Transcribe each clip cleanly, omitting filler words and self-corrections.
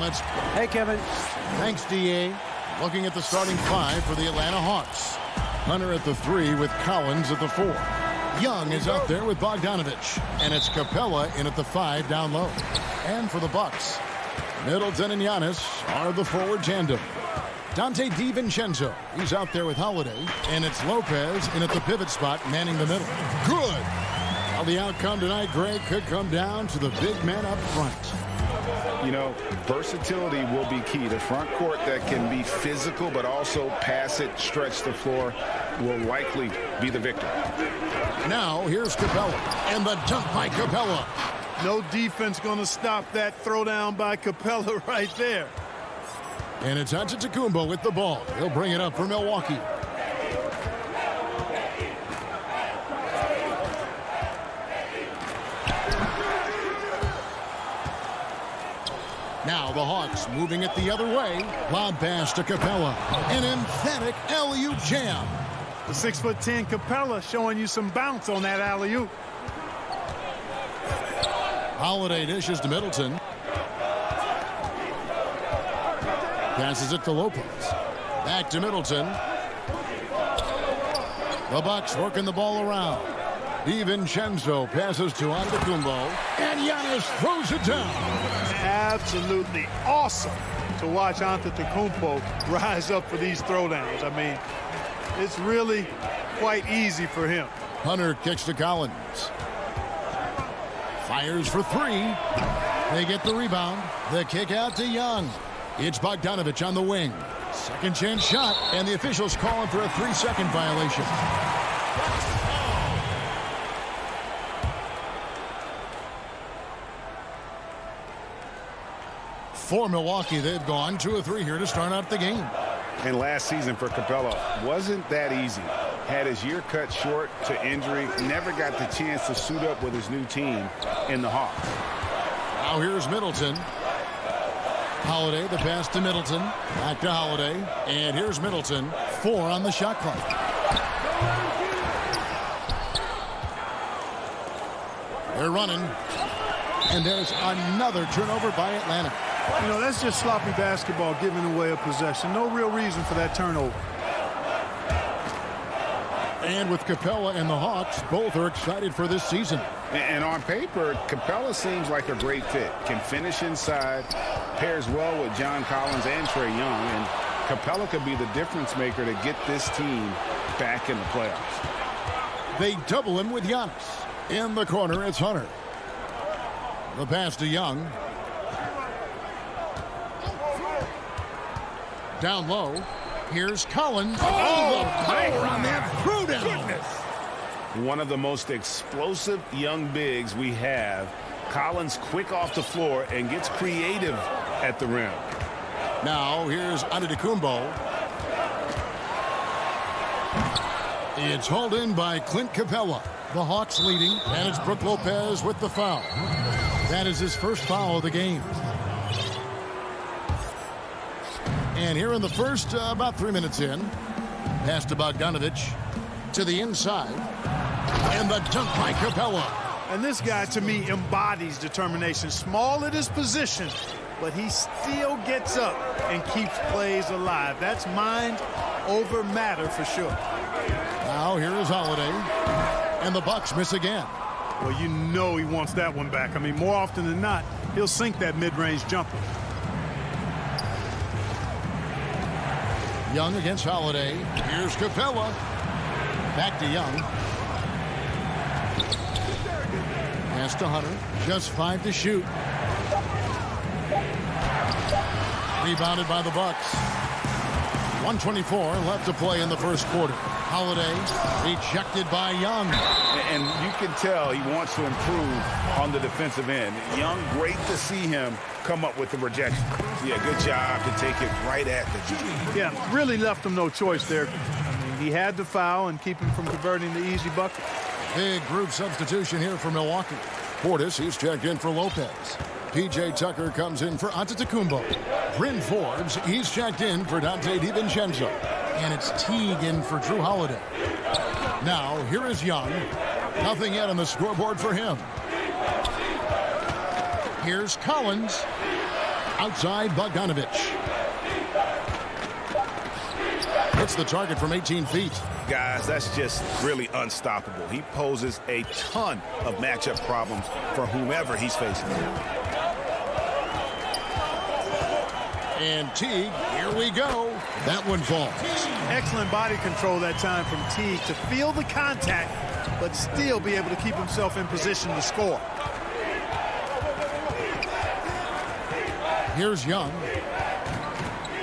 let's... Hey, Kevin. Thanks, D.A. Looking at the starting five for the Atlanta Hawks. Hunter at the 3 with Collins at the 4. Young is out there with Bogdanovich. And it's Capella in at the 5 down low. And for the Bucks, Middleton and Giannis are the forward tandem. Dante DiVincenzo, he's out there with Holiday. And it's Lopez in at the pivot spot, manning the middle. Good! Well, the outcome tonight, Greg, could come down to the big man up front. You know, versatility will be key. The front court that can be physical but also pass it, stretch the floor will likely be the victor. Now, here's Capella. And the dunk by Capella. No defense going to stop that throwdown by Capella right there. And it's Antetokounmpo with the ball. He'll bring it up for Milwaukee. Now the Hawks moving it the other way. Lob pass to Capella. An emphatic alley-oop jam. The 6'10" Capella showing you some bounce on that alley-oop. Holiday dishes to Middleton. Passes it to Lopez. Back to Middleton. The Bucks working the ball around. DiVincenzo passes to Antetokounmpo. And Giannis throws it down. Absolutely awesome to watch Antetokounmpo rise up for these throwdowns. I mean, it's really quite easy for him. Hunter kicks to Collins. Fires for 3. They get the rebound. The kick out to Young. It's Bogdanovich on the wing. Second chance shot, and the officials calling for a 3-second violation. For Milwaukee, they've gone 2 of 3 here to start out the game. And last season for Capella wasn't that easy. Had his year cut short to injury, never got the chance to suit up with his new team in the Hawks. Now here's Middleton. Holiday, the pass to Middleton. Back to Holiday. And here's Middleton. 4 on the shot clock. They're running. And there's another turnover by Atlanta. You know, that's just sloppy basketball, giving away a possession. No real reason for that turnover. And with Capella and the Hawks, both are excited for this season. And on paper, Capella seems like a great fit. Can finish inside, pairs well with John Collins and Trae Young. And Capella could be the difference maker to get this team back in the playoffs. They double him with Giannis. In the corner, it's Hunter. The pass to Young. Down low. Here's Collins. Oh, the power on that throwdown. One of the most explosive young bigs we have. Collins quick off the floor and gets creative at the rim. Now here's Antetokounmpo. It's hauled in by Clint Capella. The Hawks leading, and it's Brook Lopez with the foul. That is his first foul of the game. And here in the first, about 3 minutes in, pass to Bogdanovich to the inside. And the dunk by Capella. And this guy, to me, embodies determination. Small at his position, but he still gets up and keeps plays alive. That's mind over matter for sure. Now here is Holiday. And the Bucks miss again. Well, you know he wants that one back. I mean, more often than not, he'll sink that mid-range jumper. Young against Holiday. Here's Capella. Back to Young. Pass to Hunter. Just 5 to shoot. Rebounded by the Bucks. 1:24 left to play in the first quarter. Holiday rejected by Young. And you can tell he wants to improve on the defensive end. Young, great to see him come up with the rejection. Yeah, good job to take it right at the G. Yeah, really left him no choice there. I mean, he had to foul and keep him from converting the easy bucket. Big group substitution here for Milwaukee. Portis, he's checked in for Lopez. P.J. Tucker comes in for Antetokounmpo. Bryn Forbes, he's checked in for Dante DiVincenzo. And it's Teague in for Drew Holiday. Now, here is Young. Nothing yet on the scoreboard for him. Here's Collins. outside Bogdanovich. Hits the target from 18 feet. Guys, that's just really unstoppable. He poses a ton of matchup problems for whomever he's facing. And Teague, here we go. That one falls. Excellent body control that time from Teague to feel the contact, but still be able to keep himself in position to score. Here's Young.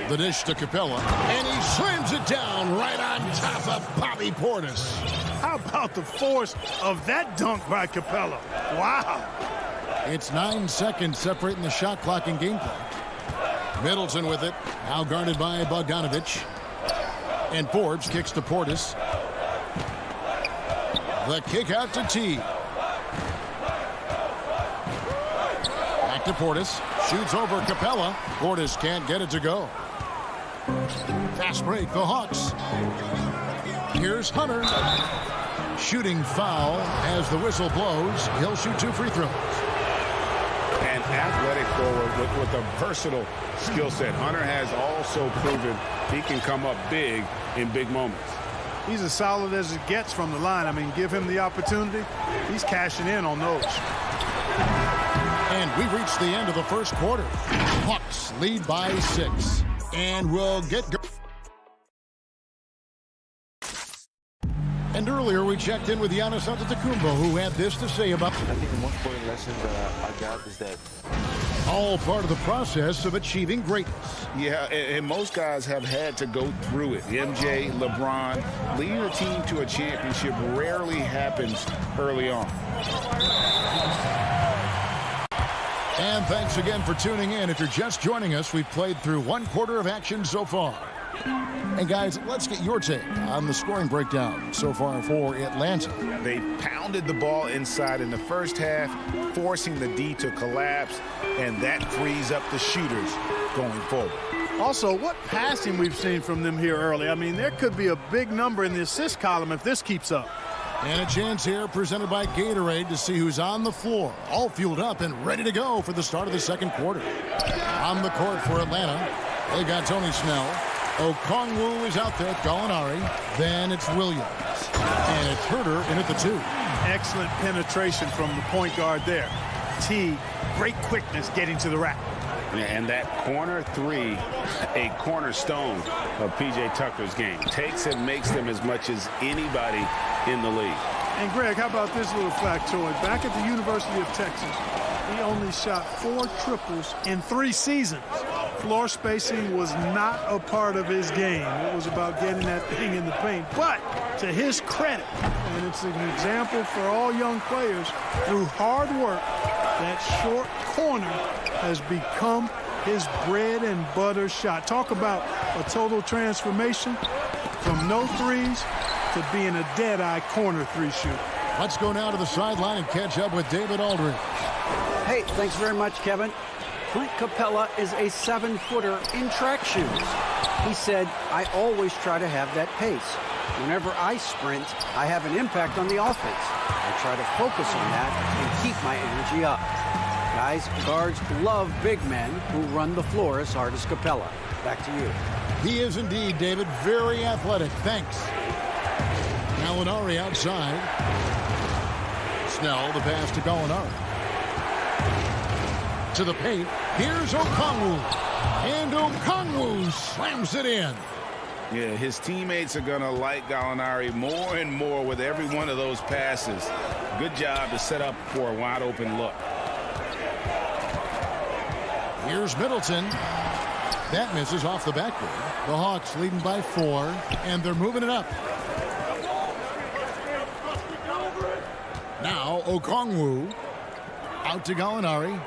The dish to Capella, and he slams it down right on top of Bobby Portis. How about the force of that dunk by Capella? Wow. It's 9 seconds separating the shot clock and game clock. Middleton with it, now guarded by Bogdanovich. And Forbes kicks to Portis. The kick out to T. Back to Portis. Shoots over Capella. Portis can't get it to go. Fast break, the Hawks. Here's Hunter. Shooting foul as the whistle blows. He'll shoot 2 free throws. An athletic forward with a versatile skill set. Hunter has also proven he can come up big in big moments. He's as solid as it gets from the line. I mean, give him the opportunity. He's cashing in on those. And we reached the end of the first quarter. Hawks lead by 6. And we'll get going. And earlier we checked in with Giannis Antetokounmpo, who had this to say about... I think the most important lesson that I got is that... all part of the process of achieving greatness. Yeah, and most guys have had to go through it. MJ, LeBron, leading a team to a championship rarely happens early on. And thanks again for tuning in. If you're just joining us, we've played through 1 quarter of action so far. And guys, let's get your take on the scoring breakdown so far for Atlanta. They pounded the ball inside in the first half, forcing the D to collapse, and that frees up the shooters going forward. Also, what passing we've seen from them here early. I mean, there could be a big number in the assist column if this keeps up. And a chance here presented by Gatorade to see who's on the floor, all fueled up and ready to go for the start of the second quarter. On the court for Atlanta, they got Tony Snell. Okongwu is out there, Gallinari. Then it's Williams. And it's Herter in at the 2. Excellent penetration from the point guard there. T, great quickness getting to the rack. And that corner 3, a cornerstone of P.J. Tucker's game. Takes and makes them as much as anybody in the league. And Greg, how about this little factoid? Back at the University of Texas, he only shot 4 triples in 3 seasons. Floor spacing was not a part of his game. It was about getting that thing in the paint. But to his credit, and it's an example for all young players, through hard work, that short corner has become his bread and butter shot. Talk about a total transformation from no threes to being a dead-eye corner 3 shooter. Let's go now to the sideline and catch up with David Aldridge. Hey, thanks very much, Kevin. Clint Capella is a 7-footer in track shoes. He said, I always try to have that pace. Whenever I sprint, I have an impact on the offense. I try to focus on that and keep my energy up. Guys, guards love big men who run the floor as hard as Capella. Back to you. He is indeed, David, very athletic. Thanks. Gallinari outside. Snell, the pass to Gallinari. To the paint. Here's Okongwu. And Okongwu slams it in. Yeah, his teammates are going to like Gallinari more and more with every one of those passes. Good job to set up for a wide-open look. Here's Middleton. That misses off the backboard. The Hawks leading by 4, and they're moving it up. Now Okongwu out to Gallinari.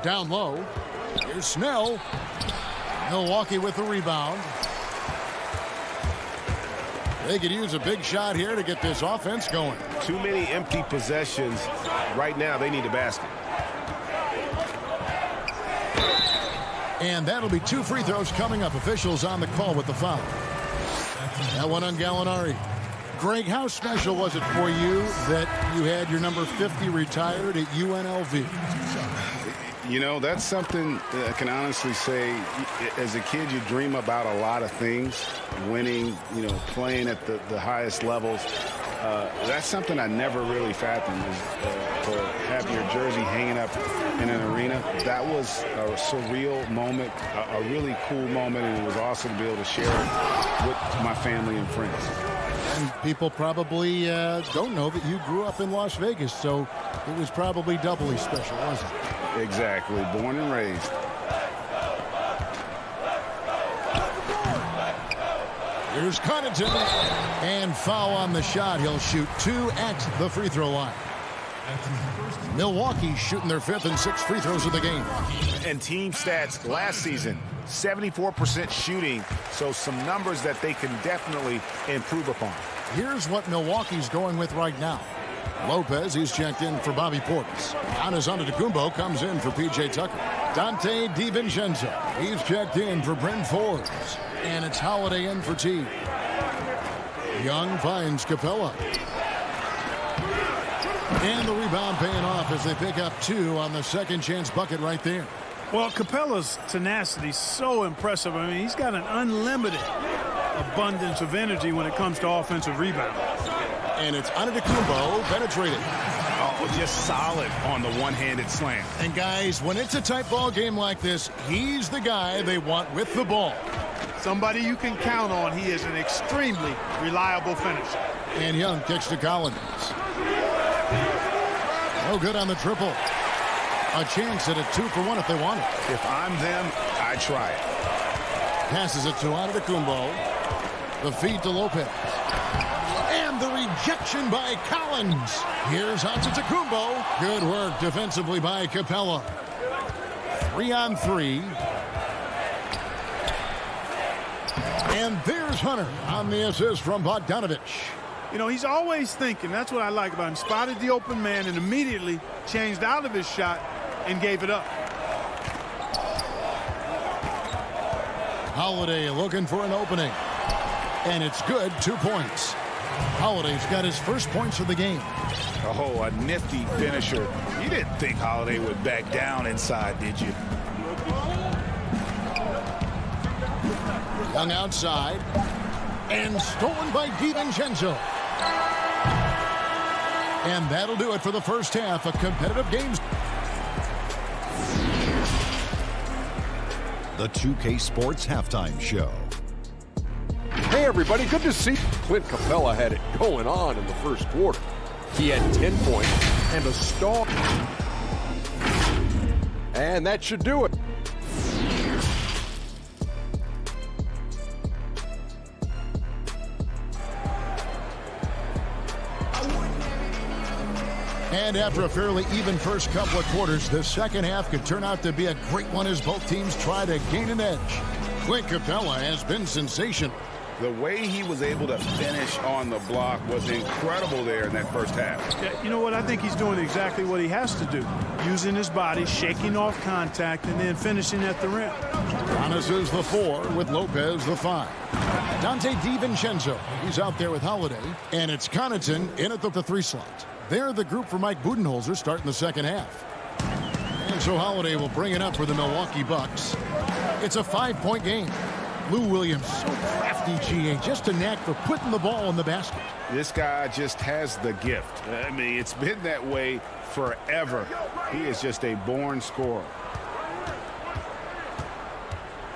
Down low. Here's Snell. Milwaukee with the rebound. They could use a big shot here to get this offense going. Too many empty possessions. Right now, they need a basket. And that'll be 2 free throws coming up. Officials on the call with the foul. That one on Gallinari. Greg, how special was it for you that you had your number 50 retired at UNLV? You know, that's something I can honestly say. As a kid, you dream about a lot of things, winning, playing at the highest levels. That's something I never really fathomed, is to have your jersey hanging up in an arena. That was a surreal moment, a really cool moment, and it was awesome to be able to share it with my family and friends. And people probably don't know that you grew up in Las Vegas, so it was probably doubly special, wasn't it? Exactly. Born and raised. Here's Connaughton. And foul on the shot. He'll shoot 2 at the free throw line. Milwaukee shooting their 5th and 6th free throws of the game. And team stats last season, 74% shooting, so some numbers that they can definitely improve upon. Here's what Milwaukee's going with right now. Lopez, he's checked in for Bobby Portis. Giannis Antetokounmpo comes in for P.J. Tucker. Dante DiVincenzo, he's checked in for Bryn Forbes. And it's Holiday in for T. Young finds Capella. And the rebound paying off as they pick up 2 on the second chance bucket right there. Well, Capella's tenacity is so impressive. I mean, he's got an unlimited abundance of energy when it comes to offensive rebound. And it's Antetokounmpo penetrated. Oh, just solid on the one-handed slam. And guys, when it's a tight ball game like this, he's the guy they want with the ball. Somebody you can count on. He is an extremely reliable finisher. And Young kicks to Collins. No good on the triple. A chance at a 2-for-1 if they want it. If I'm them, I try it. Passes it to Antetokounmpo. The feed to Lopez. And the rejection by Collins. Here's Antetokounmpo. Good work defensively by Capella. 3-on-3. And there's Hunter on the assist from Bogdanovich. You know, he's always thinking. That's what I like about him. Spotted the open man and immediately changed out of his shot and gave it up. Holiday looking for an opening. And it's good. 2 points. Holiday's got his first points of the game. Oh, a nifty finisher. You didn't think Holiday would back down inside, did you? Young outside. And stolen by DiVincenzo. And that'll do it for the first half of competitive games. The 2K Sports Halftime Show. Hey everybody, good to see. Clint Capella had it going on in the first quarter. He had 10 points and a stall. And that should do it. And after a fairly even first couple of quarters, the second half could turn out to be a great one as both teams try to gain an edge. Clint Capella has been sensational. The way he was able to finish on the block was incredible there in that first half. Yeah, you know what? I think he's doing exactly what he has to do. Using his body, shaking off contact, and then finishing at the rim. Giannis is the 4 with Lopez the 5. Dante DiVincenzo, he's out there with Holiday. And it's Connaughton in at the 3 slot. They're the group for Mike Budenholzer starting the second half. And so Holiday will bring it up for the Milwaukee Bucks. It's a 5-point game. Lou Williams, so crafty, GA, just a knack for putting the ball in the basket. This guy just has the gift. I mean, it's been that way forever. He is just a born scorer.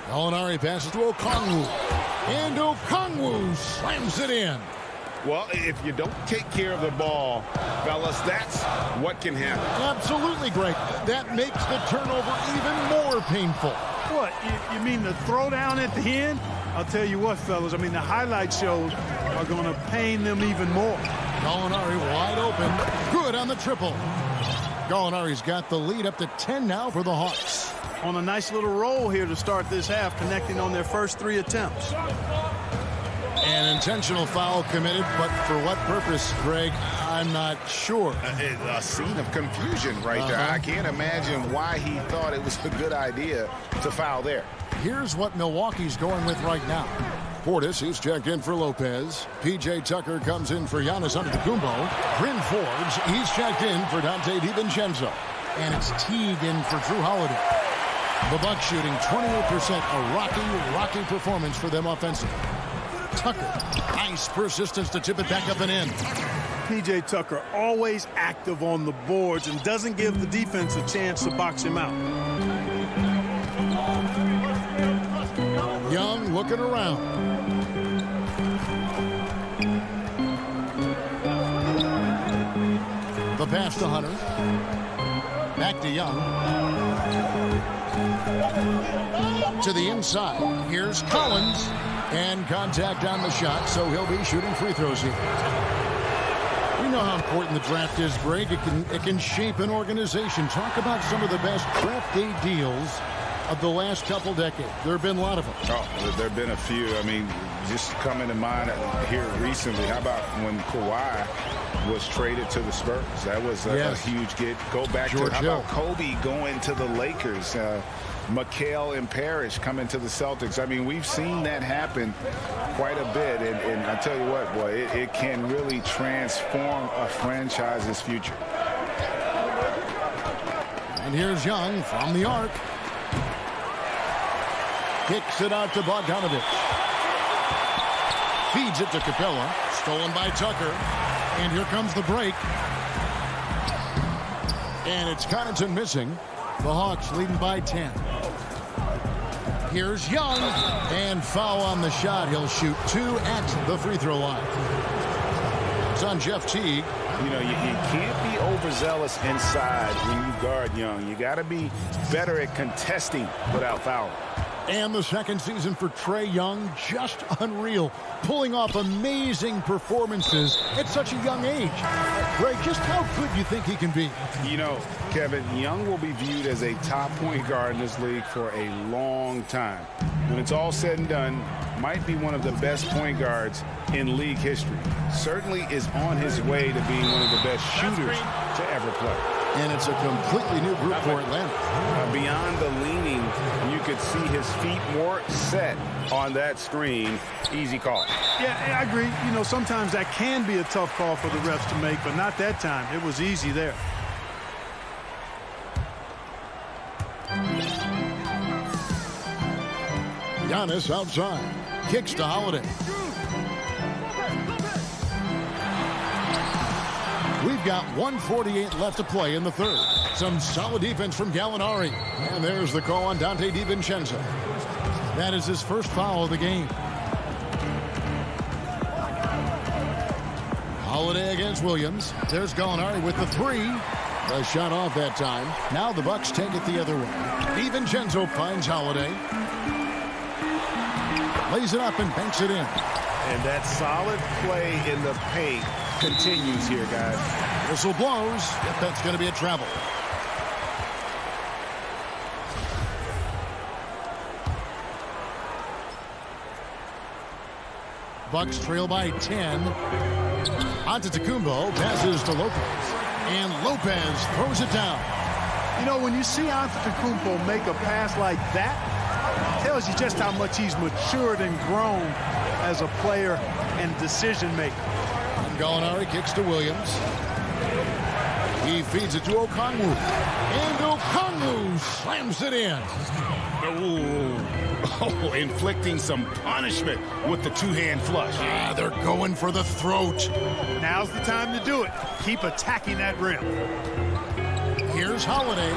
Gallinari passes to Okongwu. And Okongwu slams it in. Well, if you don't take care of the ball, fellas, that's what can happen. Absolutely, Greg. That makes the turnover even more painful. What, you mean the throwdown at the end? I'll tell you what, fellas, I mean, the highlight shows are going to pain them even more. Gallinari wide open. Good on the triple. Gallinari's got the lead up to 10 now for the Hawks. On a nice little roll here to start this half, connecting on their first 3 attempts. An intentional foul committed, but for what purpose, Greg, I'm not sure. A scene of confusion right there. I can't imagine why he thought it was a good idea to foul there. Here's what Milwaukee's going with right now. Portis, he's checked in for Lopez. P.J. Tucker comes in for Giannis Antetokounmpo. Bryn Forbes, he's checked in for Dante DiVincenzo. And it's Teague in for Drew Holiday. The Bucks shooting 28%, a rocky performance for them offensively. Tucker, nice persistence to tip it back up and in. P.J. Tucker always active on the boards and doesn't give the defense a chance to box him out. Young looking around. The pass to Hunter. Back to Young. To the inside. Here's Collins. And contact on the shot, so he'll be shooting free throws here. We know how important the draft is, Greg. It can shape an organization. Talk about some of the best draft day deals of the last couple decades. There have been a lot of them. Oh, there have been a few. I mean, just coming to mind here recently, how about when Kawhi was traded to the Spurs? That was a huge get. Go back George to how Hill. about Kobe going to the Lakers? McHale and Parrish coming to the Celtics. I mean, we've seen that happen quite a bit. And I tell you what, boy, it can really transform a franchise's future. And here's Young from the arc. Kicks it out to Bogdanovich. Feeds it to Capella. Stolen by Tucker. And here comes the break. And it's Connaughton missing. The Hawks leading by 10. Here's Young. And foul on the shot. He'll shoot 2 at the free throw line. It's on Jeff Teague. You know, you can't be overzealous inside when you guard Young. You got to be better at contesting without fouling. And the second season for Trae Young, just unreal. Pulling off amazing performances at such a young age. Greg, just how good do you think he can be? You know, Kevin, Young will be viewed as a top point guard in this league for a long time. When it's all said and done, might be one of the best point guards in league history. Certainly is on his way to being one of the best shooters to ever play. And it's a completely new group for Atlanta. Beyond the leaning, you could see his feet more set on that screen. Easy call. Yeah, I agree. You know, sometimes that can be a tough call for the refs to make, but not that time. It was easy there. Giannis outside. Kicks to Holiday. We've got 1:48 left to play in the third. Some solid defense from Gallinari. And there's the call on Dante DiVincenzo. That is his first foul of the game. Holiday against Williams. There's Gallinari with the 3. The shot off that time. Now the Bucks take it the other way. DiVincenzo finds Holiday. Lays it up and banks it in. And that solid play in the paint continues here, guys. Whistle blows. Yep, that's going to be a travel. Bucks trail by 10. Antetokounmpo passes to Lopez. And Lopez throws it down. You know, when you see Antetokounmpo make a pass like that, it tells you just how much he's matured and grown as a player and decision maker. And Gallinari kicks to Williams. He feeds it to Okongwu. And Okongwu slams it in. Oh, inflicting some punishment with the two-hand flush. They're going for the throat. Now's the time to do it. Keep attacking that rim. Here's Holiday.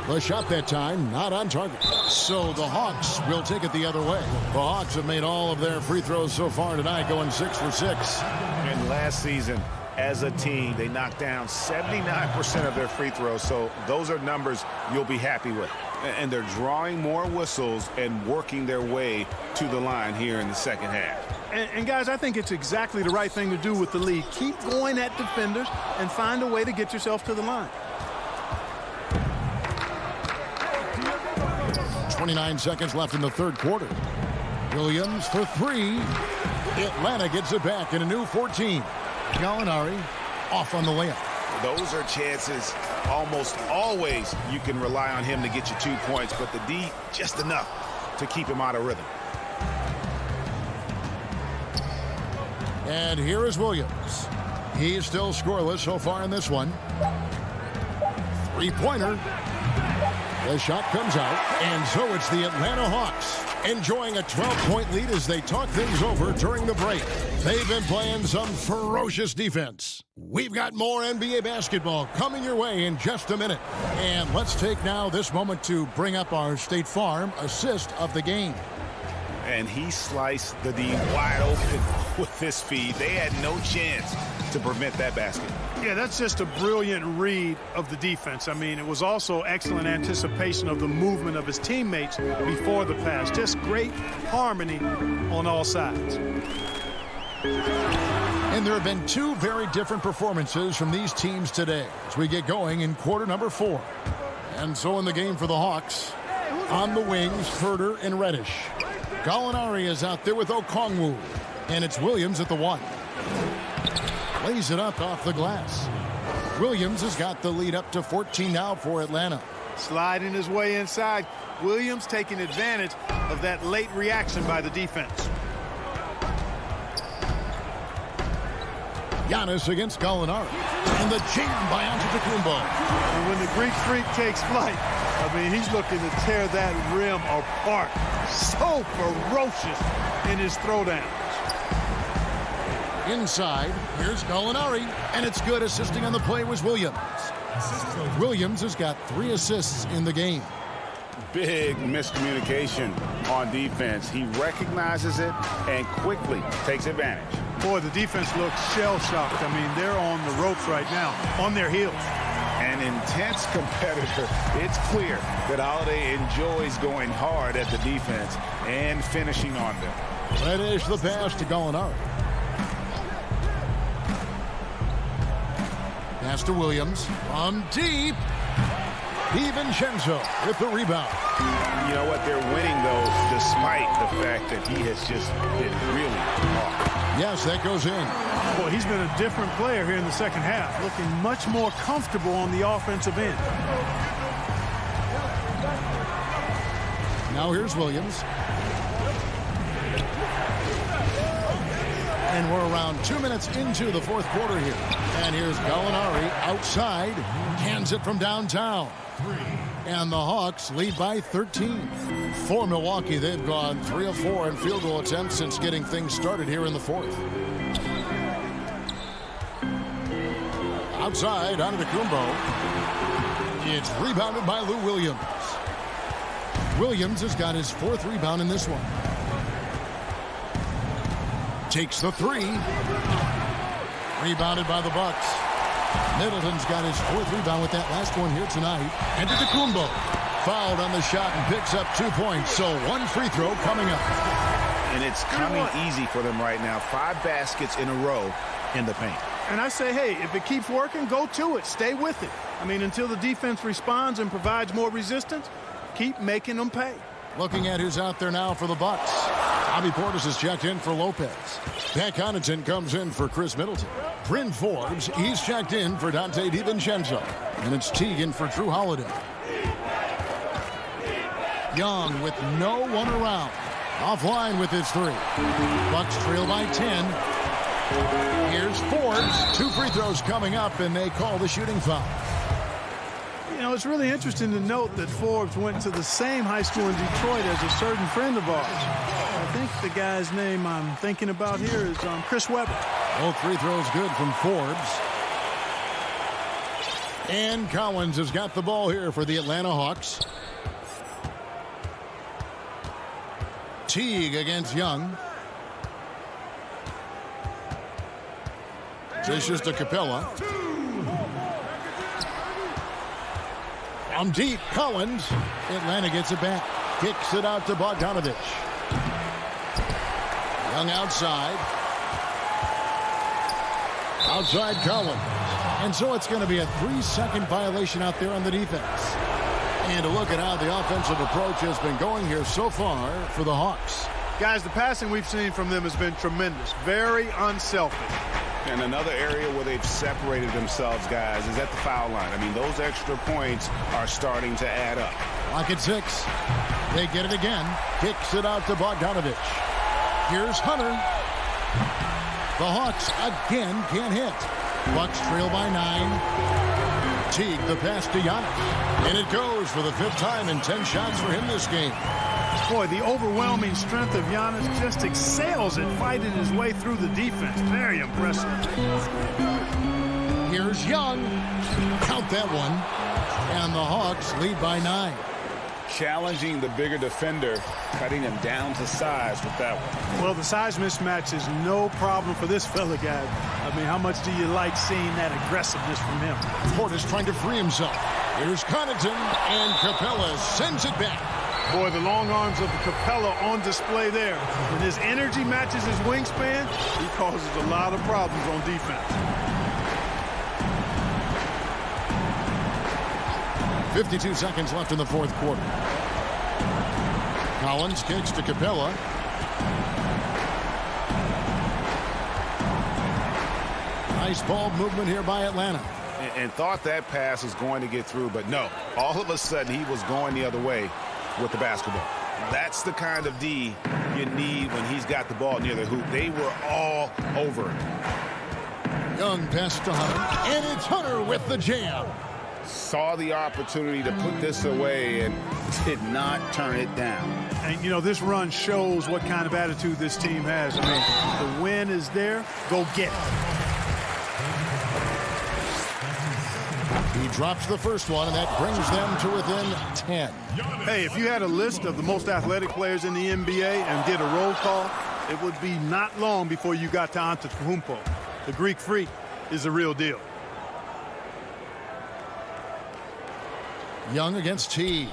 The shot that time not on target. So the Hawks will take it the other way. The Hawks have made all of their free throws so far tonight, going 6 for 6. And last season, as a team, they knocked down 79% of their free throws. So those are numbers you'll be happy with. And they're drawing more whistles and working their way to the line here in the second half. And guys, I think it's exactly the right thing to do with the league. Keep going at defenders and find a way to get yourself to the line. 29 seconds left in the third quarter. Williams for 3. Atlanta gets it back in a new 14. Gallinari off on the layup. Those are chances almost always you can rely on him to get you 2 points, but the D just enough to keep him out of rhythm. And here is Williams. He's still scoreless so far in this one. Three-pointer. The shot comes out, and so it's the Atlanta Hawks enjoying a 12-point lead as they talk things over during the break. They've been playing some ferocious defense. We've got more NBA basketball coming your way in just a minute. And let's take now this moment to bring up our State Farm assist of the game. And he sliced the D wide open with his feed. They had no chance to prevent that basket. Yeah, that's just a brilliant read of the defense. I mean, it was also excellent anticipation of the movement of his teammates before the pass. Just great harmony on all sides. And there have been two very different performances from these teams today as we get going in quarter number 4. And so in the game for the Hawks, on the wings, Herter and Reddish. Gallinari is out there with Okongwu, and it's Williams at the 1. Lays it up off the glass. Williams has got the lead up to 14 now for Atlanta. Sliding his way inside. Williams taking advantage of that late reaction by the defense. Giannis against Gallinari. And the jam by Antetokounmpo. And when the Greek Freak takes flight, I mean, he's looking to tear that rim apart. So ferocious in his throwdowns. Inside, here's Gallinari, and it's good. Assisting on the play was Williams. Williams has got 3 assists in the game. Big miscommunication on defense. He recognizes it and quickly takes advantage. Boy, the defense looks shell-shocked. I mean, they're on the ropes right now, on their heels. An intense competitor. It's clear that Holiday enjoys going hard at the defense and finishing on them. Reddish the pass to Gallinari. Pass to Williams from deep. DiVincenzo with the rebound. You know what? They're winning, though, despite the fact that he has just been really hard. Yes, that goes in. Boy, he's been a different player here in the second half, looking much more comfortable on the offensive end. Now here's Williams. And we're around 2 minutes into the fourth quarter here. And here's Gallinari outside. Hands it from downtown. And the Hawks lead by 13. For Milwaukee, they've gone 3 of 4 in field goal attempts since getting things started here in the fourth. Outside, Antetokounmpo. It's rebounded by Lou Williams. Williams has got his 4th rebound in this one. Takes the 3. Rebounded by the Bucks. Middleton's got his 4th rebound with that last one here tonight. Antetokounmpo fouled on the shot and picks up 2 points. So 1 free throw coming up. And it's coming easy for them right now. 5 baskets in a row in the paint. And I say, hey, if it keeps working, go to it. Stay with it. I mean, until the defense responds and provides more resistance, keep making them pay. Looking at who's out there now for the Bucks. Bobby Portis is checked in for Lopez. Pat Connaughton comes in for Chris Middleton. Bryn Forbes, he's checked in for Dante DiVincenzo. And it's Teagan for Drew Holiday. Young with no one around. Offline with his 3. Bucks trail by 10. Here's Forbes. 2 free throws coming up, and they call the shooting foul. You know, it's really interesting to note that Forbes went to the same high school in Detroit as a certain friend of ours. I think the guy's name I'm thinking about here is Chris Webber. Both free throws good from Forbes. And Collins has got the ball here for the Atlanta Hawks. Teague against Young. Dishes to Capella. From deep, Collins. Atlanta gets it back. Kicks it out to Bogdanovich. Young outside. Outside Collins. And so it's going to be a 3-second violation out there on the defense. And to look at how the offensive approach has been going here so far for the Hawks. Guys, the passing we've seen from them has been tremendous. Very unselfish. And another area where they've separated themselves, guys, is at the foul line. I mean, those extra points are starting to add up. Lock at 6. They get it again. Kicks it out to Bogdanovich. Here's Hunter. The Hawks again can't hit. Bucks trail by 9. Teague the pass to Giannis. And it goes for the 5th time in 10 shots for him this game. Boy, the overwhelming strength of Giannis just excels at fighting his way through the defense. Very impressive. Here's Young. Count that one. And the Hawks lead by 9. Challenging the bigger defender, cutting him down to size with that one. Well, the size mismatch is no problem for this fella, guy. I mean, how much do you like seeing that aggressiveness from him? Portis trying to free himself. Here's Connaughton, and Capella sends it back. Boy, the long arms of Capella on display there. When his energy matches his wingspan, he causes a lot of problems on defense. 52 seconds left in the 4th quarter. Collins kicks to Capella. Nice ball movement here by Atlanta. And thought that pass was going to get through, but no. All of a sudden, he was going the other way with the basketball. That's the kind of D you need when he's got the ball near the hoop. They were all over it. Young pass to Hunter, and it's Hunter with the jam. Saw the opportunity to put this away and did not turn it down. And, you know, this run shows what kind of attitude this team has. I mean, the win is there. Go get it. He drops the first one, and that brings them to within 10. Hey, if you had a list of the most athletic players in the NBA and did a roll call, it would be not long before you got to Antetokounmpo. The Greek Freak is the real deal. Young against T.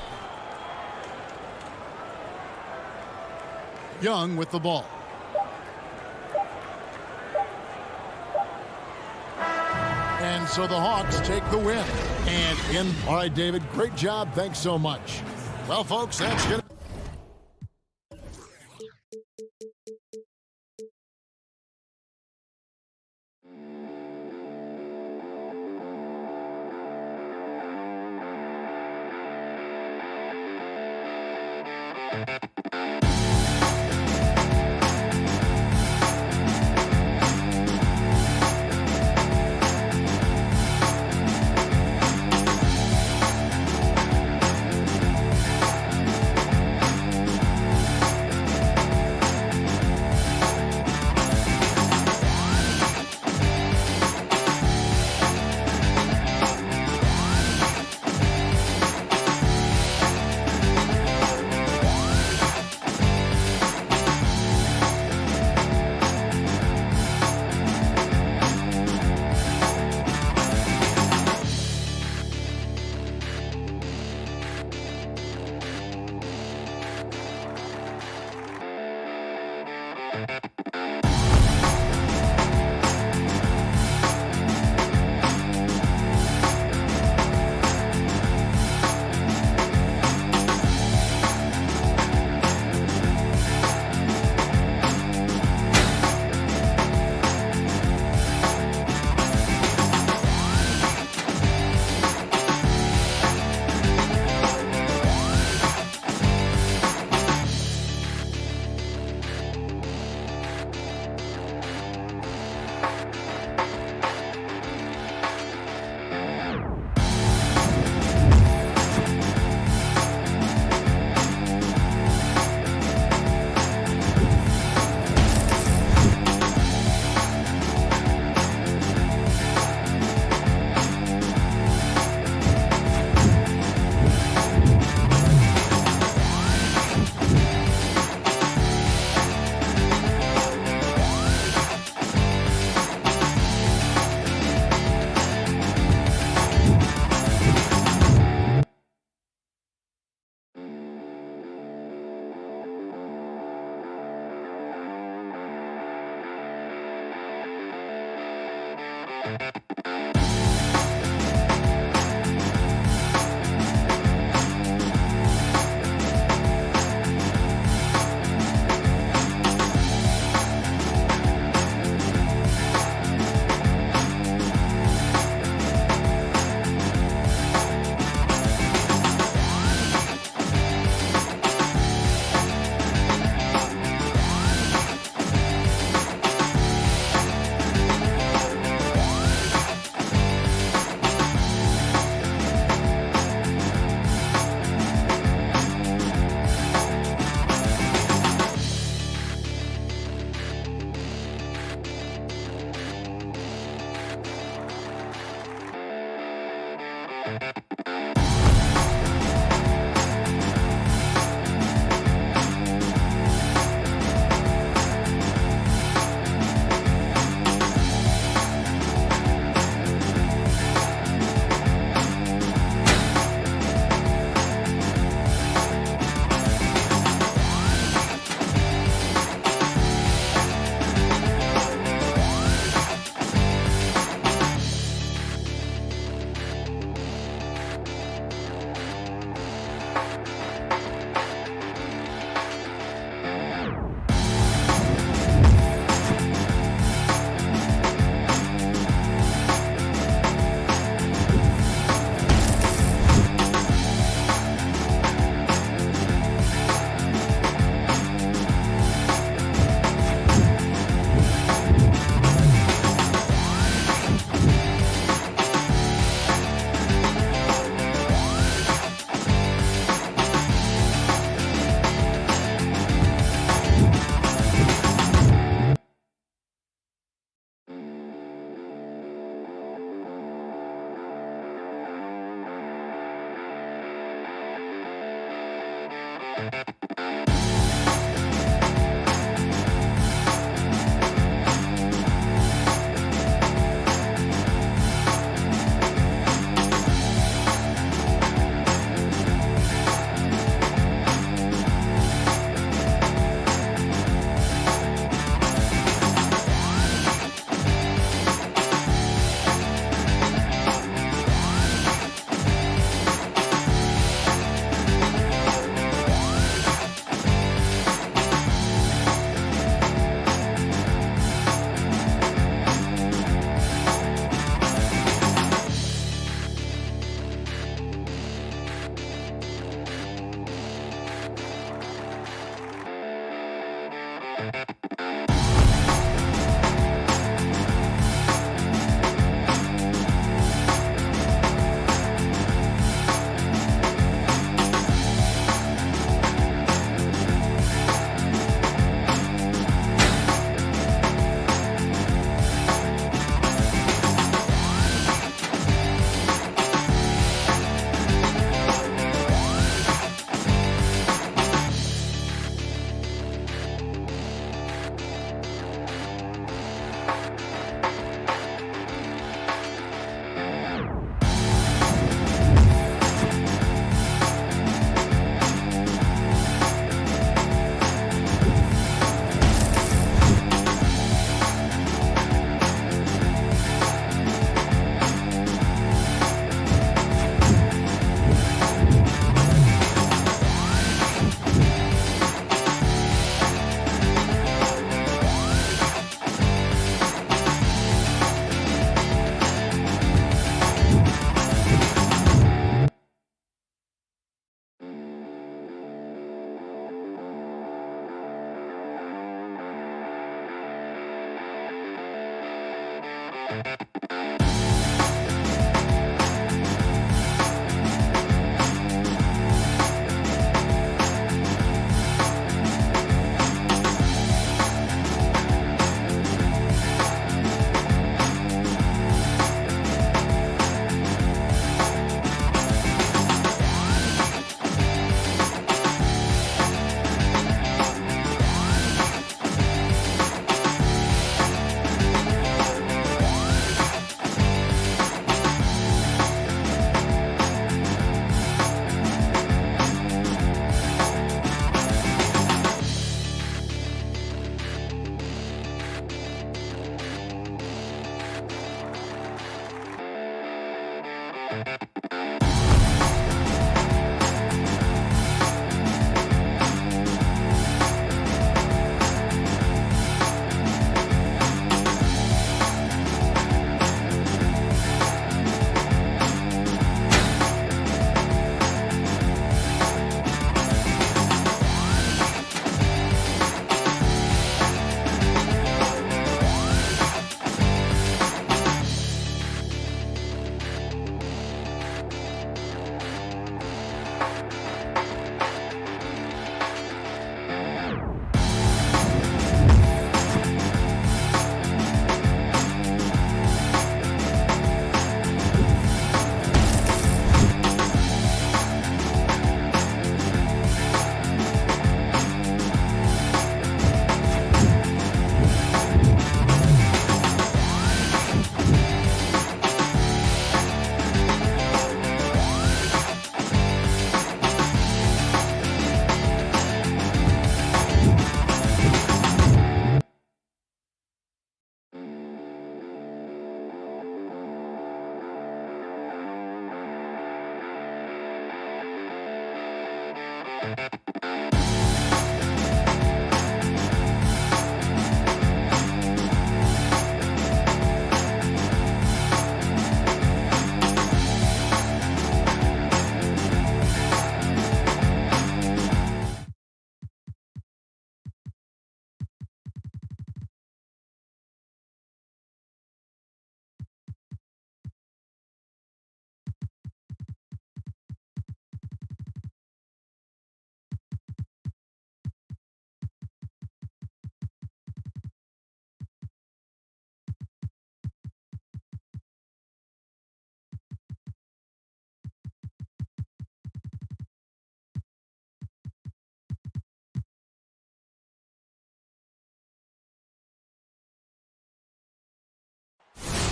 Young with the ball. And so the Hawks take the win. All right, David, great job. Thanks so much. Well, folks, that's good.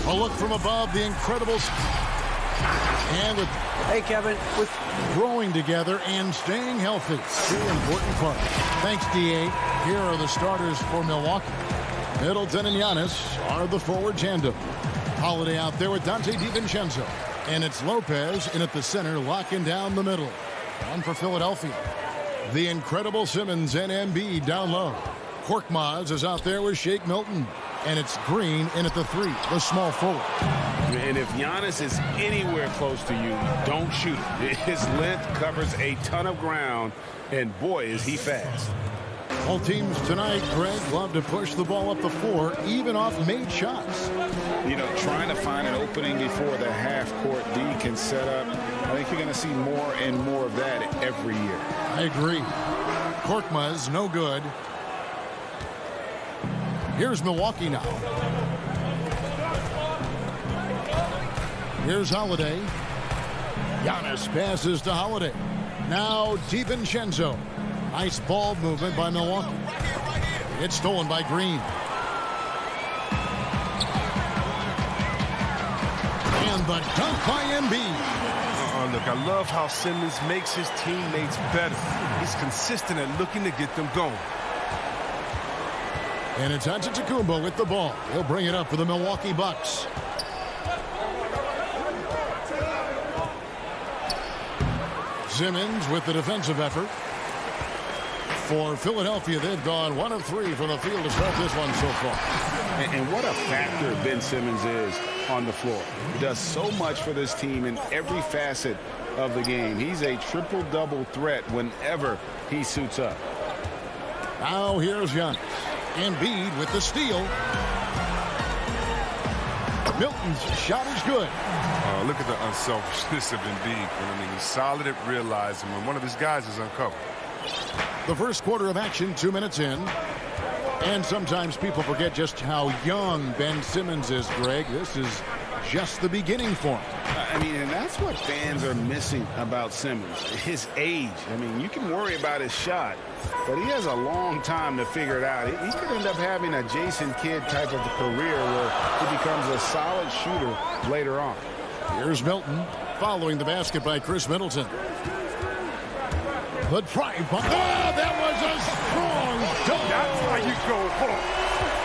A look from above, the Incredibles. And with Hey, Kevin, with growing together and staying healthy, two important parts. Thanks, D.A. Here are the starters for Milwaukee. Middleton and Giannis are the forward tandem. Holiday out there with Dante DiVincenzo. And it's Lopez in at the center, locking down the middle. On for Philadelphia. The incredible Simmons and Embiid down low. Korkmaz is out there with Shake Milton. And it's Green in at the 3, the small forward. And if Giannis is anywhere close to you, don't shoot him. His length covers a ton of ground, and boy, is he fast. All teams tonight, Greg, love to push the ball up the floor, even off made shots. You know, trying to find an opening before the half-court D can set up. I think you're going to see more and more of that every year. I agree. Korkmaz, no good. Here's Milwaukee now. Here's Holiday. Giannis passes to Holiday. Now DiVincenzo. Nice ball movement by Milwaukee. It's stolen by Green. And the dunk by Embiid. Look, I love how Simmons makes his teammates better. He's consistent at looking to get them going. And it's Antetokounmpo with the ball. He'll bring it up for the Milwaukee Bucks. Simmons with the defensive effort. For Philadelphia, they've gone 1 of 3 from the field to start this one so far. And what a factor Ben Simmons is on the floor. He does so much for this team in every facet of the game. He's a triple-double threat whenever he suits up. Now here's Giannis. Embiid with the steal. Milton's shot is good. Look at the unselfishness of Embiid. I mean, he's solid at realizing when one of his guys is uncovered. The first quarter of action, 2 minutes in. And sometimes people forget just how young Ben Simmons is, Greg. This is just the beginning for him. I mean, and that's what fans are missing about Simmons, his age. I mean, you can worry about his shot, but he has a long time to figure it out. He could end up having a Jason Kidd type of a career where he becomes a solid shooter later on. Here's Milton following the basket by Chris Middleton. The drive. Oh, that was a strong dunk. That's how you go home.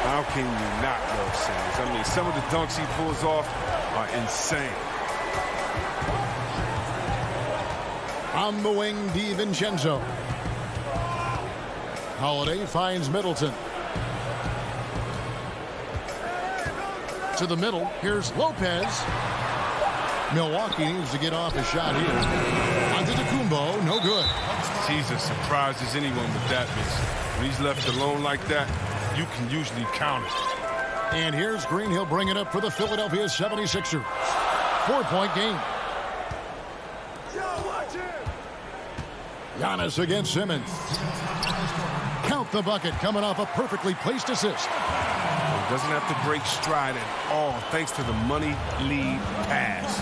How can you not love Simmons? I mean, some of the dunks he pulls off are insane. On the wing, DiVincenzo. Holiday finds Middleton. To the middle, here's Lopez. Milwaukee needs to get off a shot here. Antetokounmpo, no good. Jesus surprises anyone with that miss. When he's left alone like that, you can usually count it. And here's Green. He'll bring it up for the Philadelphia 76ers. 4-point game. Giannis against Simmons. Count the bucket coming off a perfectly placed assist. He doesn't have to break stride at all thanks to the money lead pass.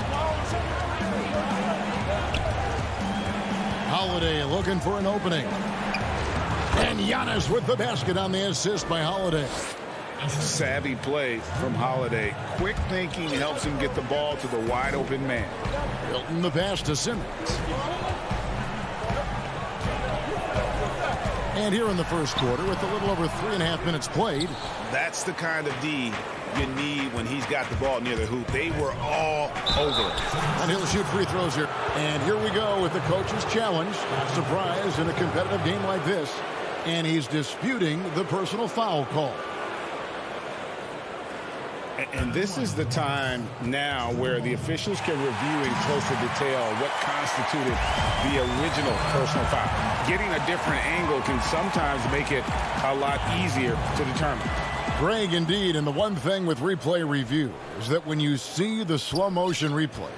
Holiday looking for an opening. And Giannis with the basket on the assist by Holiday. Savvy play from Holiday. Quick thinking helps him get the ball to the wide open man. Milton the pass to Simmons. And here in the first quarter, with a little over 3.5 minutes played. That's the kind of D you need when he's got the ball near the hoop. They were all over it. And he'll shoot free throws here. And here we go with the coach's challenge. Surprise in a competitive game like this. And he's disputing the personal foul call. And this is the time now where the officials can review in closer detail what constituted the original personal foul. Getting a different angle can sometimes make it a lot easier to determine. Greg, indeed, and the one thing with replay review is that when you see the slow motion replays,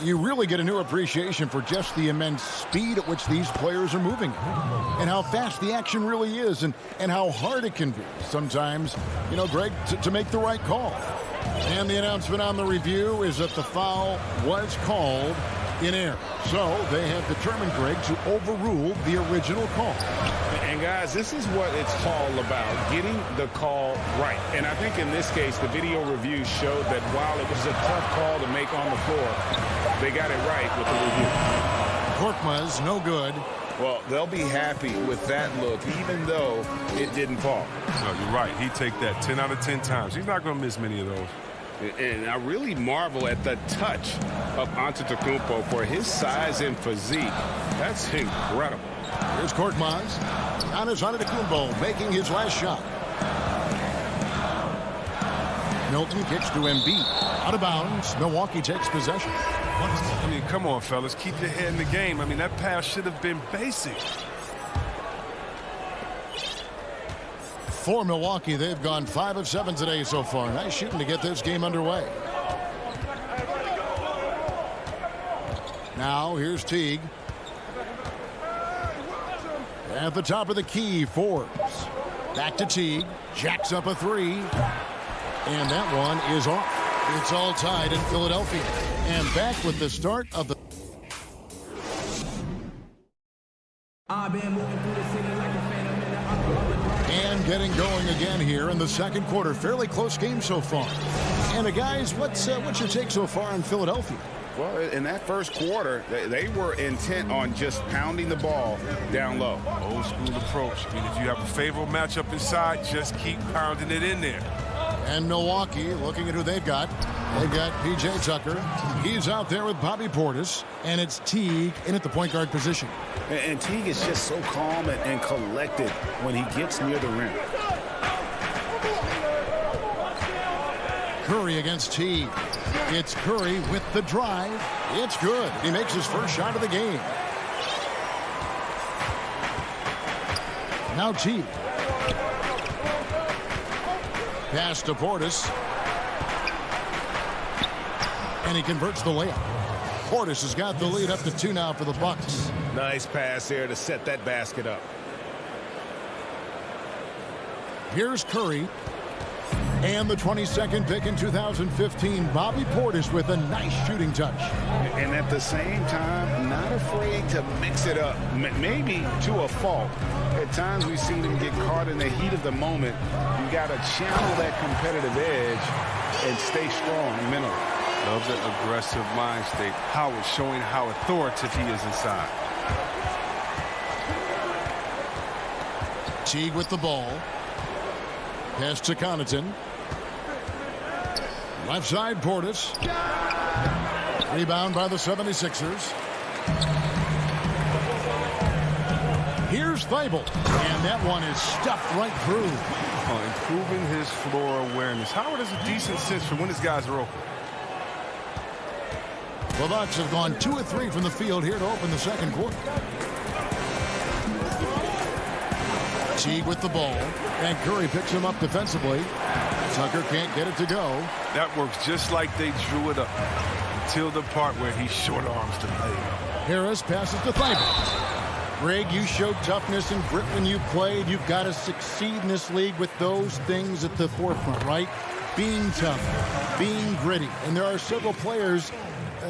you really get a new appreciation for just the immense speed at which these players are moving and how fast the action really is and how hard it can be sometimes, you know, Greg, to make the right call. And the announcement on the review is that the foul was called in error. So they have determined, Greg, to overrule the original call. And guys, this is what it's all about, getting the call right. And I think in this case, the video review showed that while it was a tough call to make on the floor, they got it right with the review. Korkmaz, no good. Well, they'll be happy with that look, even though it didn't fall. No, you're right. He'd take that 10 out of 10 times. He's not going to miss many of those. And I really marvel at the touch of Antetokounmpo for his size and physique. That's incredible. Here's Korkmaz. Giannis Antetokounmpo making his last shot. Milton kicks to Embiid. Out of bounds. Milwaukee takes possession. I mean, come on, fellas. Keep your head in the game. I mean, that pass should have been basic. For Milwaukee, they've gone 5 of 7 today so far. Nice shooting to get this game underway. Now, here's Teague. At the top of the key, Forbes. Back to Teague. Jacks up a three. And that one is off. It's all tied in Philadelphia. And back with the start of the... I've been moving through the city like a phantom in the And getting going again here in the second quarter. Fairly close game so far. And guys, what's your take so far on Philadelphia? Well, in that first quarter, they were intent on just pounding the ball down low. Old school approach. I mean, if you have a favorable matchup inside, just keep pounding it in there. And Milwaukee, looking at who they've got. They've got P.J. Tucker. He's out there with Bobby Portis. And it's Teague in at the point guard position. And Teague is just so calm and collected when he gets near the rim. Curry against Teague. It's Curry with the drive. It's good. He makes his first shot of the game. Now Teague. Pass to Portis. And he converts the layup. Portis has got the lead up to 2 now for the Bucks. Nice pass there to set that basket up. Here's Curry. And the 22nd pick in 2015, Bobby Portis with a nice shooting touch. And at the same time, not afraid to mix it up, maybe to a fault. At times we've seen him get caught in the heat of the moment. You got to channel that competitive edge and stay strong mentally. Love the aggressive mind state. Howard showing how authoritative he is inside. Teague with the ball. Pass to Connaughton. Left side, Portis. Rebound by the 76ers. Here's Thibault. And that one is stuffed right through. Improving his floor awareness. Howard has a decent sense for when his guys are open. The Bucks have gone 2 of 3 from the field here to open the second quarter. Teague with the ball. And Curry picks him up defensively. Tucker can't get it to go. That works just like they drew it up until the part where he short arms the play. Harris passes to Thibault. Greg, you showed toughness and grit when you played. You've got to succeed in this league with those things at the forefront, right? Being tough, being gritty. And there are several players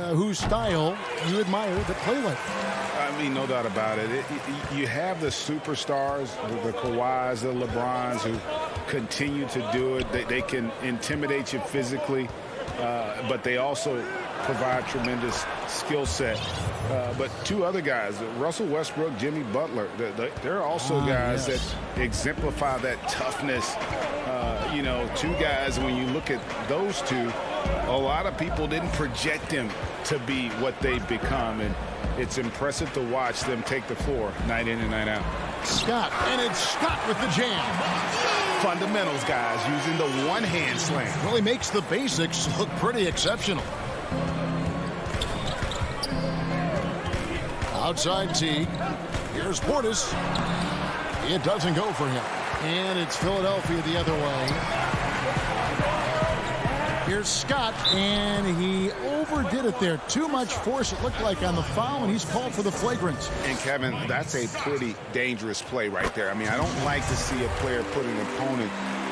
whose style you admire that play like that. I mean, no doubt about it. You have the superstars, the Kawhis, the LeBrons, who continue to do it. They can intimidate you physically, but they also provide tremendous skill set. But two other guys, Russell Westbrook, Jimmy Butler, they're also guys that exemplify that toughness. You know, two guys, when you look at those two, a lot of people didn't project them to be what they've become, and it's impressive to watch them take the floor night in and night out. Scott, and it's Scott with the jam. Fundamentals, guys, using the one-hand slam. Really makes the basics look pretty exceptional. Outside Teague. Here's Portis. It doesn't go for him. And it's Philadelphia the other way. Here's Scott, and he overdid it there. Too much force, it looked like, on the foul, and he's called for the flagrant. And, Kevin, that's a pretty dangerous play right there. I mean, I don't like to see a player put an opponent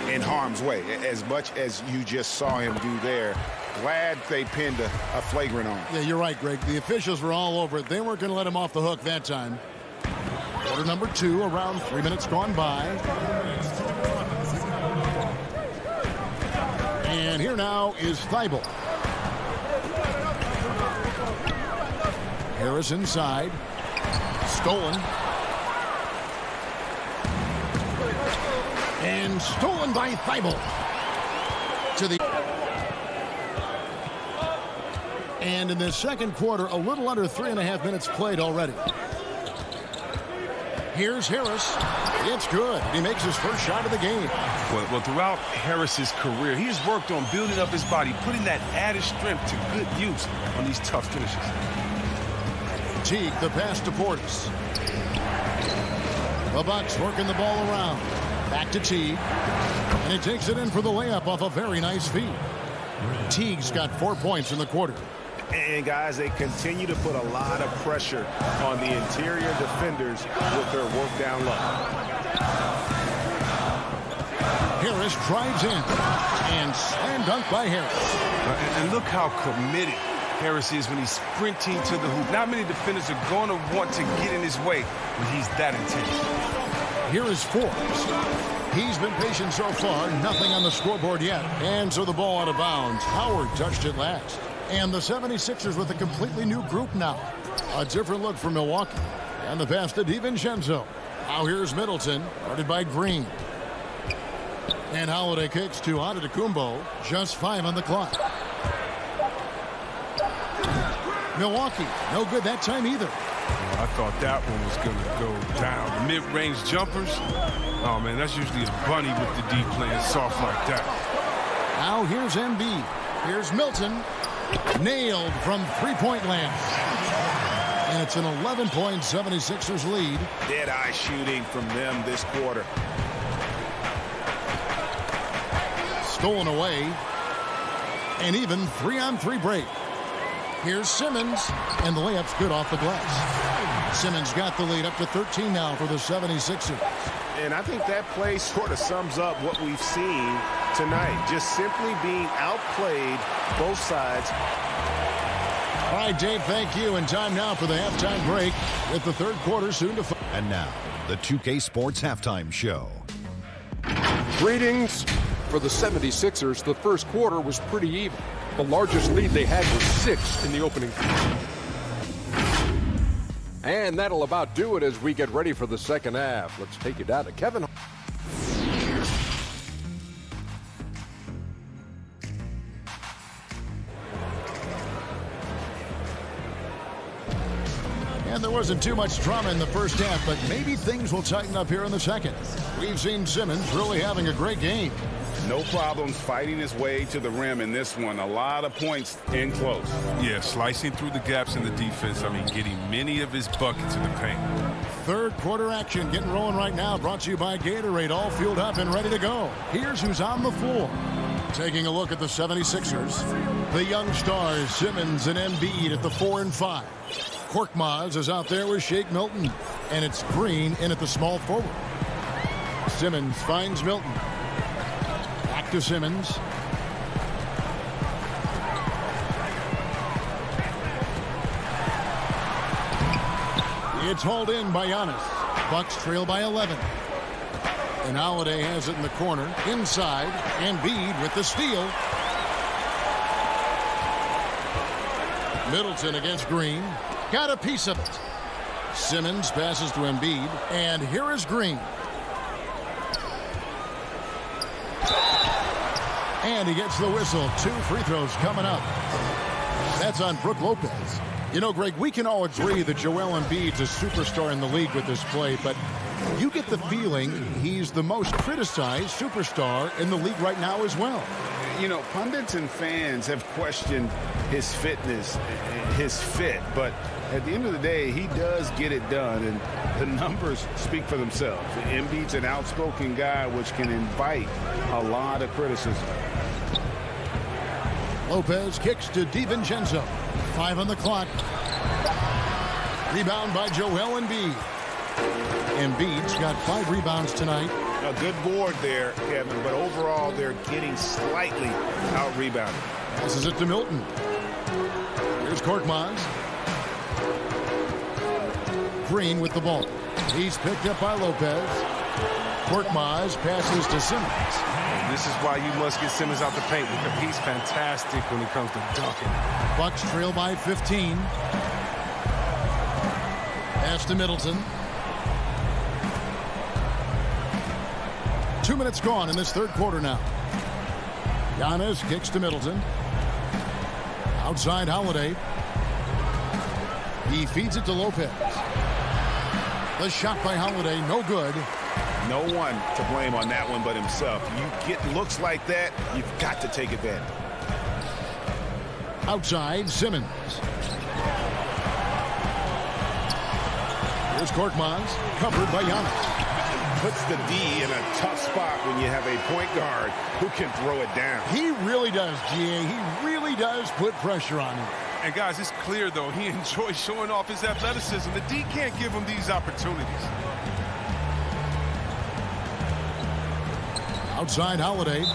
in harm's way, as much as you just saw him do there. Glad they pinned a flagrant on him. Yeah, you're right, Greg. The officials were all over it. They weren't going to let him off the hook that time. Quarter number 2, around 3 minutes gone by. And here now is Thibault. Harris inside. Stolen. And stolen by Thibault. To the... And in the second quarter, a little under 3.5 minutes played already. Here's Harris. It's good. He makes his first shot of the game. Well, throughout Harris's career, he has worked on building up his body, putting that added strength to good use on these tough finishes. Teague, the pass to Portis. The Bucks working the ball around. Back to Teague. And he takes it in for the layup off a very nice feed. Teague's got 4 points in the quarter. And, guys, they continue to put a lot of pressure on the interior defenders with their work down low. Harris drives in. And slam dunk by Harris. And look how committed Harris is when he's sprinting to the hoop. Not many defenders are going to want to get in his way when he's that intense. Here is Forbes. He's been patient so far. Nothing on the scoreboard yet. And so the ball out of bounds. Howard touched it last. And the 76ers with a completely new group now. A different look for Milwaukee. And the pass to DiVincenzo. Now here's Middleton, guarded by Green. And Holiday kicks to Antetokounmpo. Just 5 on the clock. Milwaukee, no good that time either. Well, I thought that one was going to go down. The mid-range jumpers, oh, man, that's usually a bunny with the D playing soft like that. Now here's Embiid. Here's Milton. Nailed from three-point land. And it's an 11-point 76ers lead. Dead-eye shooting from them this quarter. Stolen away. And even 3-on-3 break. Here's Simmons. And the layup's good off the glass. Simmons got the lead up to 13 now for the 76ers. And I think that play sort of sums up what we've seen tonight. Just simply being outplayed both sides. All right, Dave, thank you. And time now for the halftime break with the third quarter soon to follow. And now, the 2K Sports Halftime Show. Greetings. For the 76ers, the first quarter was pretty even. The largest lead they had was 6 in the opening. And that'll about do it as we get ready for the second half. Let's take you down to Kevin. And there wasn't too much drama in the first half, but maybe things will tighten up here in the second. We've seen Simmons really having a great game. No problems fighting his way to the rim in this one. A lot of points in close. Yeah, slicing through the gaps in the defense. I mean, getting many of his buckets in the paint. Third quarter action getting rolling right now. Brought to you by Gatorade. All fueled up and ready to go. Here's who's on the floor. Taking a look at the 76ers. The young stars, Simmons and Embiid at the 4 and 5. Korkmaz is out there with Shake Milton. And it's Green in at the small forward. Simmons finds Milton. Back to Simmons. It's hauled in by Giannis. Bucks trail by 11. And Holiday has it in the corner. Inside. Embiid with the steal. Middleton against Green. Got a piece of it. Simmons passes to Embiid. And here is Green. And he gets the whistle. 2 free throws coming up. That's on Brook Lopez. You know, Greg, we can all agree that Joel Embiid's a superstar in the league with this play, but you get the feeling he's the most criticized superstar in the league right now as well. You know, pundits and fans have questioned his fitness, his fit, but at the end of the day, he does get it done, and the numbers speak for themselves. Embiid's an outspoken guy, which can invite a lot of criticism. Lopez kicks to DiVincenzo. 5 on the clock. Rebound by Joel Embiid. Embiid's got 5 rebounds tonight. A good board there, Kevin, but overall they're getting slightly out-rebounded. Passes it to Milton. Here's Korkmaz. Green with the ball. He's picked up by Lopez. Korkmaz passes to Simmons. This is why you must get Simmons out the paint, because he's fantastic when it comes to dunking. Bucks trail by 15. Pass to Middleton. 2 minutes gone in this third quarter now. Giannis kicks to Middleton. Outside Holiday. He feeds it to Lopez. The shot by Holiday, no good. No one to blame on that one but himself. You get looks like that, you've got to take advantage. Outside, Simmons. Here's Korkmaz, covered by Giannis. Puts the D in a tough spot when you have a point guard who can throw it down. He really does, GA. He really does put pressure on him. And guys, it's clear, though, he enjoys showing off his athleticism. The D can't give him these opportunities. Outside Holiday,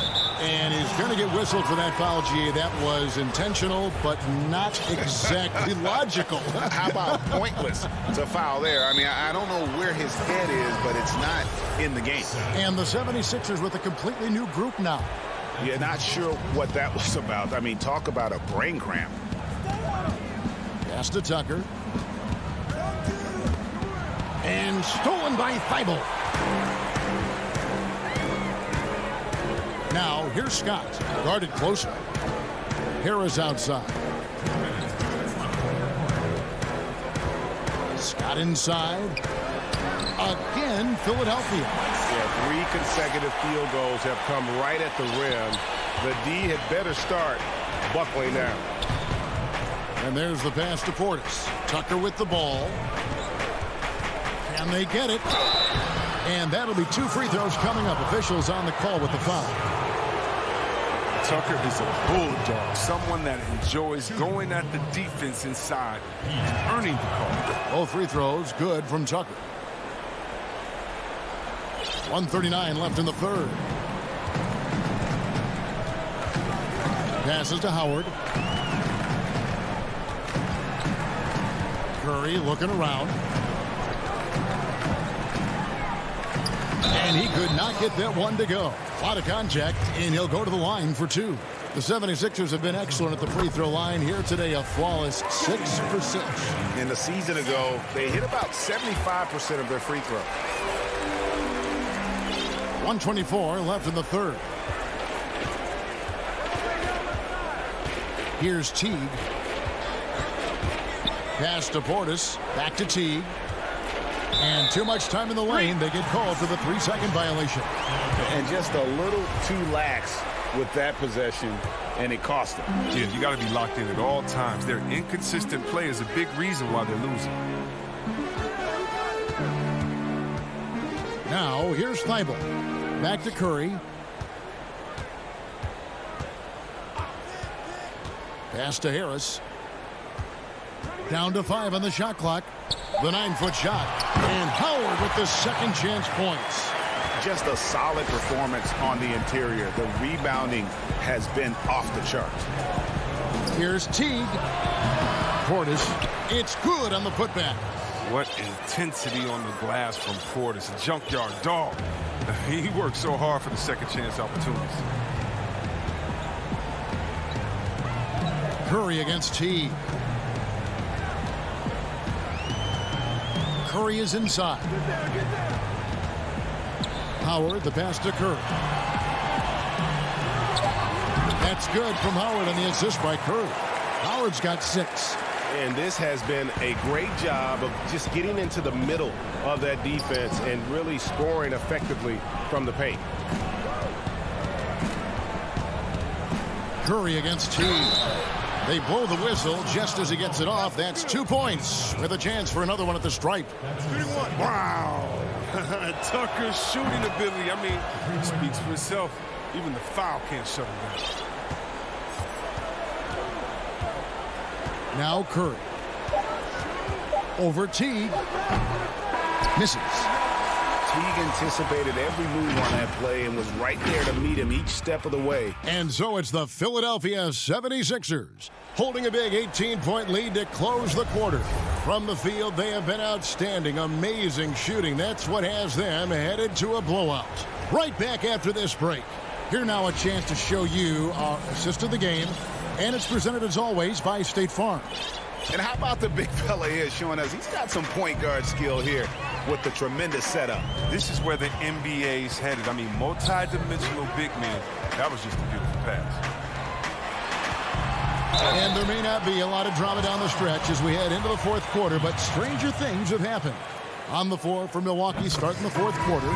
and he's going to get whistled for that foul, GA. That was intentional, but not exactly logical. How about pointless to foul there? I mean, I don't know where his head is, but it's not in the game. And the 76ers with a completely new group now. You're not sure what that was about. I mean, talk about a brain cramp. Pass to Tucker. And stolen by Thibault. Now, here's Scott, guarded closer. Harris outside. Scott inside. Again, Philadelphia. Yeah, 3 consecutive field goals have come right at the rim. The D had better start buckling now. And there's the pass to Portis. Tucker with the ball. Can they get it? And that'll be 2 free throws coming up. Officials on the call with the foul. Tucker is a bulldog, someone that enjoys going at the defense inside and earning the call. Both free throws good from Tucker. 1:39 left in the third. Passes to Howard. Curry looking around. And he could not get that one to go. A lot of contact, and he'll go to the line for 2. The 76ers have been excellent at the free throw line here today, a flawless 6 for 6. And a season ago, they hit about 75% of their free throws. 1:24 left in the third. Here's Teague. Pass to Portis. Back to Teague. And too much time in the lane. They get called for the 3-second violation. And just a little too lax with that possession, and it cost them. Yeah, you got to be locked in at all times. Their inconsistent play is a big reason why they're losing. Now, here's Thibault. Back to Curry. Pass to Harris. Down to 5 on the shot clock. The 9-foot shot. And Howard with the second chance points. Just a solid performance on the interior. The rebounding has been off the charts. Here's Teague. Portis. It's good on the putback. What intensity on the glass from Portis. A junkyard dog. He worked so hard for the second chance opportunities. Curry against Teague. Curry is inside. Howard, the pass to Curry. That's good from Howard on the assist by Curry. Howard's got 6. And this has been a great job of just getting into the middle of that defense and really scoring effectively from the paint. Curry against Teague. They blow the whistle just as he gets it off. That's 2 points with a chance for another one at the stripe. Wow. Tucker's shooting ability, I mean, it speaks for itself. Even the foul can't shut him down. Now Curry. Over Teague. Misses. Teague anticipated every move on that play and was right there to meet him each step of the way. And so it's the Philadelphia 76ers holding a big 18-point lead to close the quarter. From the field, they have been outstanding, amazing shooting. That's what has them headed to a blowout. Right back after this break. Here now a chance to show you our assist of the game, and it's presented as always by State Farm. And how about the big fella here showing us he's got some point guard skill here with the tremendous setup. This is where the NBA's headed. I mean, multi-dimensional big men. That was just a beautiful pass. And there may not be a lot of drama down the stretch as we head into the fourth quarter, but stranger things have happened. On the floor for Milwaukee starting the fourth quarter,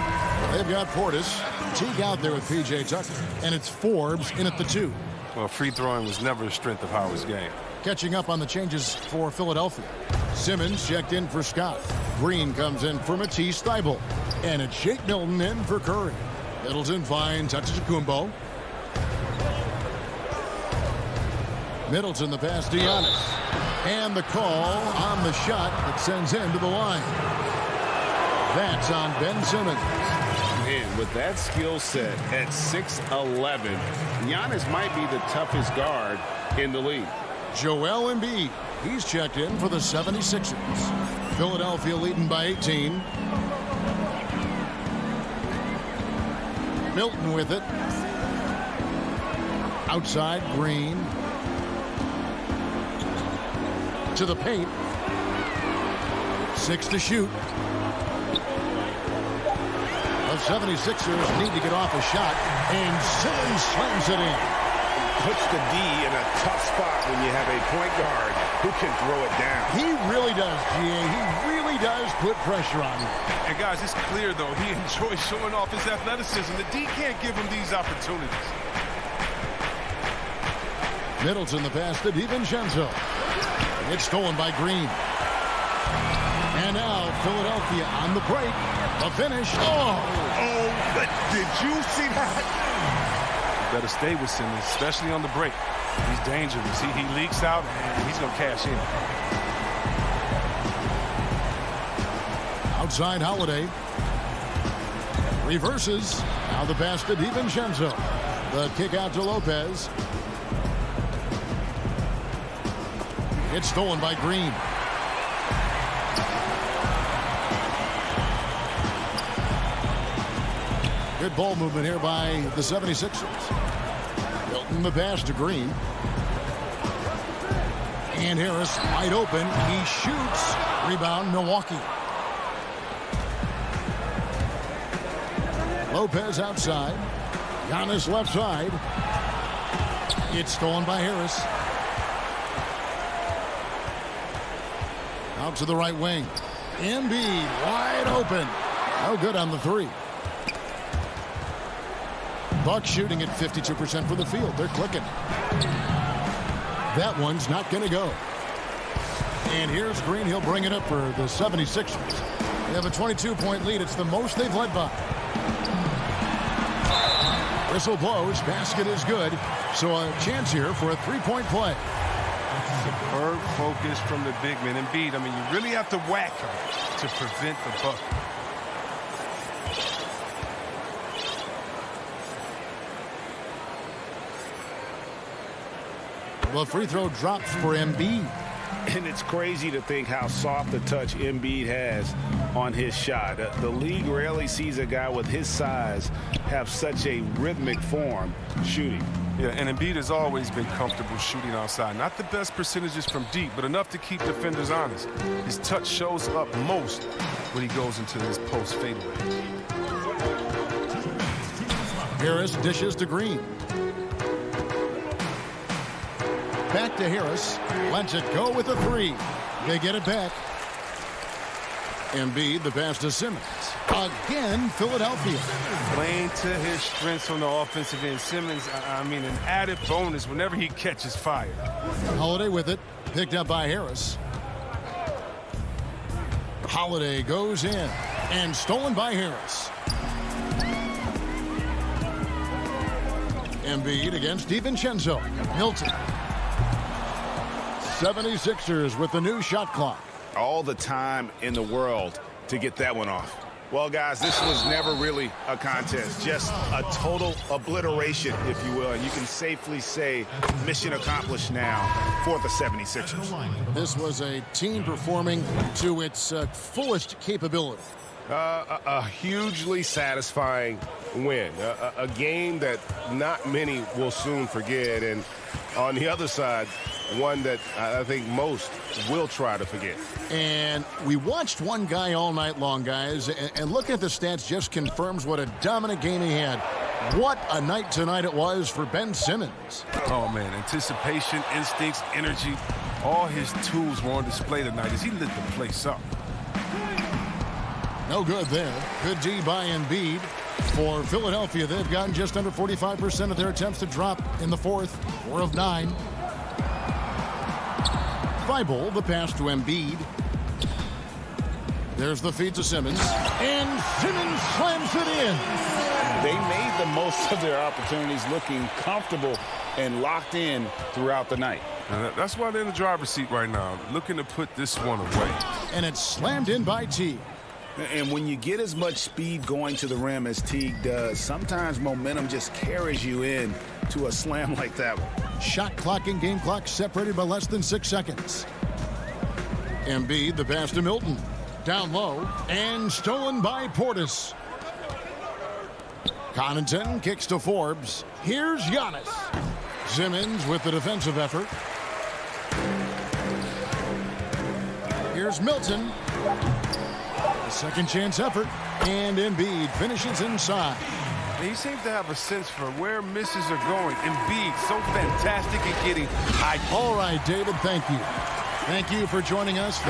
they've got Portis, Teague out there with P.J. Tucker, and it's Forbes in at the 2. Well, free throwing was never a strength of Howard's game. Catching up on the changes for Philadelphia. Simmons checked in for Scott. Green comes in for Matisse Thybulle. And it's Shake Milton in for Curry. Middleton finds Antetokounmpo. Middleton the pass to Giannis. And the call on the shot that sends him to the line. That's on Ben Simmons. Man, with that skill set at 6'11", Giannis might be the toughest guard in the league. Joel Embiid, he's checked in for the 76ers. Philadelphia leading by 18. Milton with it. Outside, Green. To the paint. 6 to shoot. The 76ers need to get off a shot, and Simmons slams it in. Puts the D in a tough spot when you have a point guard who can throw it down. He really does, G.A. He really does put pressure on him. And guys, it's clear, though, he enjoys showing off his athleticism. The D can't give him these opportunities. Middleton the pass to DiVincenzo. It's stolen by Green. And now Philadelphia on the break. The finish. But did you see that? Better stay with Simmons, especially on the break. He's dangerous. He leaks out, and he's going to cash in. Outside Holiday. Reverses. Now the pass to DiVincenzo. The kick out to Lopez. It's stolen by Green. Good ball movement here by the 76ers. Milton the pass to Green. And Harris wide open. He shoots. Rebound Milwaukee. Lopez outside. Giannis left side. It's stolen by Harris. Out to the right wing. Embiid wide open. No good on the 3. Bucks shooting at 52% for the field. They're clicking. That one's not going to go. And here's Green. He'll bring it up for the 76ers. They have a 22-point lead. It's the most they've led by. Whistle blows. Basket is good. So a chance here for a 3-point play. Superb focus from the big man. Embiid, I mean, you really have to whack him to prevent the bucket. The free throw drops for Embiid. And it's crazy to think how soft a touch Embiid has on his shot. The league rarely sees a guy with his size have such a rhythmic form shooting. Yeah, and Embiid has always been comfortable shooting outside. Not the best percentages from deep, but enough to keep defenders honest. His touch shows up most when he goes into his post fadeaway. Harris dishes to Green. Back to Harris. Lets it go with a three. They get it back. Embiid, the pass to Simmons. Again, Philadelphia. Playing to his strengths on the offensive end. Simmons, I mean, an added bonus whenever he catches fire. Holiday with it. Picked up by Harris. Holiday goes in. And stolen by Harris. Embiid against DiVincenzo. Milton. 76ers with the new shot clock. All the time in the world to get that one off. Well, guys, this was never really a contest, just a total obliteration, if you will. And you can safely say mission accomplished now for the 76ers. This was a team performing to its fullest capability. A hugely satisfying win. A game that not many will soon forget. And on the other side, one that I think most will try to forget. And we watched one guy all night long, guys, and looking at the stats just confirms what a dominant game he had. What a night tonight it was for Ben Simmons. Oh, man, anticipation, instincts, energy, all his tools were on display tonight as he lit the place up. No good there. Good D by Embiid. For Philadelphia, they've gotten just under 45% of their attempts to drop in the fourth. 4 of 9. Thibault, the pass to Embiid. There's the feed to Simmons. And Simmons slams it in. They made the most of their opportunities, looking comfortable and locked in throughout the night. And that's why they're in the driver's seat right now, looking to put this one away. And it's slammed in by Teague. And when you get as much speed going to the rim as Teague does, sometimes momentum just carries you in to a slam like that one. Shot clock and game clock separated by less than 6 seconds. Embiid, the pass to Milton. Down low and stolen by Portis. Connaughton kicks to Forbes. Here's Giannis. Simmons with the defensive effort. Here's Milton. A second chance effort. And Embiid finishes inside. He seems to have a sense for where misses are going. Embiid, so fantastic at getting high. All right, David, thank you. Thank you for joining us.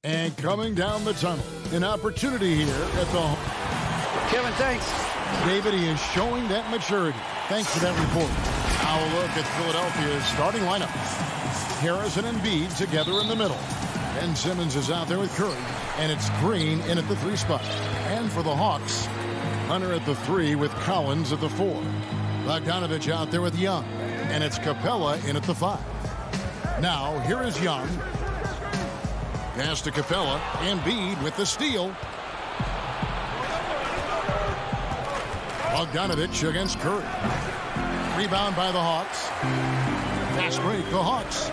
And coming down the tunnel, an opportunity here at the... Kevin, thanks. David, he is showing that maturity. Thanks for that report. Now a look at Philadelphia's starting lineup. Harris and Embiid together in the middle. Ben Simmons is out there with Curry. And it's Green in at the 3 spot. And for the Hawks, Hunter at the 3 with Collins at the 4. Bogdanovich out there with Young. And it's Capella in at the 5. Now, here is Young. Pass to Capella. Embiid with the steal. Bogdanovich against Curry. Rebound by the Hawks. Fast break, the Hawks.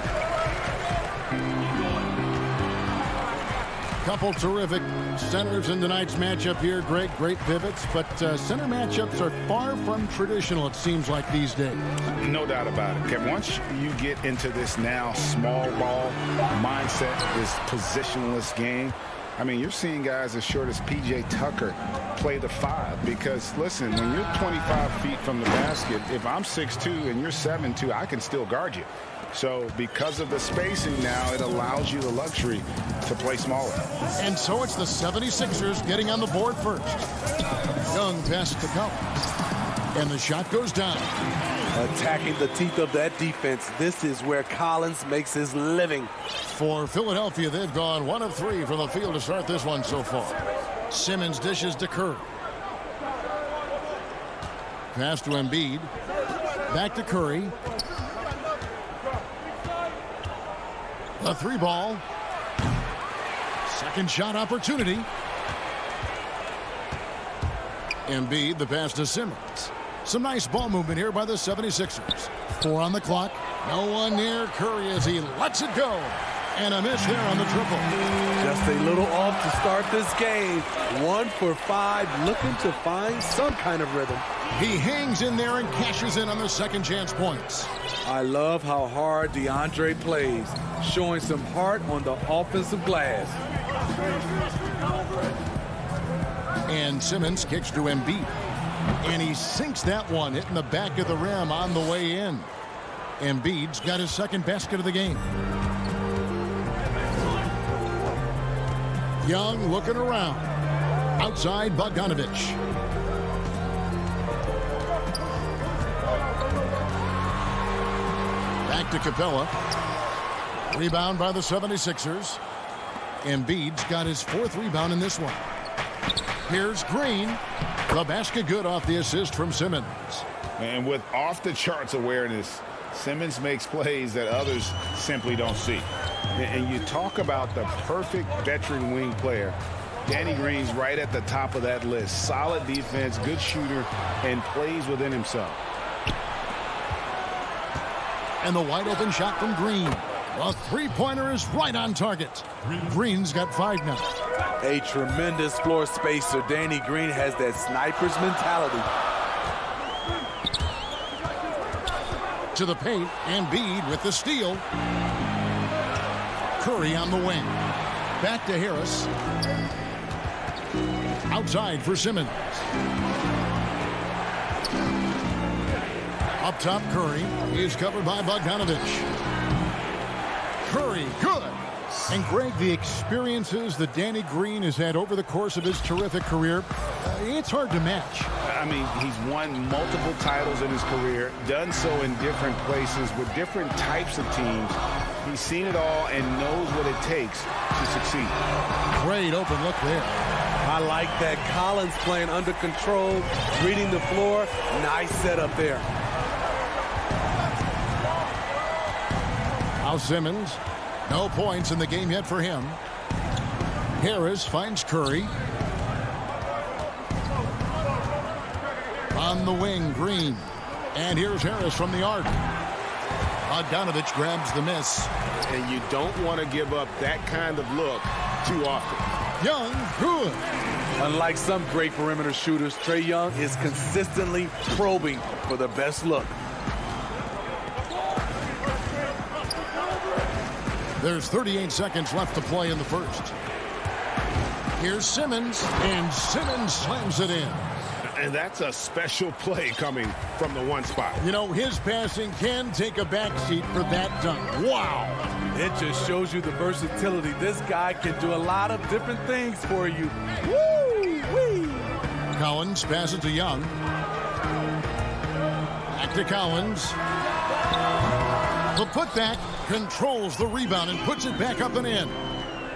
Couple terrific centers in tonight's matchup here, Greg. Great pivots, but center matchups are far from traditional, it seems like, these days. No doubt about it, Kevin. Once you get into this now small ball mindset, this positionless game, I mean, you're seeing guys as short as P.J. Tucker play the 5 because, listen, when you're 25 feet from the basket, if I'm 6'2" and you're 7'2", I can still guard you. So because of the spacing now, it allows you the luxury to play smaller. And so it's the 76ers getting on the board first. Young passes to Collins. And the shot goes down. Attacking the teeth of that defense. This is where Collins makes his living. For Philadelphia, they've gone 1 of 3 from the field to start this one so far. Simmons dishes to Curry. Pass to Embiid. Back to Curry. The 3 ball. Second shot opportunity. Embiid, the pass to Simmons. Some nice ball movement here by the 76ers. 4 on the clock. No one near Curry as he lets it go. And a miss there on the triple. Just a little off to start this game. 1 for 5, looking to find some kind of rhythm. He hangs in there and cashes in on the second chance points. I love how hard DeAndre plays, showing some heart on the offensive glass. And Simmons kicks to Embiid. And he sinks that one, hitting the back of the rim on the way in. Embiid's got his second basket of the game. Young looking around. Outside, Bogdanovich. Back to Capella. Rebound by the 76ers. Embiid's got his 4th rebound in this one. Here's Green. The basket good off the assist from Simmons. And with off-the-charts awareness, Simmons makes plays that others simply don't see. And you talk about the perfect veteran wing player. Danny Green's right at the top of that list. Solid defense, good shooter, and plays within himself. And the wide open shot from Green. The 3-pointer is right on target. Green's got 5 now. A tremendous floor spacer. Danny Green has that sniper's mentality. To the paint, Embiid with the steal. Curry on the wing. Back to Harris. Outside for Simmons. Up top, Curry is covered by Bogdanovich. Curry, good. And Greg, the experiences that Danny Green has had over the course of his terrific career, it's hard to match. I mean, he's won multiple titles in his career, done so in different places with different types of teams. He's seen it all and knows what it takes to succeed. Great open look there. I like that. Collins playing under control, reading the floor. Nice setup there. Now Simmons. No points in the game yet for him. Harris finds Curry. On the wing, Green. And here's Harris from the arc. Bogdanovich grabs the miss. And you don't want to give up that kind of look too often. Young, good. Unlike some great perimeter shooters, Trae Young is consistently probing for the best look. There's 38 seconds left to play in the first. Here's Simmons, and Simmons slams it in. And that's a special play coming from the 1 spot. You know, his passing can take a backseat for that dunk. Wow. It just shows you the versatility. This guy can do a lot of different things for you. Woo-wee! Collins passes to Young. Back to Collins. The putback controls the rebound and puts it back up and in.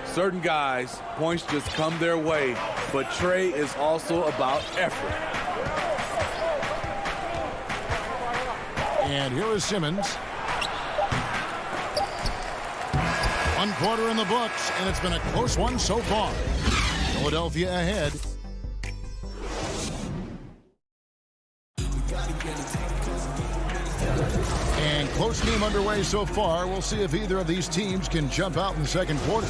Certain guys, points just come their way, but Trey is also about effort. And here is Simmons. One quarter in the books, and it's been a close one so far. Philadelphia ahead. And close game underway so far. We'll see if either of these teams can jump out in the second quarter.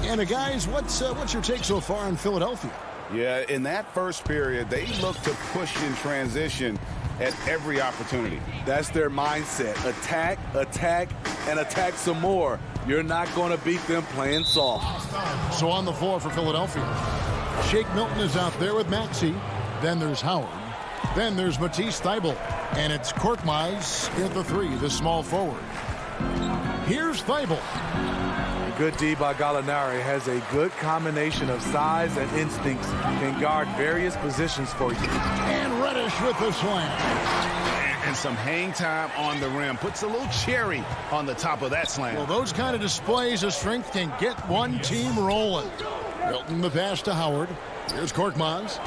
And guys, what's your take so far on Philadelphia? Yeah, in that first period, they look to push in transition at every opportunity. That's their mindset. Attack, attack, and attack some more. You're not going to beat them playing soft. So on the floor for Philadelphia, Shake Milton is out there with Maxey. Then there's Howard. Then there's Matisse Thybulle. And it's Korkmaz at the three, the small forward. Here's Thybulle. Good D by Gallinari has a good combination of size and instincts. Can guard various positions for you. And Reddish with the slam. And some hang time on the rim. Puts a little cherry on the top of that slam. Well, those kind of displays of strength can get one team rolling. Milton the pass to Howard. Here's Korkmaz.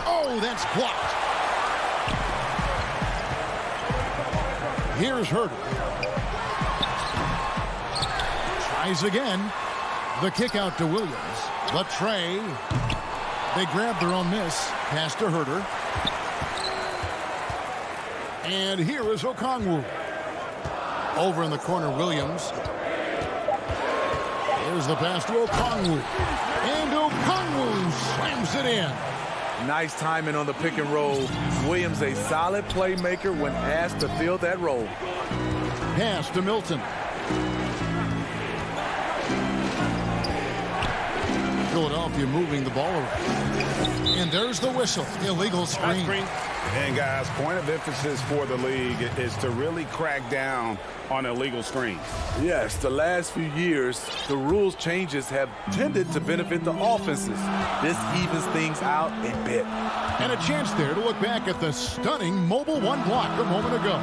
Oh, that's blocked. Here's Herter. Tries again. The kick out to Williams. The tray. They grab their own miss. Pass to Herter. And here is Okongwu. Over in the corner, Williams. Here's the pass to Okongwu. And Okongwu slams it in. Nice timing on the pick and roll. Williams a solid playmaker when asked to fill that role. Pass to Milton. Philadelphia moving the ball around. And there's the whistle. Illegal screen. And guys, point of emphasis for the league is to really crack down on illegal screens. Yes, the last few years, the rules changes have tended to benefit the offenses. This evens things out a bit. And a chance there to look back at the stunning mobile one block a moment ago.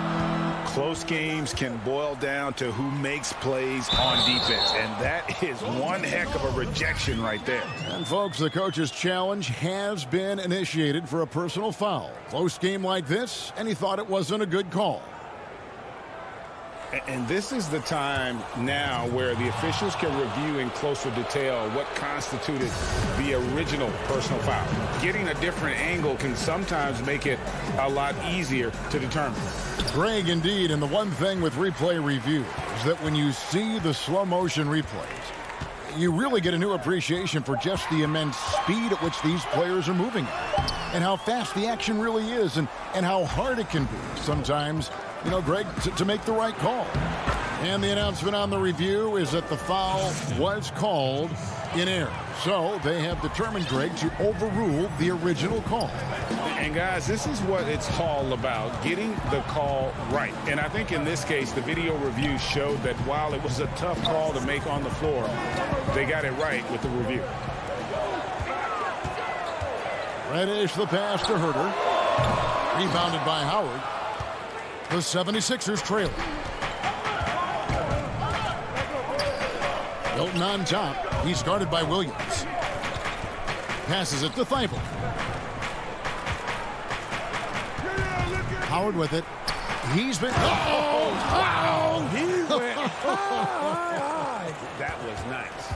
Close games can boil down to who makes plays on defense, and that is one heck of a rejection right there. And folks, the coach's challenge has been initiated for a personal foul. Close game like this, and he thought it wasn't a good call. And this is the time now where the officials can review in closer detail what constituted the original personal foul. Getting a different angle can sometimes make it a lot easier to determine. Greg, indeed, and the one thing with replay review is that when you see the slow motion replays, you really get a new appreciation for just the immense speed at which these players are moving and how fast the action really is and how hard it can be sometimes, you know, Greg, to make the right call. And the announcement on the review is that the foul was called in error. So they have determined, Greg, to overrule the original call. And guys, this is what it's all about, getting the call right. And I think in this case, the video review showed that while it was a tough call to make on the floor, they got it right with the review. Reddish the pass to Herter. Rebounded by Howard. The 76ers trail. Milton on top. He's guarded by Williams. Passes it to Thybulle. Howard with it. He's been... Oh! He went high. That was nice.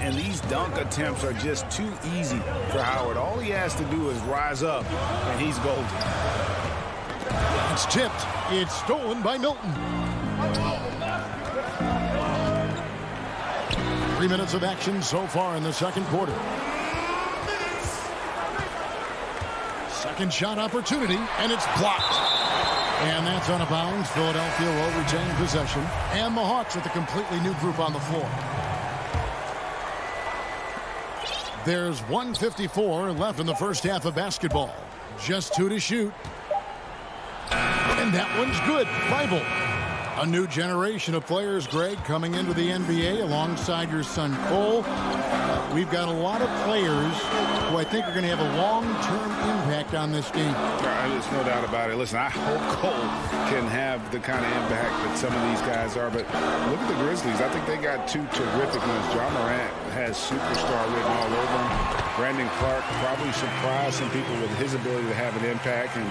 And these dunk attempts are just too easy for Howard. All he has to do is rise up, and he's golden. It's tipped. It's stolen by Milton. 3 minutes of action so far in the second quarter. Second shot opportunity, and it's blocked. And that's out of bounds. Philadelphia will retain possession. And the Hawks with a completely new group on the floor. There's 1:54 left in the first half of basketball. Just 2 to shoot. And that one's good. Thybulle. A new generation of players, Greg, coming into the NBA alongside your son Cole. We've got a lot of players who I think are going to have a long-term impact on this team. There's no doubt about it. Listen, I hope Cole can have the kind of impact that some of these guys are. But look at the Grizzlies. I think they got two terrific ones. Ja Morant has superstar written all over him. Brandon Clark probably surprised some people with his ability to have an impact. And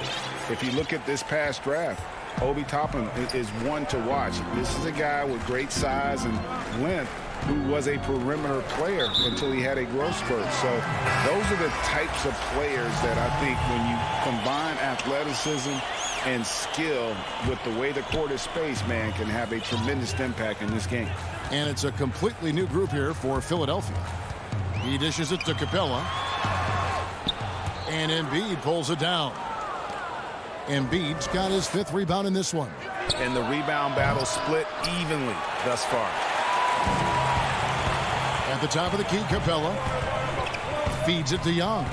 if you look at this past draft, Obi Toppin is one to watch. This is a guy with great size and length who was a perimeter player until he had a growth spurt. So those are the types of players that I think when you combine athleticism and skill with the way the court is spaced, man, can have a tremendous impact in this game. And it's a completely new group here for Philadelphia. He dishes it to Capella. And Embiid pulls it down. Embiid's got his 5th rebound in this one. And the rebound battle split evenly thus far. At the top of the key, Capella feeds it to Young.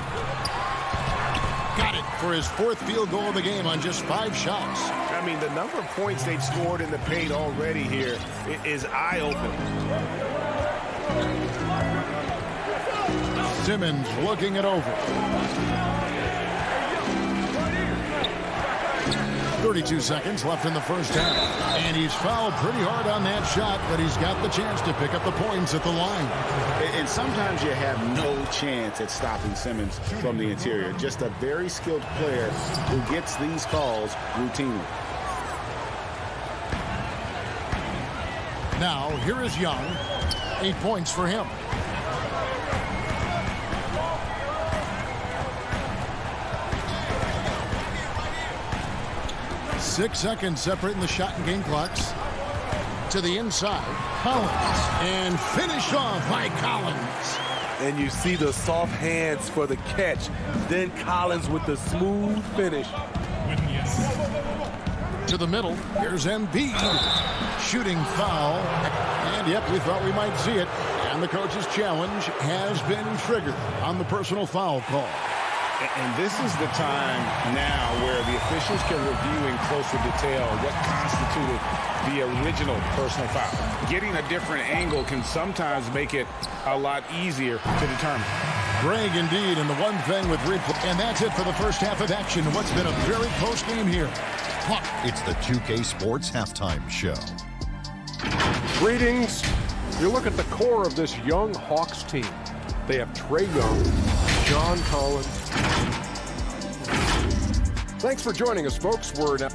Got it for his 4th field goal of the game on just 5 shots. I mean, the number of points they've scored in the paint already here is eye-opening. Simmons looking it over. 32 seconds left in the first half. And he's fouled pretty hard on that shot, but he's got the chance to pick up the points at the line. And sometimes you have no chance at stopping Simmons from the interior. Just a very skilled player who gets these calls routinely. Now, here is Young. 8 points for him. Six seconds separating the shot and game clocks. To the inside, Collins. And finished off by Collins. And you see the soft hands for the catch. Then Collins with the smooth finish. To the middle, here's Embiid. Shooting foul. And yep, we thought we might see it. And the coach's challenge has been triggered on the personal foul call. And this is the time now where the officials can review in closer detail what constituted the original personal foul. Getting a different angle can sometimes make it a lot easier to determine. Greg, indeed, and the one thing with replay. And that's it for the first half of action. What's been a very close game here. It's the 2K Sports Halftime Show. Greetings. You look at the core of this young Hawks team. They have Trae Young, John Collins. Thanks for joining us, folks. We're now.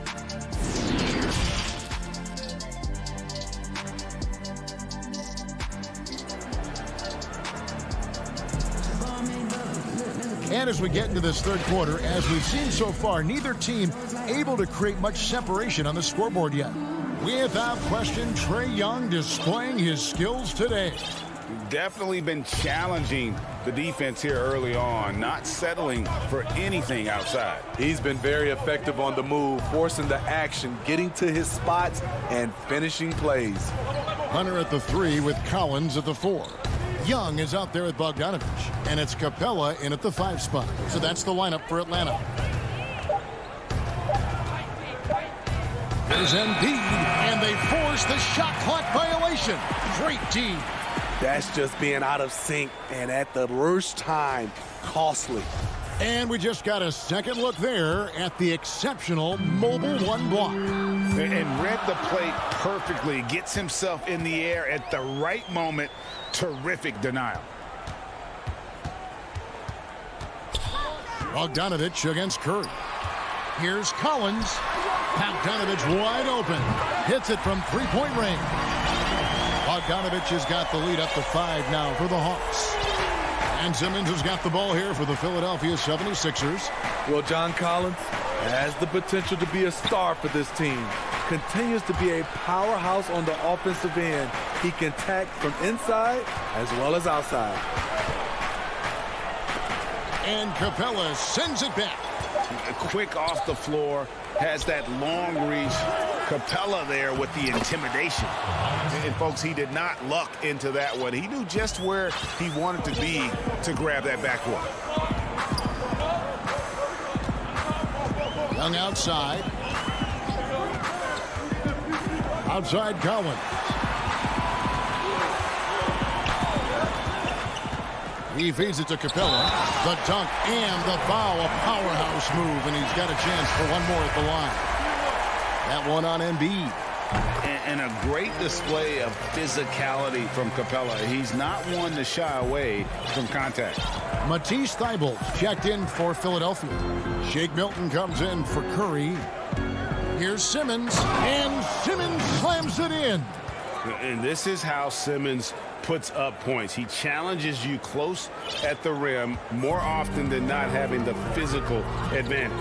And as we get into this third quarter, as we've seen so far, neither team able to create much separation on the scoreboard yet. Without question, Trae Young displaying his skills today. Definitely been challenging the defense here early on, not settling for anything outside. He's been very effective on the move, forcing the action, getting to his spots, and finishing plays. Hunter at the 3 with Collins at the 4. Young is out there with Bogdanovich, and it's Capella in at the 5 spot. So that's the lineup for Atlanta. There's Embiid, and they force the shot clock violation. Great D. That's just being out of sync, and at the worst time, costly. And we just got a second look there at the exceptional mobile 1 block. And read the play perfectly. Gets himself in the air at the right moment. Terrific denial. Bogdanovich against Curry. Here's Collins. Bogdanovich wide open. Hits it from 3-point range. Bogdanovich has got the lead up to 5 now for the Hawks. And Simmons has got the ball here for the Philadelphia 76ers. Well, John Collins has the potential to be a star for this team. Continues to be a powerhouse on the offensive end. He can attack from inside as well as outside. And Capella sends it back. Quick off the floor, has that long reach. Capella there with the intimidation. And folks, he did not luck into that one. He knew just where he wanted to be to grab that backboard. Young outside. Outside Collins. He feeds it to Capella. The dunk and the foul. A powerhouse move, and he's got a chance for one more at the line. That one on Embiid. And a great display of physicality from Capella. He's not one to shy away from contact. Matisse Thybulle checked in for Philadelphia. Shake Milton comes in for Curry. Here's Simmons, and Simmons slams it in. And this is how Simmons puts up points. He challenges you close at the rim more often than not, having the physical advantage.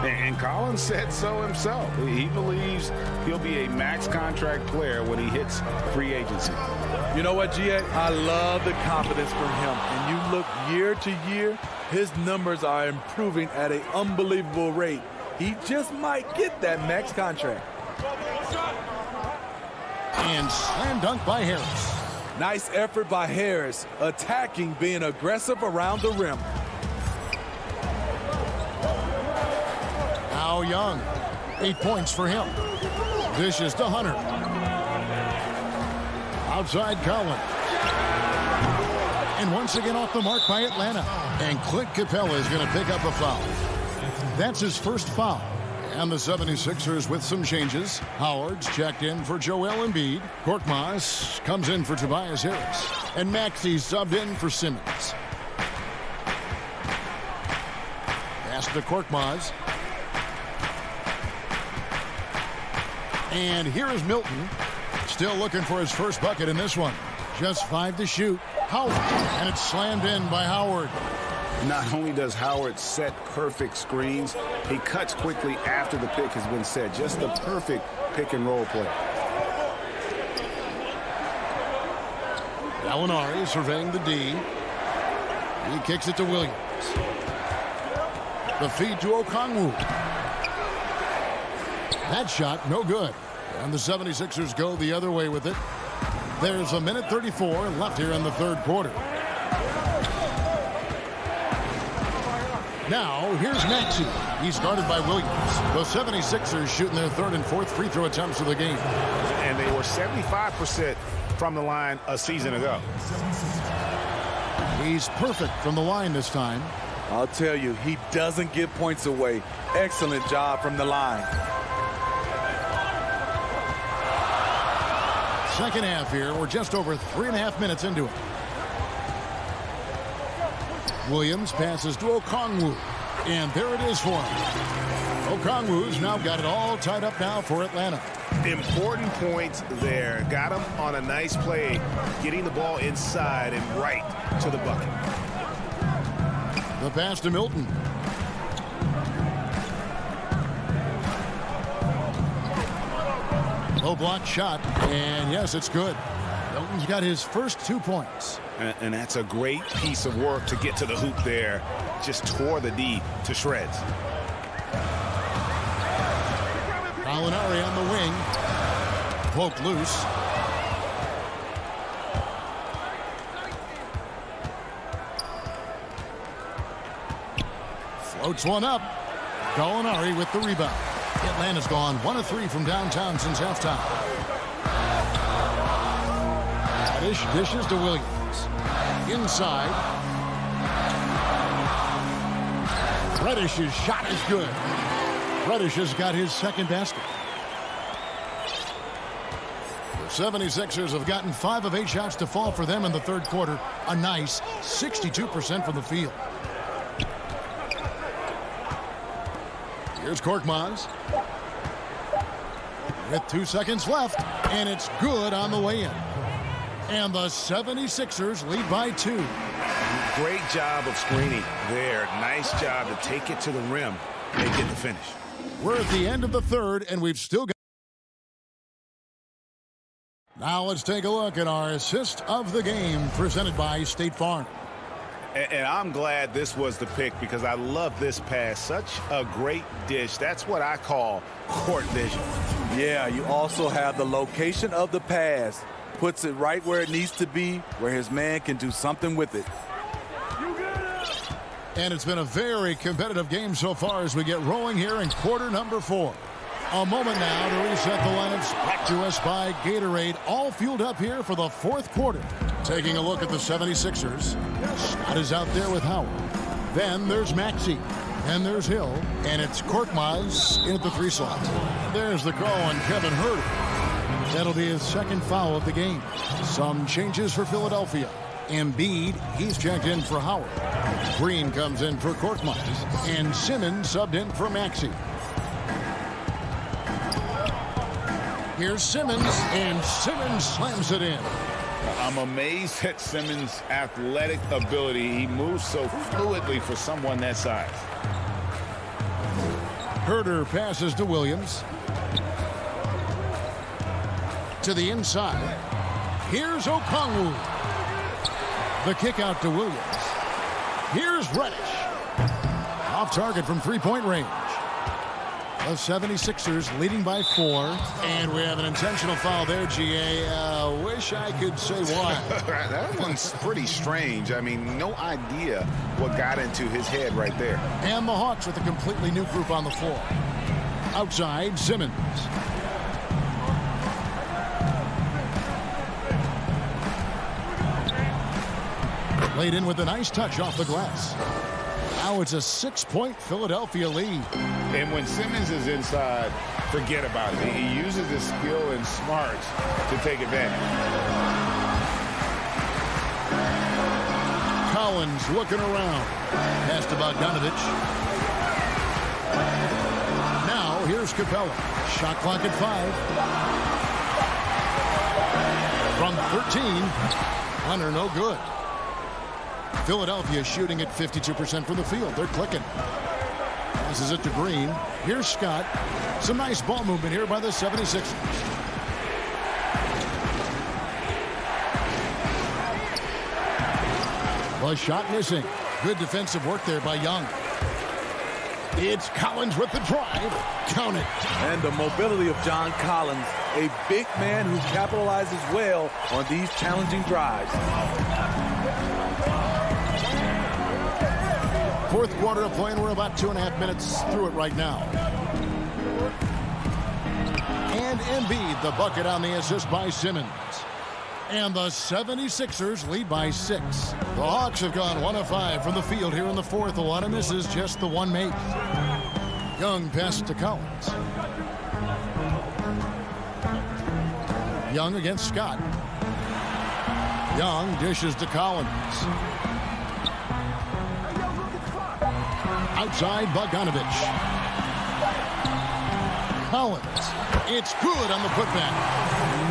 And Collins said so himself. He believes he'll be a max contract player when he hits free agency. You know what, GA? I love the confidence from him. And you look year to year, his numbers are improving at an unbelievable rate. He just might get that max contract. And slam dunk by Harris. Nice effort by Harris, attacking, being aggressive around the rim. Now Young, 8 points for him. Dishes to Hunter. Outside Collins. And once again off the mark by Atlanta. And Clint Capella is going to pick up a foul. That's his first foul. And the 76ers with some changes. Howard's checked in for Joel Embiid. Korkmaz comes in for Tobias Harris. And Maxey subbed in for Simmons. Pass to Korkmaz. And here is Milton. Still looking for his first bucket in this one. Just 5 to shoot. Howard. And it's slammed in by Howard. Not only does Howard set perfect screens, he cuts quickly after the pick has been set. Just the perfect pick and roll play. Gallinari surveying the D. He kicks it to Williams. The feed to Okongwu. That shot, no good. And the 76ers go the other way with it. There's a minute 34 left here in the third quarter. Now, here's Maxey. He's guarded by Williams. The 76ers shooting their third and fourth free throw attempts of the game. And they were 75% from the line a season ago. He's perfect from the line this time. I'll tell you, he doesn't give points away. Excellent job from the line. Second half here. We're just over 3.5 minutes into it. Williams passes to Okongwu. And there it is for him. Okongwu's now got it all tied up now for Atlanta. Important points there. Got him on a nice play, getting the ball inside and right to the bucket. The pass to Milton. Low block shot, and yes, it's good. Milton's got his first 2 points. And that's a great piece of work to get to the hoop there. Just tore the D to shreds. Gallinari on the wing. Poke loose. Floats one up. Gallinari with the rebound. Atlanta's gone 1 of 3 from downtown since halftime. Dishes to Williams. Inside. Reddish's shot is good. Reddish has got his second basket. The 76ers have gotten 5 of 8 shots to fall for them in the third quarter. A nice 62% from the field. Here's Korkmaz. With 2 seconds left, and it's good on the way in. And the 76ers lead by 2. Great job of screening there. Nice job to take it to the rim and get the finish. We're at the end of the third, and we've still got... Now let's take a look at our assist of the game presented by State Farm. And I'm glad this was the pick because I love this pass. Such a great dish. That's what I call court vision. Yeah, you also have the location of the pass. Puts it right where it needs to be, where his man can do something with it. And it's been a very competitive game so far as we get rolling here in quarter number 4. A moment now to reset the lineups. Back to us by Gatorade. All fueled up here for the fourth quarter. Taking a look at the 76ers. Scott is out there with Howard. Then there's Maxey. And there's Hill. And it's Korkmaz in at the 3 slot. There's the call on Kevin Huerter. That'll be his second foul of the game. Some changes for Philadelphia. Embiid, he's checked in for Howard. Green comes in for Korkmaz. And Simmons subbed in for Maxey. Here's Simmons, and Simmons slams it in. I'm amazed at Simmons' athletic ability. He moves so fluidly for someone that size. Huerter passes to Williams. To the inside. Here's Okongwu. The kick out to Williams. Here's Reddish. Off target from three-point range. The 76ers leading by 4. And we have an intentional foul there, GA. Wish I could say why. That one's pretty strange. I mean, no idea what got into his head right there. And the Hawks with a completely new group on the floor. Outside, Simmons. Laid in with a nice touch off the glass. Now it's a 6-point Philadelphia lead. And when Simmons is inside, forget about it. He uses his skill and smarts to take advantage. Collins looking around. Pass to Bogdanovich. Now here's Capella. Shot clock at 5. From 13. Hunter no good. Philadelphia shooting at 52% from the field. They're clicking. Passes it to Green. Here's Scott. Some nice ball movement here by the 76ers. The shot missing. Good defensive work there by Young. It's Collins with the drive. Count it. And the mobility of John Collins, a big man who capitalizes well on these challenging drives. Fourth quarter of play, and we're about 2.5 minutes through it right now. And Embiid, the bucket on the assist by Simmons. And the 76ers lead by 6. The Hawks have gone 1 of 5 from the field here in the fourth. A lot of misses, just the one made. Young passes to Collins. Young against Scott. Young dishes to Collins. Outside, Bogdanovich. Collins. It's good on the putback.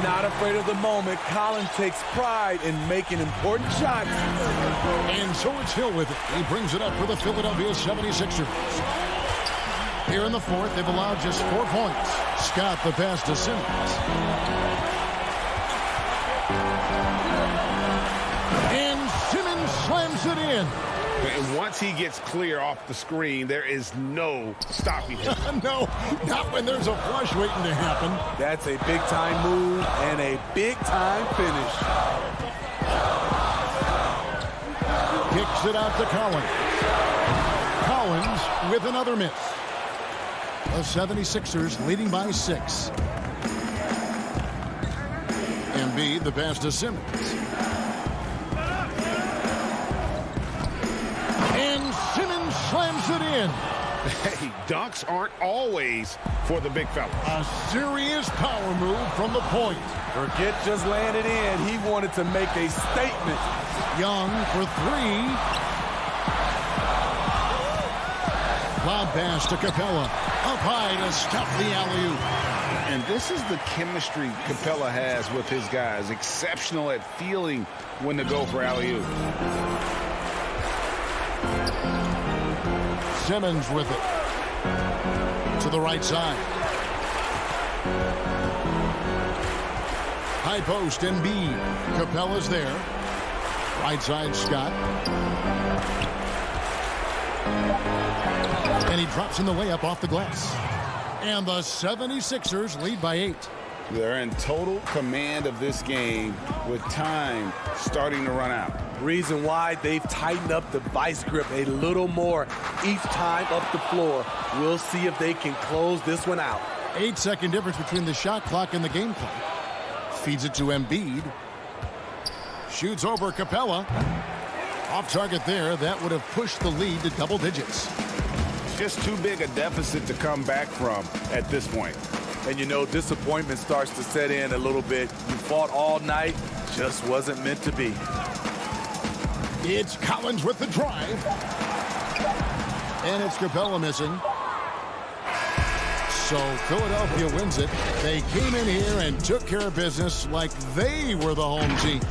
Not afraid of the moment. Collins takes pride in making important shots. And so it's Hill with it. He brings it up for the Philadelphia 76ers. Here in the fourth, they've allowed just 4 points. Scott the pass to Simmons. And Simmons slams it in. And once he gets clear off the screen, there is no stopping him. No, not when there's a flush waiting to happen. That's a big-time move and a big-time finish. Kicks it out to Collins. Collins with another miss. The 76ers leading by 6. Embiid, the pass to Simmons. And Simmons slams it in. Hey, dunks aren't always for the big fella. A serious power move from the point. Forget just laying it in. He wanted to make a statement. Young for 3. Lob pass to Capella. Up high to stop the alley-oop. And this is the chemistry Capella has with his guys. Exceptional at feeling when to go for alley-oop. Simmons with it. To the right side. High post, Embiid. Capella's there. Right side, Scott. And he drops in the layup off the glass. And the 76ers lead by 8. They're in total command of this game with time starting to run out. Reason why they've tightened up the vice grip a little more each time up the floor. We'll see if they can close this one out. 8-second difference between the shot clock and the game clock. Feeds it to Embiid. Shoots over Capella. Off target there. That would have pushed the lead to double digits. Just too big a deficit to come back from at this point. And, you know, disappointment starts to set in a little bit. You fought all night. Just wasn't meant to be. It's Collins with the drive. And it's Capella missing. So Philadelphia wins it. They came in here and took care of business like they were the home team.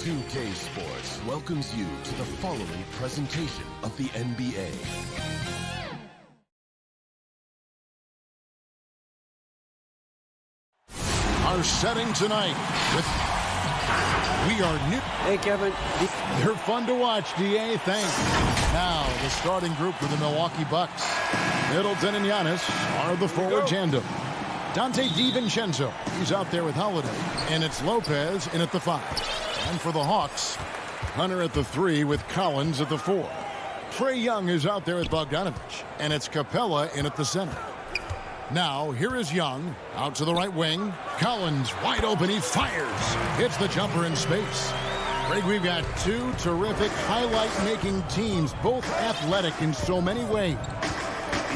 2K Sports welcomes you to the following presentation of the NBA. Our setting tonight we are new. Hey, Kevin. They're fun to watch, DA. Thanks. Now, the starting group for the Milwaukee Bucks. Middleton and Giannis are the forward tandem. Dante DiVincenzo, he's out there with Holiday. And it's Lopez in at the 5. And for the Hawks, Hunter at the 3 with Collins at the 4. Trae Young is out there with Bogdanovich. And it's Capella in at the center. Now, here is Young, out to the right wing. Collins, wide open, he fires. Hits the jumper in space. Greg, we've got two terrific highlight-making teams, both athletic in so many ways.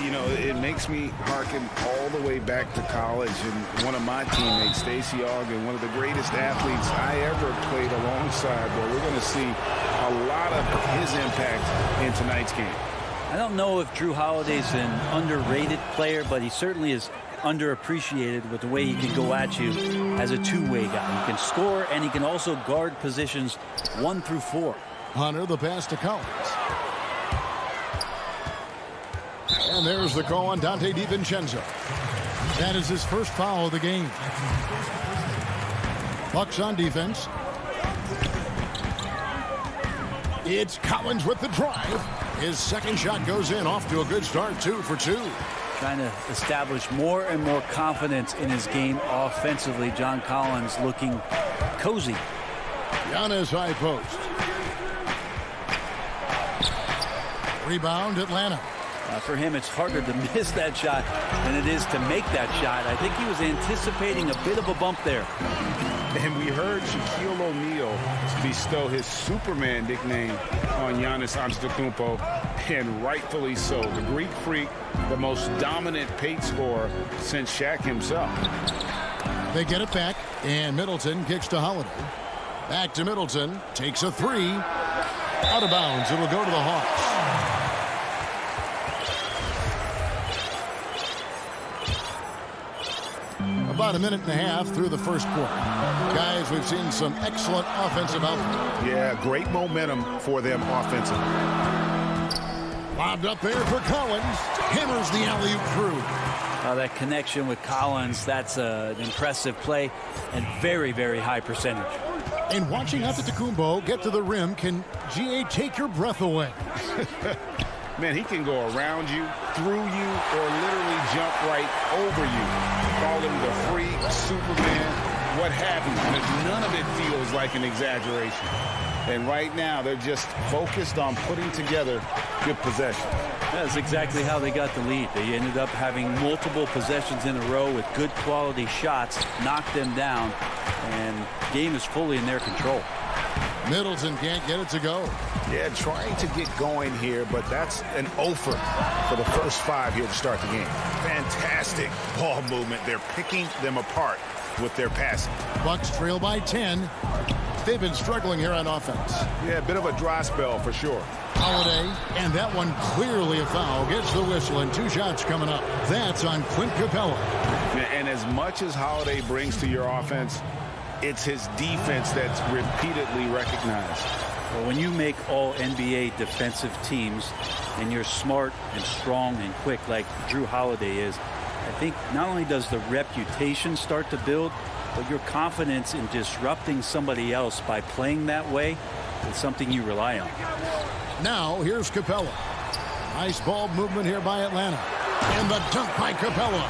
You know, it makes me hearken all the way back to college, and one of my teammates, Stacey Ogden, one of the greatest athletes I ever played alongside. But we're going to see a lot of his impact in tonight's game. I don't know if Drew Holiday's an underrated player, but he certainly is underappreciated with the way he can go at you as a two-way guy. He can score, and he can also guard positions 1 through 4. Hunter, the pass to Collins. And there's the call on Dante DiVincenzo. That is his first foul of the game. Bucks on defense. It's Collins with the drive. His second shot goes in, off to a good start, 2 for 2. Trying to establish more and more confidence in his game offensively. John Collins looking cozy. Giannis high post. Rebound, Atlanta. For him, it's harder to miss that shot than it is to make that shot. I think he was anticipating a bit of a bump there. And we heard Shaquille O'Neal bestow his Superman nickname on Giannis Antetokounmpo, and rightfully so. The Greek Freak, the most dominant paint scorer since Shaq himself. They get it back, and Middleton kicks to Holiday. Back to Middleton, takes a 3. Out of bounds, it'll go to the Hawks. About a minute and a half through the first quarter. Guys, we've seen some excellent offensive output. Yeah, great momentum for them offensively. Lobbed up there for Collins. Hammers the alley-oop through. That connection with Collins, that's an impressive play and very, very high percentage. And watching Antetokounmpo get to the rim can, GA, take your breath away. Man, he can go around you, through you, or literally jump right over you. Call him the freak, Superman, what have you. And none of it feels like an exaggeration. And right now, they're just focused on putting together good possessions. That's exactly how they got the lead. They ended up having multiple possessions in a row with good quality shots, knocked them down, and the game is fully in their control. Middleton can't get it to go. Yeah, trying to get going here, but that's an offer for the first 5 here to start the game. Fantastic ball movement. They're picking them apart with their passing. Bucks trail by 10. They've been struggling here on offense. Yeah, a bit of a dry spell for sure. Holiday, and that one clearly a foul. Gets the whistle, and 2 shots coming up. That's on Clint Capella. And as much as Holiday brings to your offense, it's his defense that's repeatedly recognized. Well, when you make all NBA defensive teams and you're smart and strong and quick like Drew Holiday is, I think not only does the reputation start to build, but your confidence in disrupting somebody else by playing that way is something you rely on. Now, here's Capella. Nice ball movement here by Atlanta. And the dunk by Capella.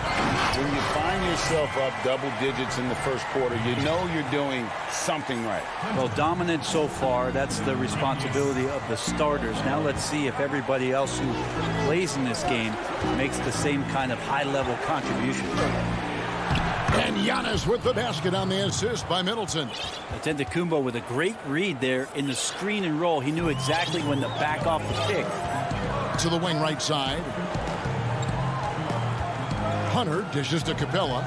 When you find yourself up double digits in the first quarter, you know you're doing something right. Well, dominant so far. That's the responsibility of the starters. Now let's see if everybody else who plays in this game makes the same kind of high-level contribution. And Giannis with the basket on the assist by Middleton. Antetokounmpo with a great read there in the screen and roll. He knew exactly when to back off the pick. To the wing right side. Hunter dishes to Capella.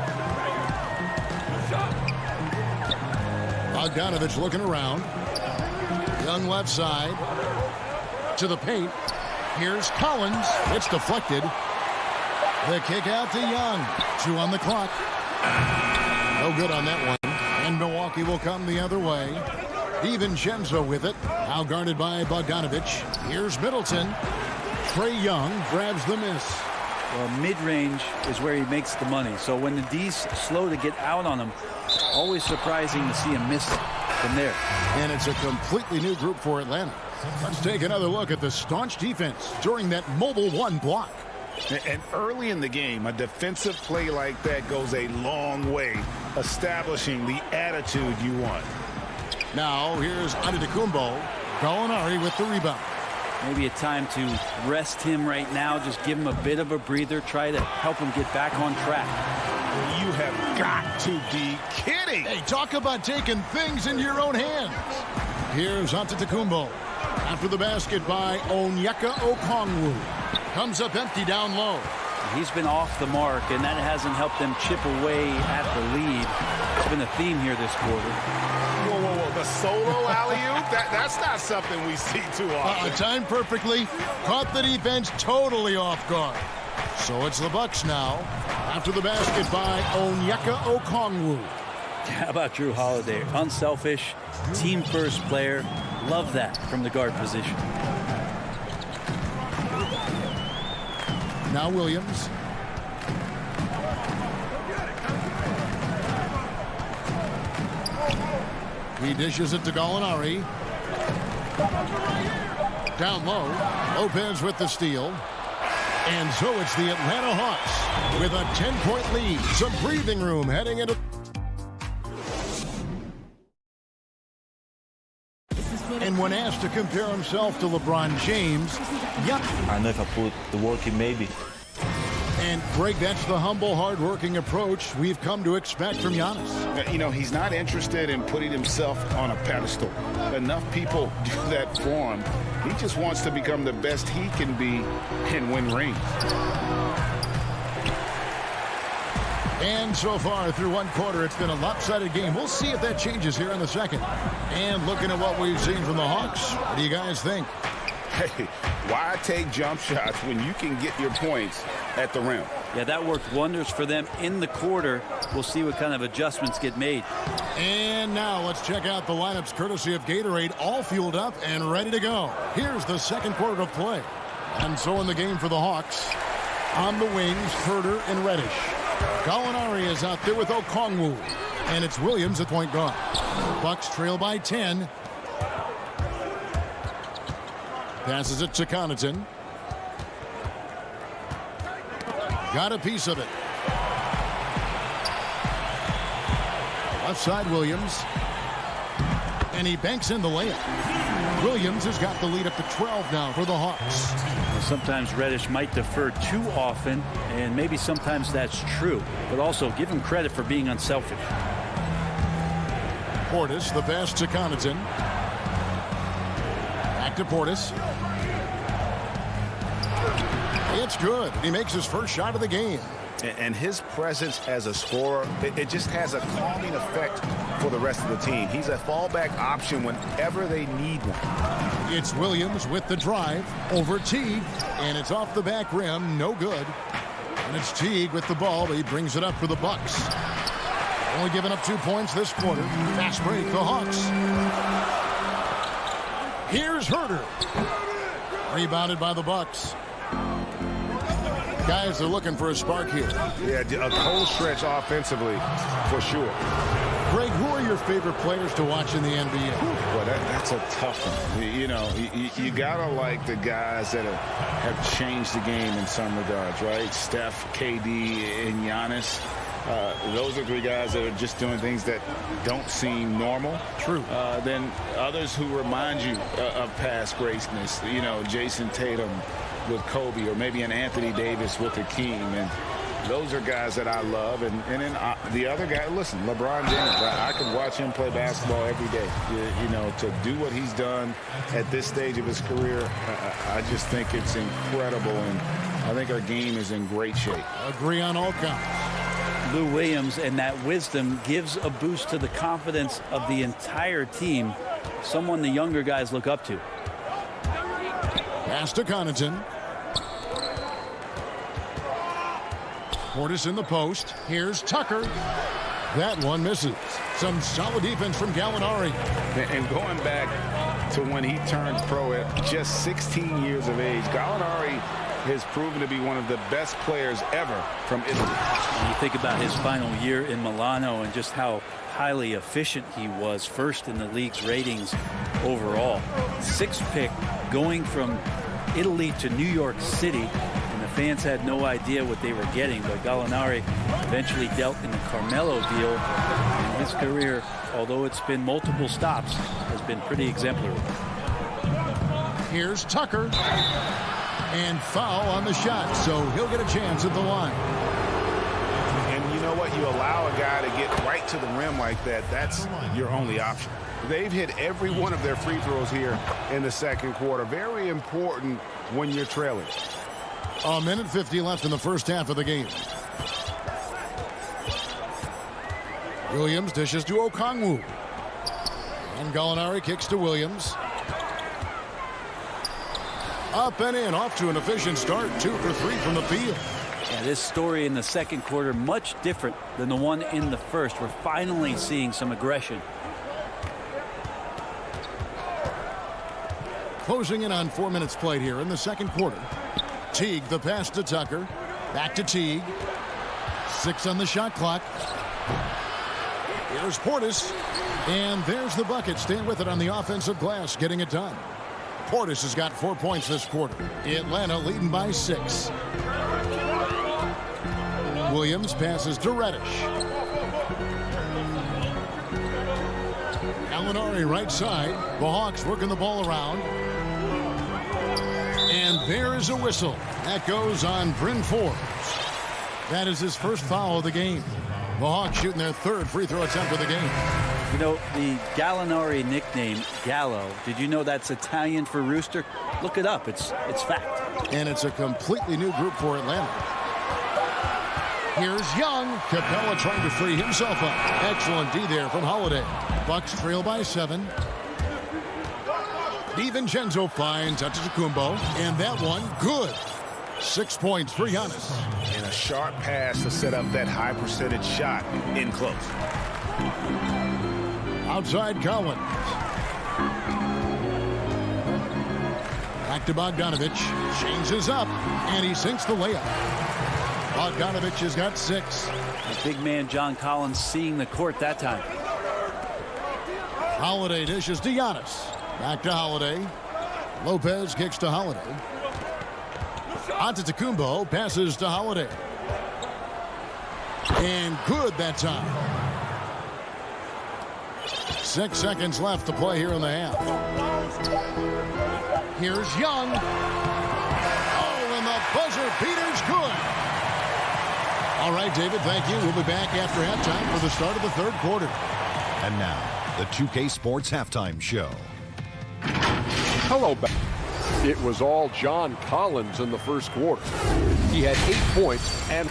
Bogdanovich looking around. Young left side. To the paint. Here's Collins. It's deflected. The kick out to Young. 2 on the clock. No good on that one. And Milwaukee will come the other way. DiVincenzo with it. Now guarded by Bogdanovich. Here's Middleton. Trae Young grabs the miss. Well, mid-range is where he makes the money. So when the D's slow to get out on him, always surprising to see him miss from there. And it's a completely new group for Atlanta. Let's take another look at the staunch defense during that mobile one block. And early in the game, a defensive play like that goes a long way, establishing the attitude you want. Now here's Antetokounmpo. Gallinari with the rebound. Maybe a time to rest him right now. Just give him a bit of a breather. Try to help him get back on track. You have got to be kidding. Hey, talk about taking things into your own hands. Here's Antetokounmpo. After the basket by Onyeka Okongwu. Comes up empty down low. He's been off the mark, and that hasn't helped them chip away at the lead. It's been a theme here this quarter. Whoa, whoa, whoa. The solo alley-oop? That's not something we see too often. Timed perfectly. Caught the defense totally off guard. So it's the Bucks now. After the basket by Onyeka Okongwu. How about Drew Holiday? Unselfish, team-first player. Love that from the guard position. Now Williams. He dishes it to Gallinari. Down low. Lopez with the steal. And so it's the Atlanta Hawks with a 10-point lead. Some breathing room heading into... And when asked to compare himself to LeBron James, I know if I put the work in, maybe. And Greg, that's the humble, hard-working approach we've come to expect from Giannis. You know, he's not interested in putting himself on a pedestal. Enough people do that for him. He just wants to become the best he can be and win rings. And so far through one quarter, it's been a lopsided game. We'll see if that changes here in the second. And looking at what we've seen from the Hawks, what do you guys think? Hey, why take jump shots when you can get your points at the rim? Yeah, that worked wonders for them in the quarter. We'll see what kind of adjustments get made. And now let's check out the lineups courtesy of Gatorade, all fueled up and ready to go. Here's the second quarter of play. And so in the game for the Hawks, on the wings, Herter and Reddish. Gallinari is out there with Okongwu. And it's Williams at point guard. Bucks trail by 10. Passes it to Connaughton. Got a piece of it. Left side, Williams. And he banks in the layup. Williams has got the lead up to 12 now for the Hawks. Well, sometimes Reddish might defer too often, and maybe sometimes that's true. But also give him credit for being unselfish. Portis, the pass to Connaughton. Back to Portis. It's good. He makes his first shot of the game. And his presence as a scorer, it just has a calming effect for the rest of the team. He's a fallback option whenever they need one. It's Williams with the drive over Teague, and it's off the back rim, no good. And it's Teague with the ball, but he brings it up for the Bucks. Only giving up 2 points this quarter. Fast break, the Hawks. Here's Herter. Rebounded by the Bucks. Guys are looking for a spark here. Yeah, a cold stretch offensively, for sure. Greg, who are your favorite players to watch in the NBA? Well, that's a tough one. You know, you got to like the guys that have changed the game in some regards, right? Steph, KD, and Giannis. Those are three guys that are just doing things that don't seem normal. True. Then others who remind you of past greatness. You know, Jason Tatum with Kobe, or maybe an Anthony Davis with Hakeem. And those are guys that I love. And then the other guy, listen, LeBron James, I could watch him play basketball every day. You know, to do what he's done at this stage of his career, I just think it's incredible. And I think our game is in great shape. Agree on all counts. Lou Williams and that wisdom gives a boost to the confidence of the entire team. Someone the younger guys look up to. Pass to Connaughton. Portis in the post. Here's Tucker. That one misses. Some solid defense from Gallinari. And going back to when he turned pro at just 16 years of age, Gallinari has proven to be one of the best players ever from Italy. When you think about his final year in Milano and just how highly efficient he was, first in the league's ratings overall. 6th pick going from Italy to New York City, and the fans had no idea what they were getting, but Gallinari eventually dealt in the Carmelo deal, and his career, although it's been multiple stops, has been pretty exemplary. Here's Tucker. And foul on the shot, so he'll get a chance at the line. And you know what? You allow a guy to get right to the rim like that, that's your only option. They've hit every one of their free throws here in the second quarter. Very important when you're trailing. A minute 50 left in the first half of the game. Williams dishes to Okongwu. And Gallinari kicks to Williams. Up and in, off to an efficient start. 2 for 3 from the field. Yeah, this story in the second quarter, much different than the one in the first. We're finally seeing some aggression. Closing in on 4 minutes played here in the second quarter. Teague, the pass to Tucker. Back to Teague. 6 on the shot clock. Here's Portis. And there's the bucket. Staying with it on the offensive glass, getting it done. Portis has got 4 points this quarter. Atlanta leading by 6. Williams passes to Reddish. Gallinari right side. The Hawks working the ball around. And there is a whistle. That goes on Bryn Forbes. That is his first foul of the game. The Hawks shooting their 3rd free throw attempt of the game. You know, the Gallinari nickname, Gallo, did you know that's Italian for rooster? Look it up. It's fact. And it's a completely new group for Atlanta. Here's Young. Capella trying to free himself up. Excellent D there from Holiday. Bucks trail by 7. DiVincenzo finds Antetokounmpo. And that one, good. 6 points for Giannis. And a sharp pass to set up that high percentage shot in close. Outside Collins. Back to Bogdanovich. Changes up. And he sinks the layup. Bogdanovich has got 6. The big man John Collins seeing the court that time. Holiday dishes to Giannis. Back to Holiday. Lopez kicks to Holiday. Antetokounmpo passes to Holiday. And good that time. 6 seconds left to play here in the half. Here's Young. Oh, and the buzzer beater's good. All right, David, thank you. We'll be back after halftime for the start of the 3rd quarter. And now, the 2K Sports Halftime Show. Hello, back. It was all John Collins in the first quarter. He had 8 points, and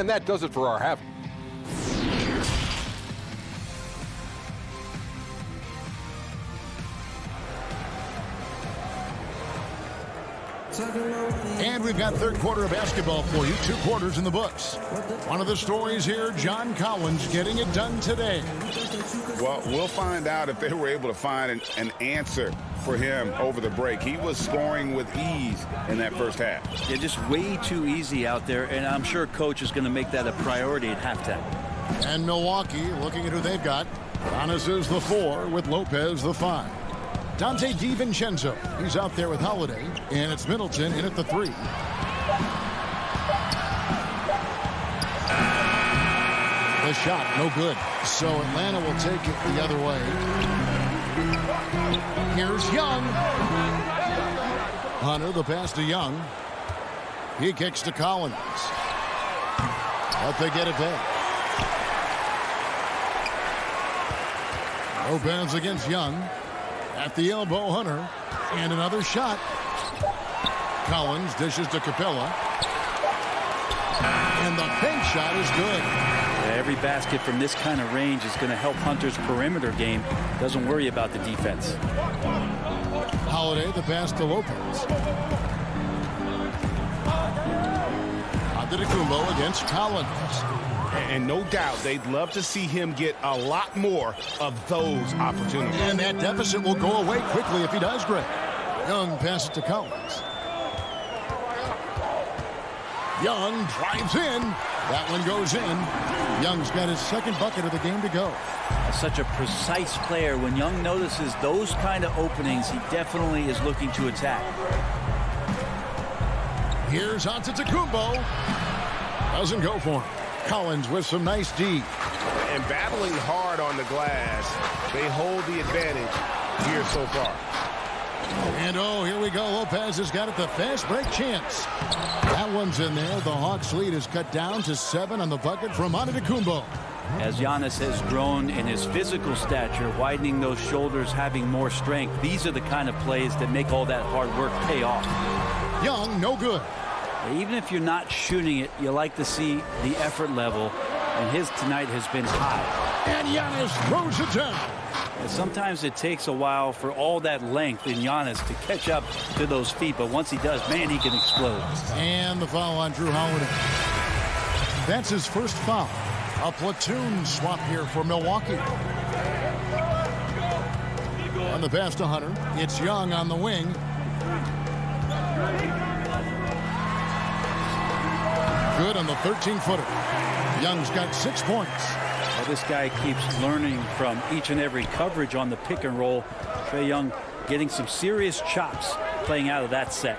that does it for our half. And we've got 3rd quarter of basketball for you. 2 quarters in the books. One of the stories here, John Collins getting it done today. Well, we'll find out if they were able to find an answer for him over the break. He was scoring with ease in that first half. Yeah, just way too easy out there, and I'm sure Coach is going to make that a priority at halftime. And Milwaukee looking at who they've got. Giannis is the 4 with Lopez the 5. Dante DiVincenzo, he's out there with Holiday, and it's Middleton in at the 3. The shot, no good. So Atlanta will take it the other way. Here's Young. Hunter, the pass to Young. He kicks to Collins. But they get it back. Lopez against Young. At the elbow, Hunter. And another shot. Collins dishes to Capella. And the pink shot is good. Yeah, every basket from this kind of range is going to help Hunter's perimeter game. Doesn't worry about the defense. Holiday, the pass to Lopez. Antetokounmpo against Collins. And no doubt they'd love to see him get a lot more of those opportunities. And that deficit will go away quickly if he does, Greg. Young passes to Collins. Young drives in. That one goes in. Young's got his second bucket of the game to go. Such a precise player. When Young notices those kind of openings, he definitely is looking to attack. Here's Antetokounmpo. Doesn't go for him. Collins with some nice D. And battling hard on the glass, they hold the advantage here so far. And oh, here we go. Lopez has got it, the fast break chance. That one's in there. The Hawks lead is cut down to 7 on the bucket from Antetokounmpo. As Giannis has grown in his physical stature, widening those shoulders, having more strength, these are the kind of plays that make all that hard work pay off. Young, no good. Even if you're not shooting it, you like to see the effort level, and his tonight has been high. And Giannis throws it down. And sometimes it takes a while for all that length in Giannis to catch up to those feet, but once he does, man, he can explode. And the foul on Drew Holiday. That's his first foul. A platoon swap here for Milwaukee. On the pass to Hunter, it's Young on the wing. Good on the 13-footer. Young's got 6 points. Well, this guy keeps learning from each and every coverage on the pick and roll. Trae Young getting some serious chops playing out of that set.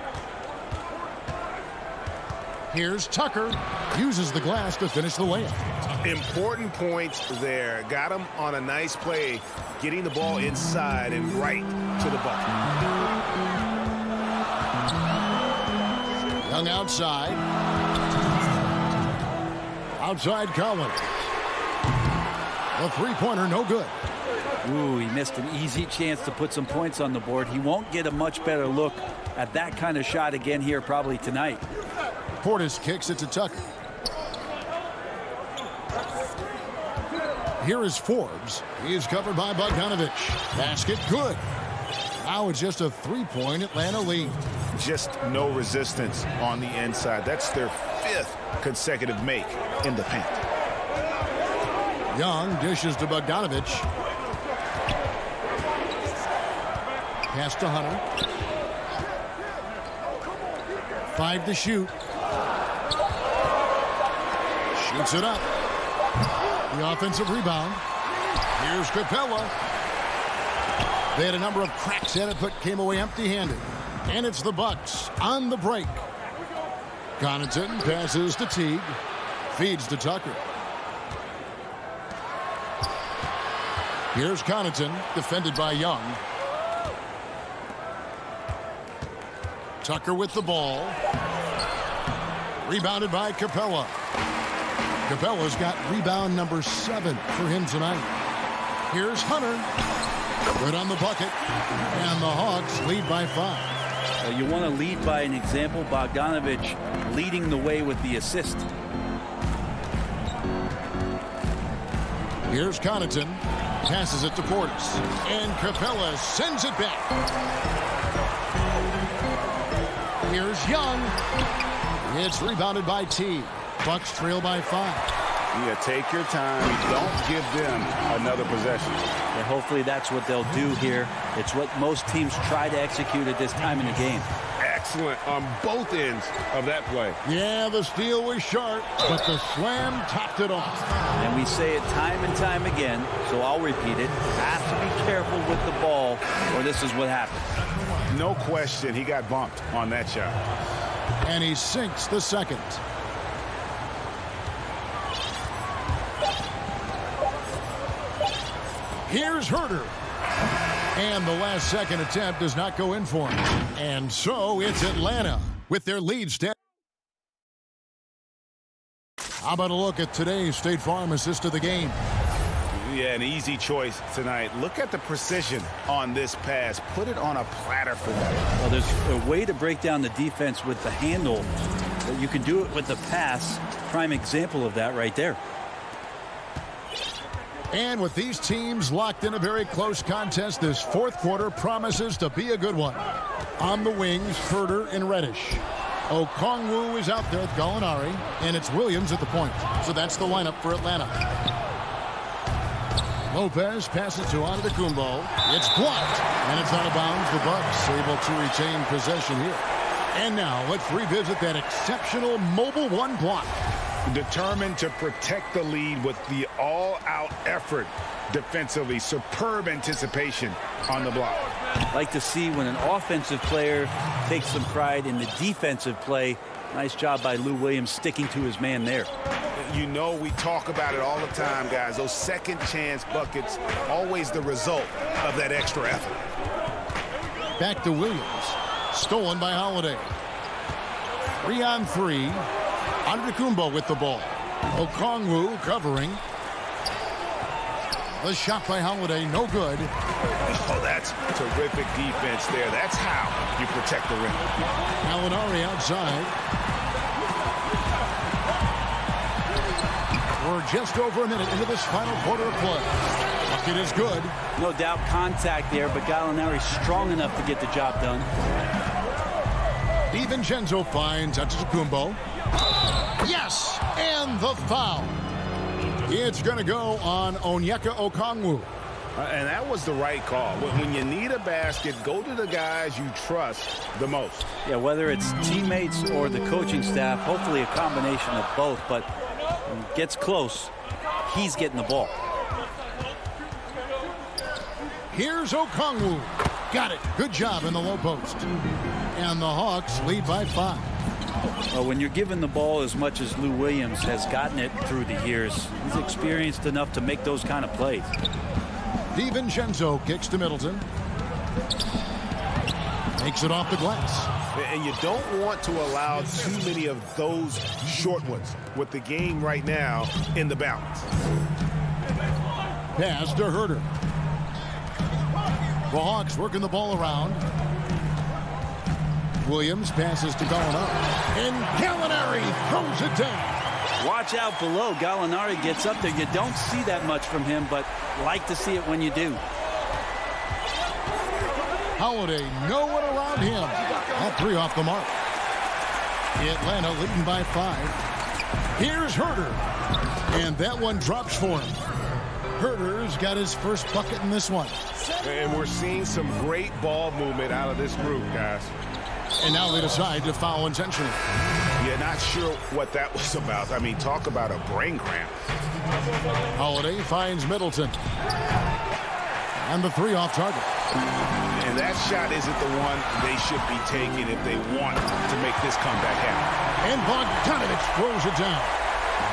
Here's Tucker. Uses the glass to finish the layup. Important points there. Got him on a nice play, getting the ball inside and right to the bucket. Young outside. Outside Collins. The three-pointer, no good. Ooh, he missed an easy chance to put some points on the board. He won't get a much better look at that kind of shot again here probably tonight. Portis kicks it to Tucker. Here is Forbes. He is covered by Bogdanovich. Basket good. Now it's just a three-point Atlanta lead. Just no resistance on the inside. That's their 5th consecutive make in the paint. Young dishes to Bogdanovich. Pass to Hunter. 5 to shoot. Shoots it up. The offensive rebound. Here's Capella. They had a number of cracks at it, but came away empty-handed. And it's the Bucks on the break. Connaughton passes to Teague. Feeds to Tucker. Here's Connaughton, defended by Young. Tucker with the ball. Rebounded by Capella. Capella's got rebound number 7 for him tonight. Here's Hunter. Good on the bucket. And the Hawks lead by 5. You want to lead by an example. Bogdanovich leading the way with the assist. Here's Connaughton. Passes it to Portis. And Capella sends it back. Here's Young. It's rebounded by T. Bucks trail by 5. Yeah, take your time. Don't give them another possession. And hopefully that's what they'll do here. It's what most teams try to execute at this time in the game. Excellent on both ends of that play. Yeah, the steal was sharp, but the slam topped it off. And we say it time and time again, so I'll repeat it. Have to be careful with the ball, or this is what happens. No question, he got bumped on that shot. And he sinks the second. Here's Herter. And the last second attempt does not go in for him. And so it's Atlanta with their lead step. How about a look at today's State Farm assist of the game? Yeah, an easy choice tonight. Look at the precision on this pass. Put it on a platter for them. Well, there's a way to break down the defense with the handle, but you can do it with the pass. Prime example of that right there. And with these teams locked in a very close contest, this fourth quarter promises to be a good one. On the wings, Herter and Reddish. Okongwu is out there with Gallinari, and it's Williams at the point. So that's the lineup for Atlanta. Lopez passes to Antetokounmpo. It's blocked, and it's out of bounds. The Bucks able to retain possession here. And now let's revisit that exceptional mobile one block. Determined to protect the lead with the all-out effort defensively. Superb anticipation on the block. Like to see when an offensive player takes some pride in the defensive play. Nice job by Lou Williams sticking to his man there. You know, we talk about it all the time, guys. Those second chance buckets, always the result of that extra effort. Back to Williams. Stolen by Holiday. 3-on-3. Antetokounmpo with the ball. Okongwu covering. The shot by Holiday, no good. Oh, that's terrific defense there. That's how you protect the rim. Gallinari outside. We're just over a minute into this final quarter of play. Bucket is good. No doubt contact there, but Gallinari strong enough to get the job done. DiVincenzo finds Antetokounmpo. Yes, and the foul. It's going to go on Onyeka Okongwu. And that was the right call. When you need a basket, go to the guys you trust the most. Yeah, whether it's teammates or the coaching staff, hopefully a combination of both, but when it gets close, he's getting the ball. Here's Okongwu. Got it. Good job in the low post. And the Hawks lead by 5. When you're given the ball as much as Lou Williams has gotten it through the years, he's experienced enough to make those kind of plays. DiVincenzo kicks to Middleton. Makes it off the glass. And you don't want to allow too many of those short ones with the game right now in the balance. Pass to Herter. The Hawks working the ball around. Williams passes to Gallinari. And Gallinari throws it down. Watch out below. Gallinari gets up there. You don't see that much from him, but like to see it when you do. Holiday, no one around him. All 3 off the mark. Atlanta leading by 5. Here's Herter. And that one drops for him. Herter's got his first bucket in this one. And we're seeing some great ball movement out of this group, guys. And now they decide to foul intentionally. Yeah, not sure what that was about. I mean, talk about a brain cramp. Holiday finds Middleton. And the 3 off target. And that shot isn't the one they should be taking if they want to make this comeback happen. And Bogdanovich throws it down.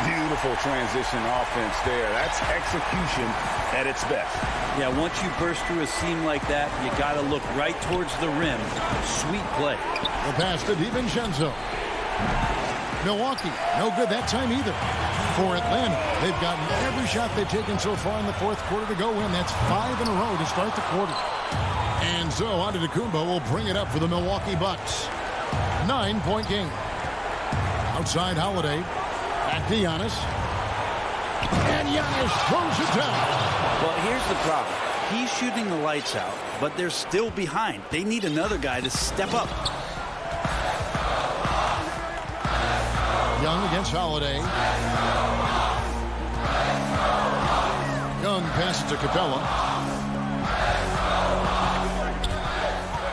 Beautiful transition offense there. That's execution at its best. Yeah, once you burst through a seam like that, you got to look right towards the rim. Sweet play. The pass to DiVincenzo. Milwaukee, no good that time either. For Atlanta, they've gotten every shot they've taken so far in the fourth quarter to go in. That's 5 in a row to start the quarter. And so Antetokounmpo will bring it up for the Milwaukee Bucks. 9-point game. Outside Holiday. Back to Giannis. And Giannis throws it down. Well, here's the problem. He's shooting the lights out, but they're still behind. They need another guy to step up. Young against Holiday. Young passes to Capella.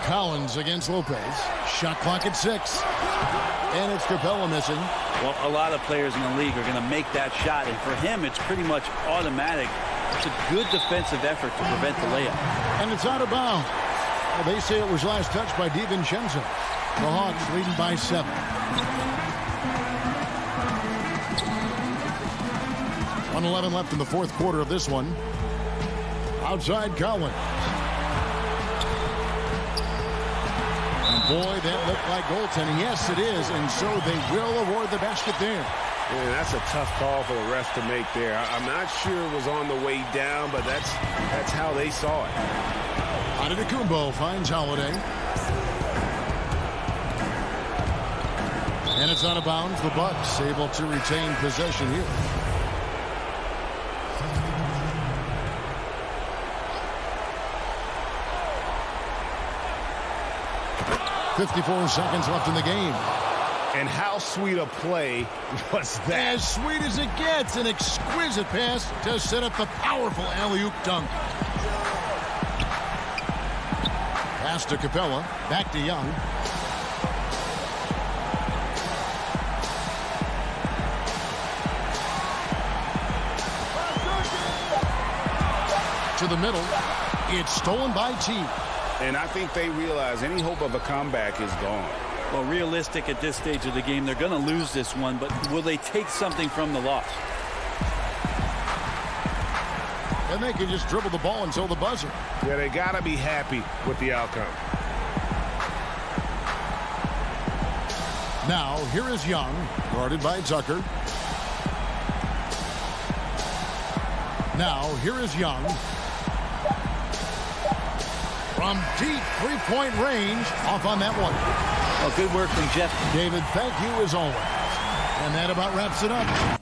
Collins against Lopez. Shot clock at 6. And it's Capella missing. Well, a lot of players in the league are going to make that shot, and for him, it's pretty much automatic. It's a good defensive effort to prevent the layup. And it's out of bounds. Well, they say it was last touched by DiVincenzo. The Hawks leading by 7. .111 left in the fourth quarter of this one. Outside Collins. Boy, that looked like goaltending. Yes, it is, and so they will award the basket there. Man, that's a tough call for the ref to make there. I'm not sure it was on the way down, but that's how they saw it. Antetokounmpo finds Holiday. And it's out of bounds. The Bucks able to retain possession here. .54 seconds left in the game. And how sweet a play was that? As sweet as it gets, an exquisite pass to set up the powerful alley-oop dunk. Pass to Capella, back to Young. To the middle, it's stolen by T. And I think they realize any hope of a comeback is gone. Well, realistic at this stage of the game, they're going to lose this one, but will they take something from the loss? And they can just dribble the ball until the buzzer. Yeah, they got to be happy with the outcome. Now, here is Young, guarded by Zucker. Now, here is Young. From deep three-point range, off on that one. Well, good work from Jeff. David, thank you as always. And that about wraps it up.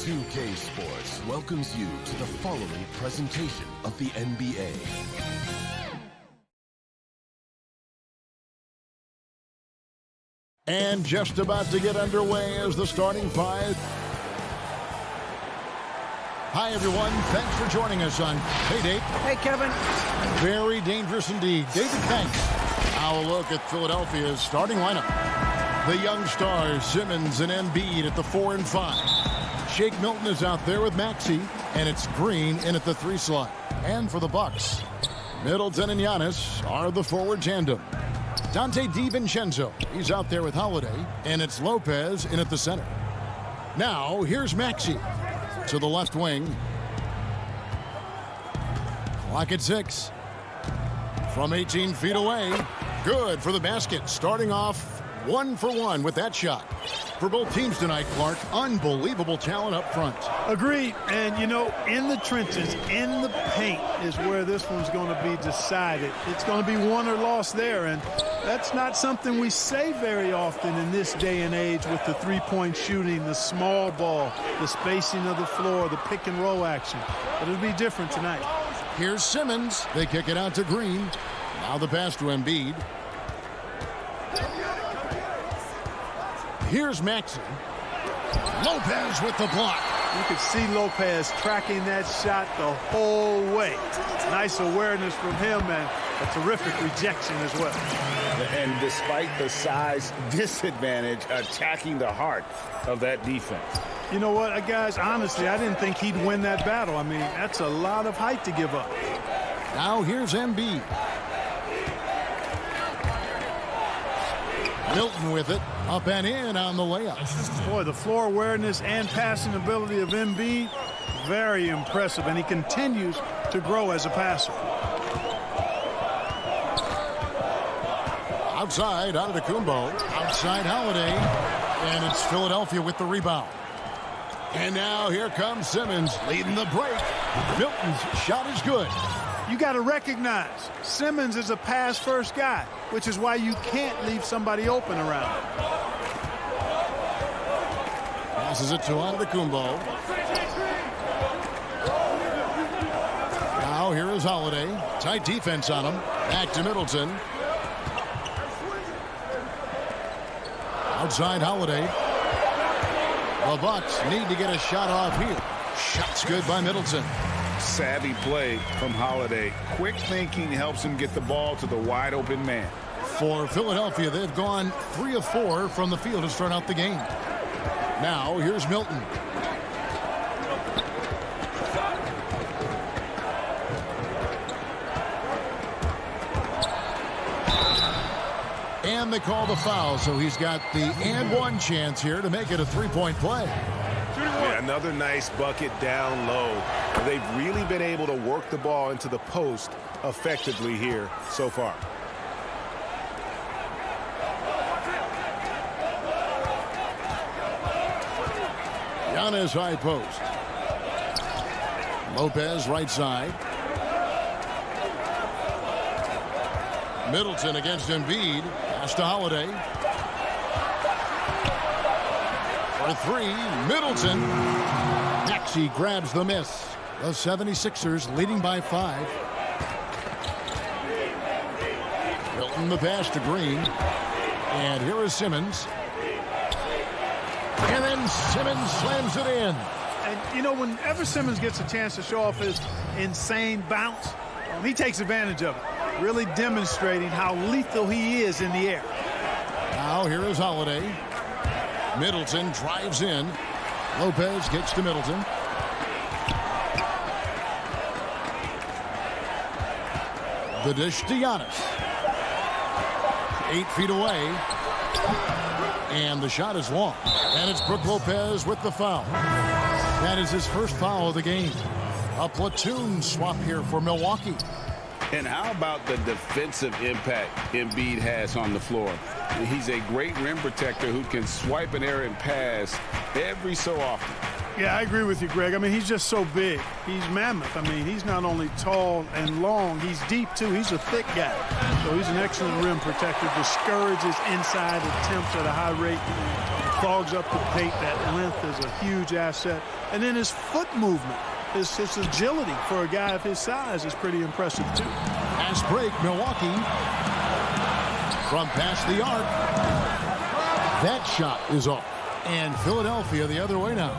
2K Sports welcomes you to the following presentation of the NBA. And just about to get underway as the starting five. Hi, everyone. Thanks for joining us on Payday. Hey, Kevin. Very dangerous indeed. David, thanks. Now a look at Philadelphia's starting lineup. The young stars, Simmons and Embiid at the 4 and 5. Shake Milton is out there with Maxey, and it's Green in at the 3 slot. And for the Bucks, Middleton and Giannis are the forward tandem. Dante DiVincenzo, he's out there with Holiday, and it's Lopez in at the center. Now, here's Maxey to the left wing. Clock at 6. From 18 feet away. Good for the basket. Starting off 1 for 1 with that shot. For both teams tonight, Clark, unbelievable talent up front. Agreed. And, you know, in the trenches, in the paint is where this one's going to be decided. It's going to be won or lost there. And that's not something we say very often in this day and age with the three-point shooting, the small ball, the spacing of the floor, the pick and roll action. But it'll be different tonight. Here's Simmons. They kick it out to Green. Now the pass to Embiid. Here's Maxey. Lopez with the block. You could see Lopez tracking that shot the whole way. Nice awareness from him and a terrific rejection as well. And despite the size disadvantage, attacking the heart of that defense. You know what, guys, honestly, I didn't think he'd win that battle. I mean, that's a lot of height to give up. Now here's Embiid. Milton with it, up and in on the layup. Boy, the floor awareness and passing ability of Embiid, very impressive, and he continues to grow as a passer. Outside, Antetokounmpo. Outside, Holiday. And it's Philadelphia with the rebound. And now here comes Simmons leading the break. Milton's shot is good. You got to recognize Simmons is a pass-first guy, which is why you can't leave somebody open around him. Passes it to Antetokounmpo. Now here is Holiday. Tight defense on him. Back to Middleton. Outside Holiday. The Bucks need to get a shot off here. Shot's good by Middleton. Savvy play from Holiday. Quick thinking helps him get the ball to the wide open man. For Philadelphia, they've gone 3 of 4 from the field to start out the game. Now here's Milton. And they call the foul, so he's got the and one chance here to make it a three-point play. Yeah, another nice bucket down low. They've really been able to work the ball into the post effectively here so far. Giannis high post. Lopez right side. Middleton against Embiid. Pass to Holiday. For 3, Middleton. Maxey grabs the miss. The 76ers leading by 5. Milton the pass to Green. And here is Simmons. And then Simmons slams it in. And, you know, whenever Simmons gets a chance to show off his insane bounce, he takes advantage of it, really demonstrating how lethal he is in the air. Now here is Holiday. Middleton drives in. Lopez gets to Middleton. The dish to Giannis. 8 feet away. And the shot is long. And it's Brook Lopez with the foul. That is his first foul of the game. A platoon swap here for Milwaukee. And how about the defensive impact Embiid has on the floor? He's a great rim protector who can swipe an errant pass every so often. Yeah, I agree with you, Greg. I mean, he's just so big. He's mammoth. I mean, he's not only tall and long, he's deep, too. He's a thick guy. So he's an excellent rim protector. Discourages inside attempts at a high rate. Clogs up the paint. That length is a huge asset. And then his foot movement, his agility for a guy of his size is pretty impressive, too. Fast break, Milwaukee. From past the arc. That shot is off. And Philadelphia the other way now.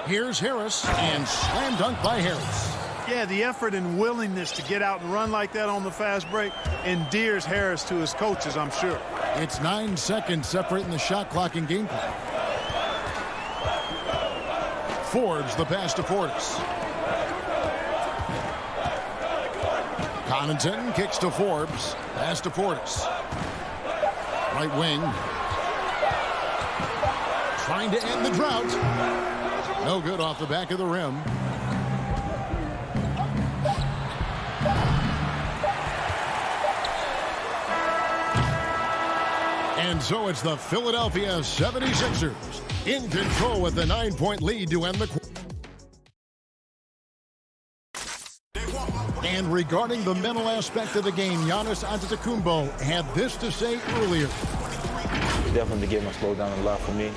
Here's Harris, and slam dunk by Harris. Yeah, the effort and willingness to get out and run like that on the fast break endears Harris to his coaches, I'm sure. It's 9 seconds separating the shot clock and game clock. Forbes the pass to Portis. Connaughton kicks to Forbes. Pass to Portis. Right wing. Trying to end the drought. No good off the back of the rim. And so it's the Philadelphia 76ers in control with the 9-point lead to end the quarter. And regarding the mental aspect of the game, Giannis Antetokounmpo had this to say earlier. Definitely the game will slow down a lot for me.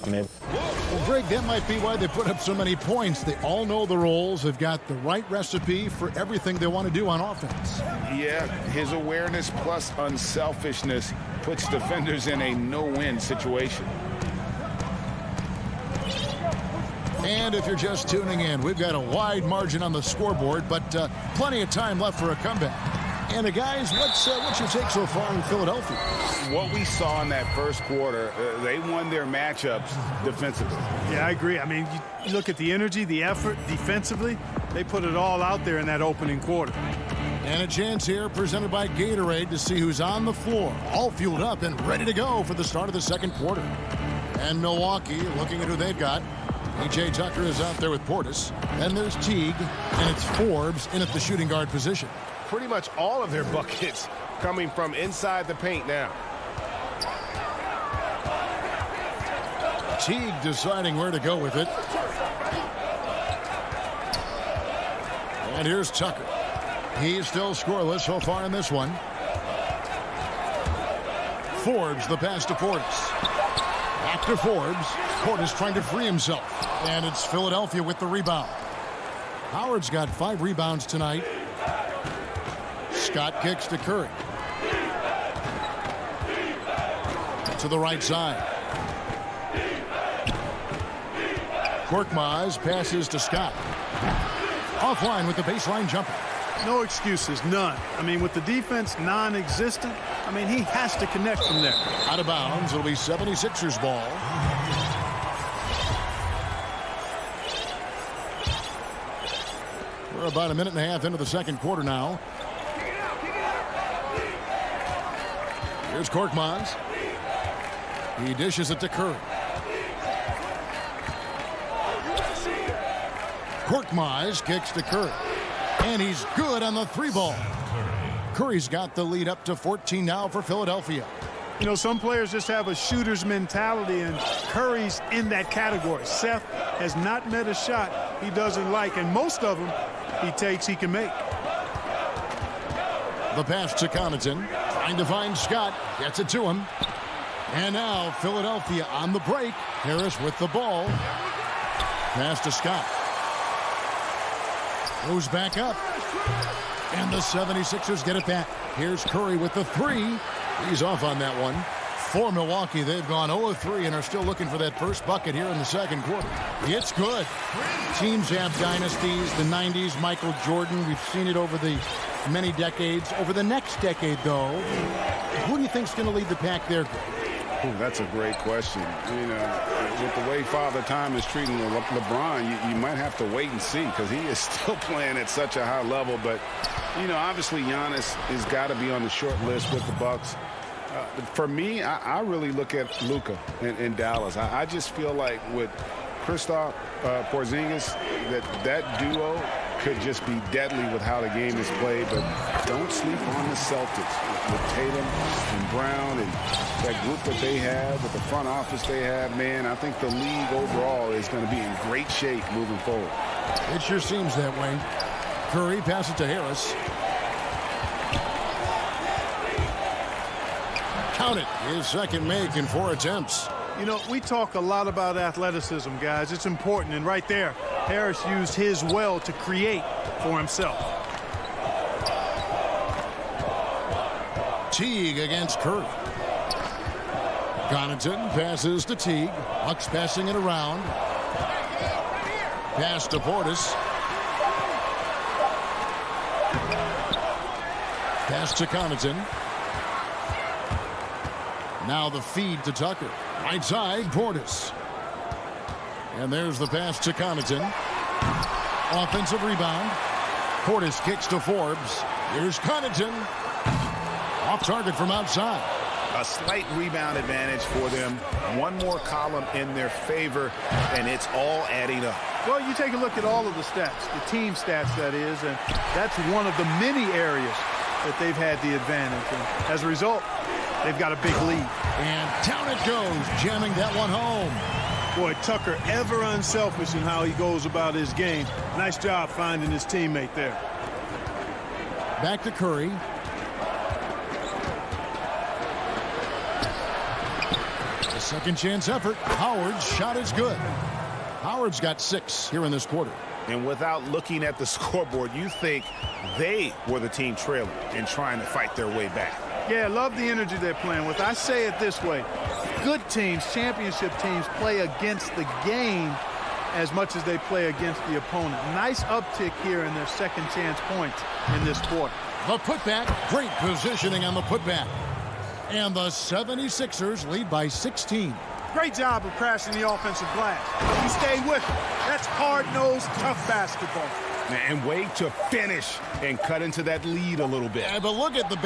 Well, Greg, that might be why they put up so many points. They all know the roles. They've got the right recipe for everything they want to do on offense. Yeah, his awareness plus unselfishness puts defenders in a no-win situation. And if you're just tuning in, we've got a wide margin on the scoreboard, but plenty of time left for a comeback. And the guys, what's your take so far in Philadelphia? What we saw in that first quarter, they won their matchups defensively. Yeah, I agree. I mean, you look at the energy, the effort defensively, they put it all out there in that opening quarter. And a chance here presented by Gatorade to see who's on the floor, all fueled up and ready to go for the start of the second quarter. And Milwaukee looking at who they've got. P.J. Tucker is out there with Portis. Then there's Teague, and it's Forbes in at the shooting guard position. Pretty much all of their buckets coming from inside the paint now. Teague deciding where to go with it. And here's Tucker. He's still scoreless so far in this one. Forbes the pass to Portis. Back to Forbes. Portis trying to free himself. And it's Philadelphia with the rebound. Howard's got 5 rebounds tonight. Scott kicks to Curry. To the right side. Korkmaz passes to Scott. Offline with the baseline jumper. No excuses, none. I mean, with the defense non-existent, I mean, he has to connect from there. Out of bounds, it'll be 76ers ball. We're about a minute and a half into the second quarter now. Here's Korkmaz. He dishes it to Curry. Korkmaz kicks to Curry. And he's good on the 3-ball. Curry's got the lead up to 14 now for Philadelphia. You know, some players just have a shooter's mentality, and Curry's in that category. Seth has not met a shot he doesn't like, and most of them he takes he can make. The pass to Connaughton. Trying to find Scott. Gets it to him. And now Philadelphia on the break. Harris with the ball. Pass to Scott. Goes back up. And the 76ers get it back. Here's Curry with the 3. He's off on that one. For Milwaukee, they've gone 0-3 and are still looking for that first bucket here in the second quarter. It's good. Teams have dynasties. The 90s, Michael Jordan. We've seen it over the many decades. Over the next decade, though, who do you think's going to lead the pack there? Ooh, that's a great question. You know, with the way Father Time is treating LeBron, you might have to wait and see because he is still playing at such a high level. But, you know, obviously Giannis has got to be on the short list with the Bucks. For me, I really look at Luka in Dallas. I just feel like with Kristaps Porzingis, that duo could just be deadly with how the game is played, but don't sleep on the Celtics with Tatum and Brown and that group that they have, with the front office they have. Man, I think the league overall is going to be in great shape moving forward. It sure seems that way. Curry passes to Harris. Count it. His second make in 4 attempts. You know, we talk a lot about athleticism, guys. It's important. And right there, Harris used his well to create for himself. Teague against Curry. Connaughton passes to Teague. Bucks passing it around. Pass to Portis. Pass to Connaughton. Now the feed to Tucker. Right side, Portis. And there's the pass to Connaughton. Offensive rebound. Portis kicks to Forbes. Here's Connaughton. Off target from outside. A slight rebound advantage for them. One more column in their favor, and it's all adding up. Well, you take a look at all of the stats, the team stats, that is, and that's one of the many areas that they've had the advantage. And as a result, they've got a big lead. And down it goes, jamming that one home. Boy, Tucker ever unselfish in how he goes about his game. Nice job finding his teammate there. Back to Curry. A second chance effort. Howard's shot is good. Howard's got 6 here in this quarter. And without looking at the scoreboard, you think they were the team trailing and trying to fight their way back. Yeah, I love the energy they're playing with. I say it this way. Good teams, championship teams, play against the game as much as they play against the opponent. Nice uptick here in their second chance points in this quarter. The putback, great positioning on the putback. And the 76ers lead by 16. Great job of crashing the offensive glass. You stay with it. That's hard-nosed, tough basketball. And way to finish and cut into that lead a little bit. Yeah, but look at the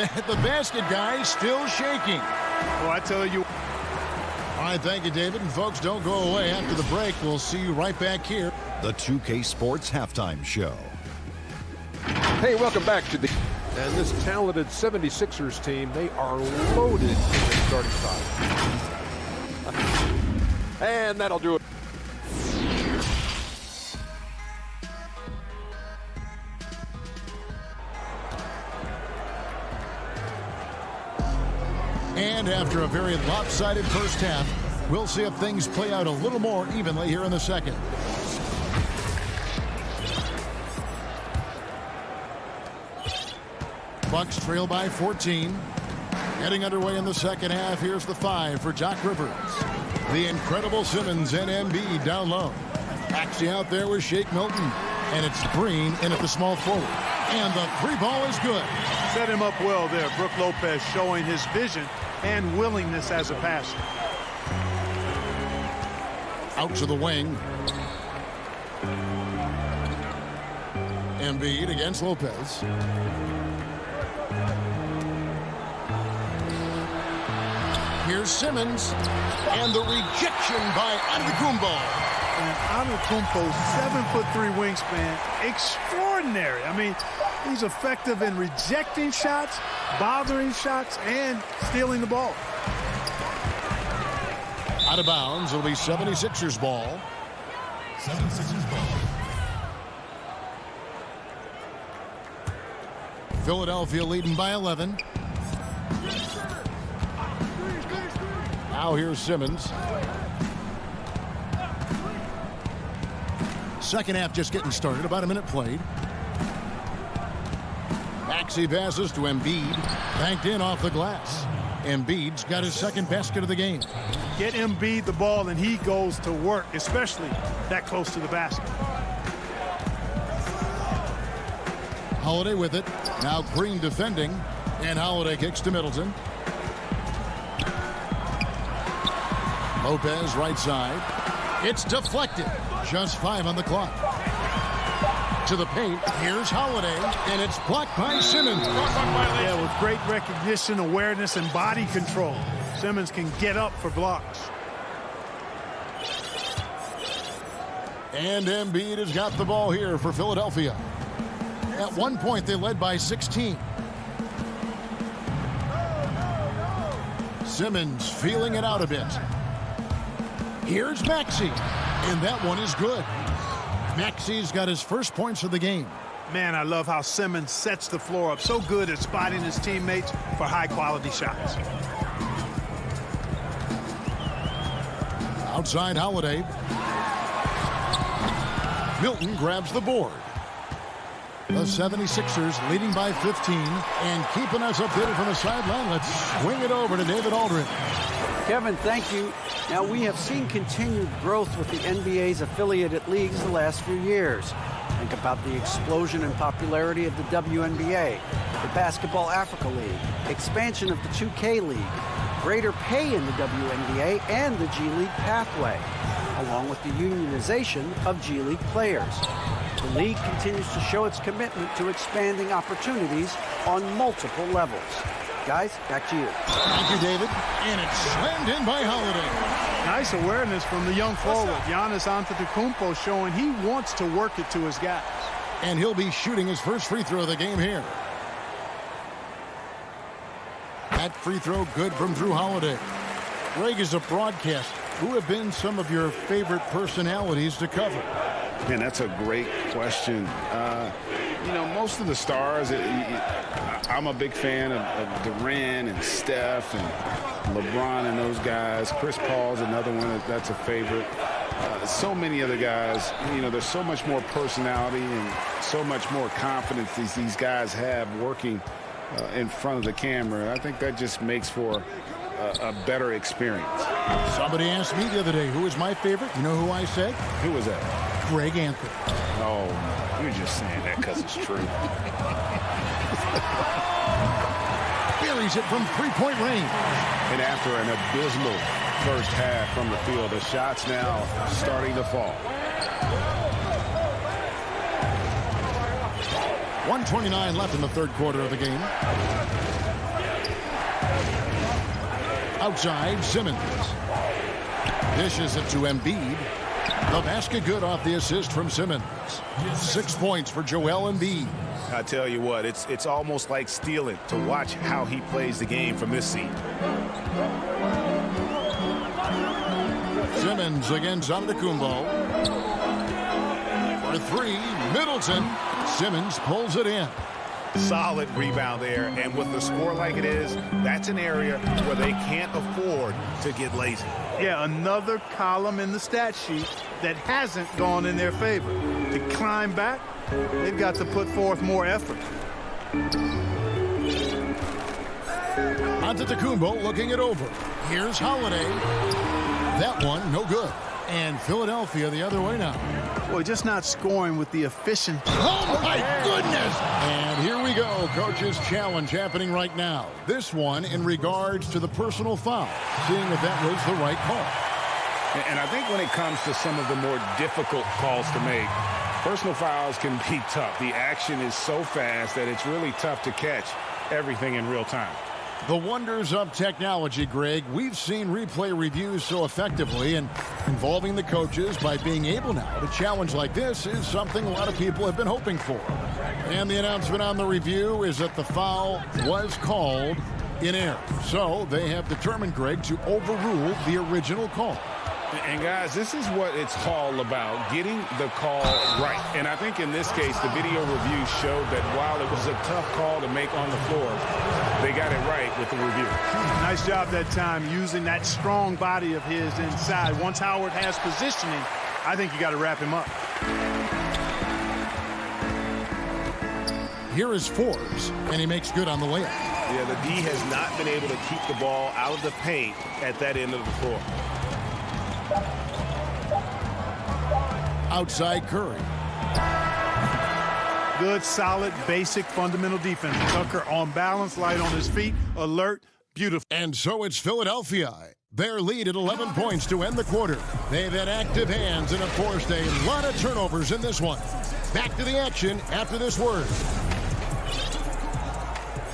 basket guy still shaking. Oh, I tell you. All right, thank you, David. And folks, don't go away. After the break, we'll see you right back here. The 2K Sports Halftime Show. Hey, welcome back to the... And this talented 76ers team, they are loaded in their starting five. And that'll do it. And after a very lopsided first half, we'll see if things play out a little more evenly here in the second. Bucks trail by 14. Getting underway in the second half. Here's the 5 for Doc Rivers. The incredible Simmons and Embiid down low. Maxey out there with Shake Milton. And it's Green in at the small forward. And the 3 ball is good. Set him up well there. Brook Lopez showing his vision and willingness as a passer. Out to the wing. Embiid against Lopez. Here's Simmons. And the rejection by Antetokounmpo. And Antetokounmpo's 7'3" wingspan, extraordinary. I mean, he's effective in rejecting shots, bothering shots, and stealing the ball. Out of bounds, it'll be 76ers ball. 76ers ball. Philadelphia leading by 11. Now here's Simmons. Second half just getting started. About a minute played. Maxey passes to Embiid. Banked in off the glass. Embiid's got his second basket of the game. Get Embiid the ball and he goes to work, especially that close to the basket. Holiday with it. Now Green defending. And Holiday kicks to Middleton. Lopez right side. It's deflected. Just 5 on the clock. To the paint. Here's Holiday. And it's blocked by Simmons. Yeah, with great recognition, awareness, and body control. Simmons can get up for blocks. And Embiid has got the ball here for Philadelphia. At one point, they led by 16. Simmons feeling it out a bit. Here's Maxey, and that one is good. Maxey's got his first points of the game. Man, I love how Simmons sets the floor up. So good at spotting his teammates for high-quality shots. Outside Holiday. Milton grabs the board. The 76ers leading by 15 and keeping us updated from the sideline. Let's swing it over to David Aldridge. Kevin, thank you. Now, we have seen continued growth with the NBA's affiliated leagues the last few years. Think about the explosion in popularity of the WNBA, the Basketball Africa League, expansion of the 2K League, greater pay in the WNBA and the G League pathway, along with the unionization of G League players. The league continues to show its commitment to expanding opportunities on multiple levels. Guys, back to you. Thank you, David. And it's slammed in by Holiday. Nice awareness from the young forward. Giannis Antetokounmpo showing he wants to work it to his guys. And he'll be shooting his first free throw of the game here. That free throw good from Drew Holiday. Greg, is a broadcaster, who have been some of your favorite personalities to cover? Man, that's a great question. You know, most of the stars, I'm a big fan of Durant and Steph and LeBron and those guys. Chris Paul's another one that's a favorite. So many other guys, you know, there's so much more personality and so much more confidence these guys have working in front of the camera. I think that just makes for a better experience. Somebody asked me the other day, who is my favorite? You know who I said? Who was that? Greg Anthony. Oh, you're just saying that because it's true. Buries it from three-point range. And after an abysmal first half from the field, the shots now starting to fall. 1:29 left in the third quarter of the game. Outside, Simmons. Dishes it to Embiid. The basket good off the assist from Simmons. 6 points for Joel Embiid. I tell you what, it's almost like stealing to watch how he plays the game from this seat. Simmons against Antetokounmpo. For three, Middleton. Simmons pulls it in. Solid rebound there, and with the score like it is, that's an area where they can't afford to get lazy. Yeah, another column in the stat sheet that hasn't gone in their favor. To climb back, they've got to put forth more effort. Antetokounmpo looking it over. Here's Holiday. That one, no good. And Philadelphia the other way now. Boy, just not scoring with the efficiency. Oh, my goodness! And here we go. Coach's challenge happening right now. This one in regards to the personal foul. Seeing if that was the right call. And I think when it comes to some of the more difficult calls to make, personal fouls can be tough. The action is so fast that it's really tough to catch everything in real time. The wonders of technology, Greg. We've seen replay reviews so effectively, and involving the coaches by being able now to challenge like this is something a lot of people have been hoping for. And the announcement on the review is that the foul was called in error. So they have determined, Greg, to overrule the original call. And, guys, this is what it's all about, getting the call right. And I think in this case, the video review showed that while it was a tough call to make on the floor, they got it right with the review. Nice job that time using that strong body of his inside. Once Howard has positioning, I think you got to wrap him up. Here is Forbes, and he makes good on the layup. Yeah, the D has not been able to keep the ball out of the paint at that end of the floor. Outside Curry. Good, solid, basic, fundamental defense. Tucker on balance, light on his feet, alert, beautiful. And so it's Philadelphia. Their lead at 11 points to end the quarter. They've had active hands and have forced a lot of turnovers in this one. Back to the action after this word.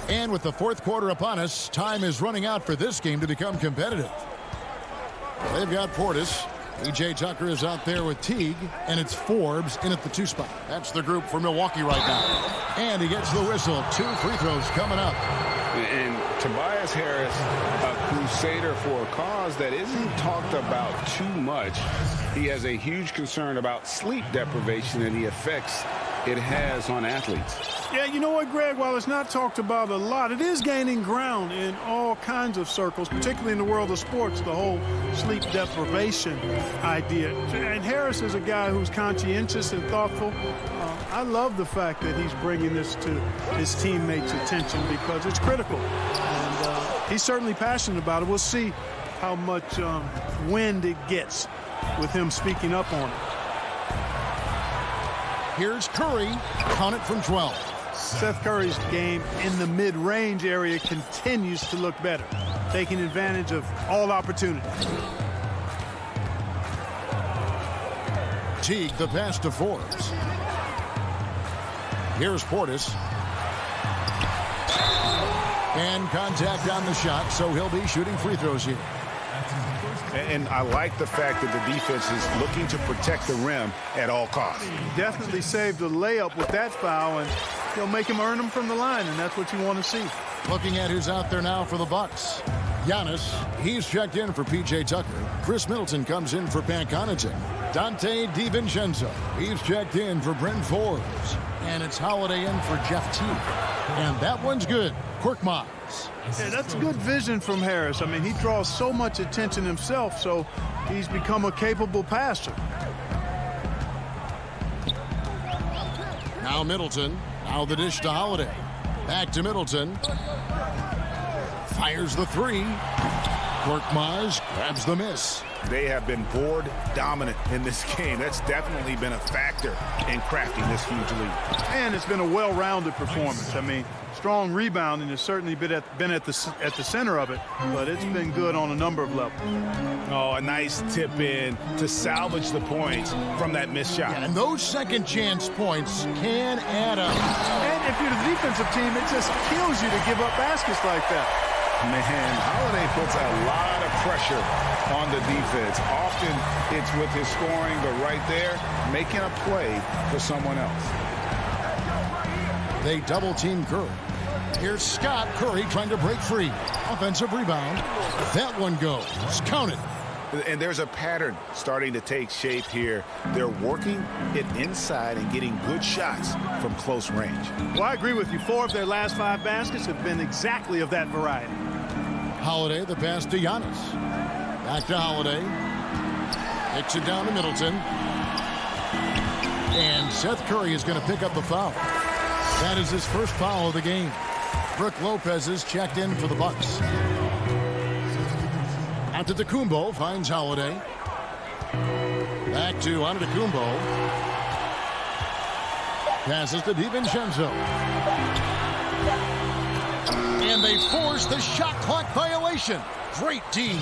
And with the fourth quarter upon us, time is running out for this game to become competitive. They've got Portis. E.J. Tucker is out there with Teague, and it's Forbes in at the 2 spot. That's the group for Milwaukee right now. And he gets the whistle. 2 free throws coming up. And Tobias Harris, a crusader for a cause that isn't talked about too much. He has a huge concern about sleep deprivation and the effects it has on athletes. Yeah, you know what, Greg? While it's not talked about a lot, it is gaining ground in all kinds of circles, particularly in the world of sports, the whole sleep deprivation idea. And Harris is a guy who's conscientious and thoughtful. I love the fact that he's bringing this to his teammates' attention because it's critical. And he's certainly passionate about it. We'll see how much wind it gets with him speaking up on it. Here's Curry. Count it from 12. Seth Curry's game in the mid-range area continues to look better, taking advantage of all opportunities. Teague, the pass to Forbes. Here's Portis. And contact on the shot, so he'll be shooting free throws here. And I like the fact that the defense is looking to protect the rim at all costs. Definitely saved a layup with that foul, and he'll make him earn them from the line, and that's what you want to see. Looking at who's out there now for the Bucks. Giannis, he's checked in for P.J. Tucker. Chris Middleton comes in for Pat Connaughton. Dante DiVincenzo, he's checked in for Brent Forbes. And it's Holiday in for Jeff Teague. And that one's good. Korkmaz. Yeah, that's good vision from Harris. I mean, he draws so much attention himself, so he's become a capable passer. Now Middleton. Now the dish to Holiday. Back to Middleton. Fires the 3. Korkmaz grabs the miss. They have been board dominant in this game. That's definitely been a factor in crafting this huge lead. And it's been a well-rounded performance. I mean, strong rebounding has certainly been at the center of it, but it's been good on a number of levels. Oh, a nice tip in to salvage the points from that missed shot. And those second chance points can add up. And if you're the defensive team, it just kills you to give up baskets like that. Man, Holiday puts a lot of pressure on the defense. Often it's with his scoring, but right there, making a play for someone else. They double team Curry. Here's Scott. Curry trying to break free. Offensive rebound. That one goes. Count it. And there's a pattern starting to take shape here. They're working it inside and getting good shots from close range. Well, I agree with you. 4 of their last 5 baskets have been exactly of that variety. Holiday, the pass to Giannis. Back to Holiday. Kicks it down to Middleton. And Seth Curry is going to pick up the foul. That is his first foul of the game. Brook Lopez is checked in for the Bucks. Antetokounmpo finds Holiday. Back to Antetokounmpo. Passes to DiVincenzo. And they force the shot clock violation. Great D.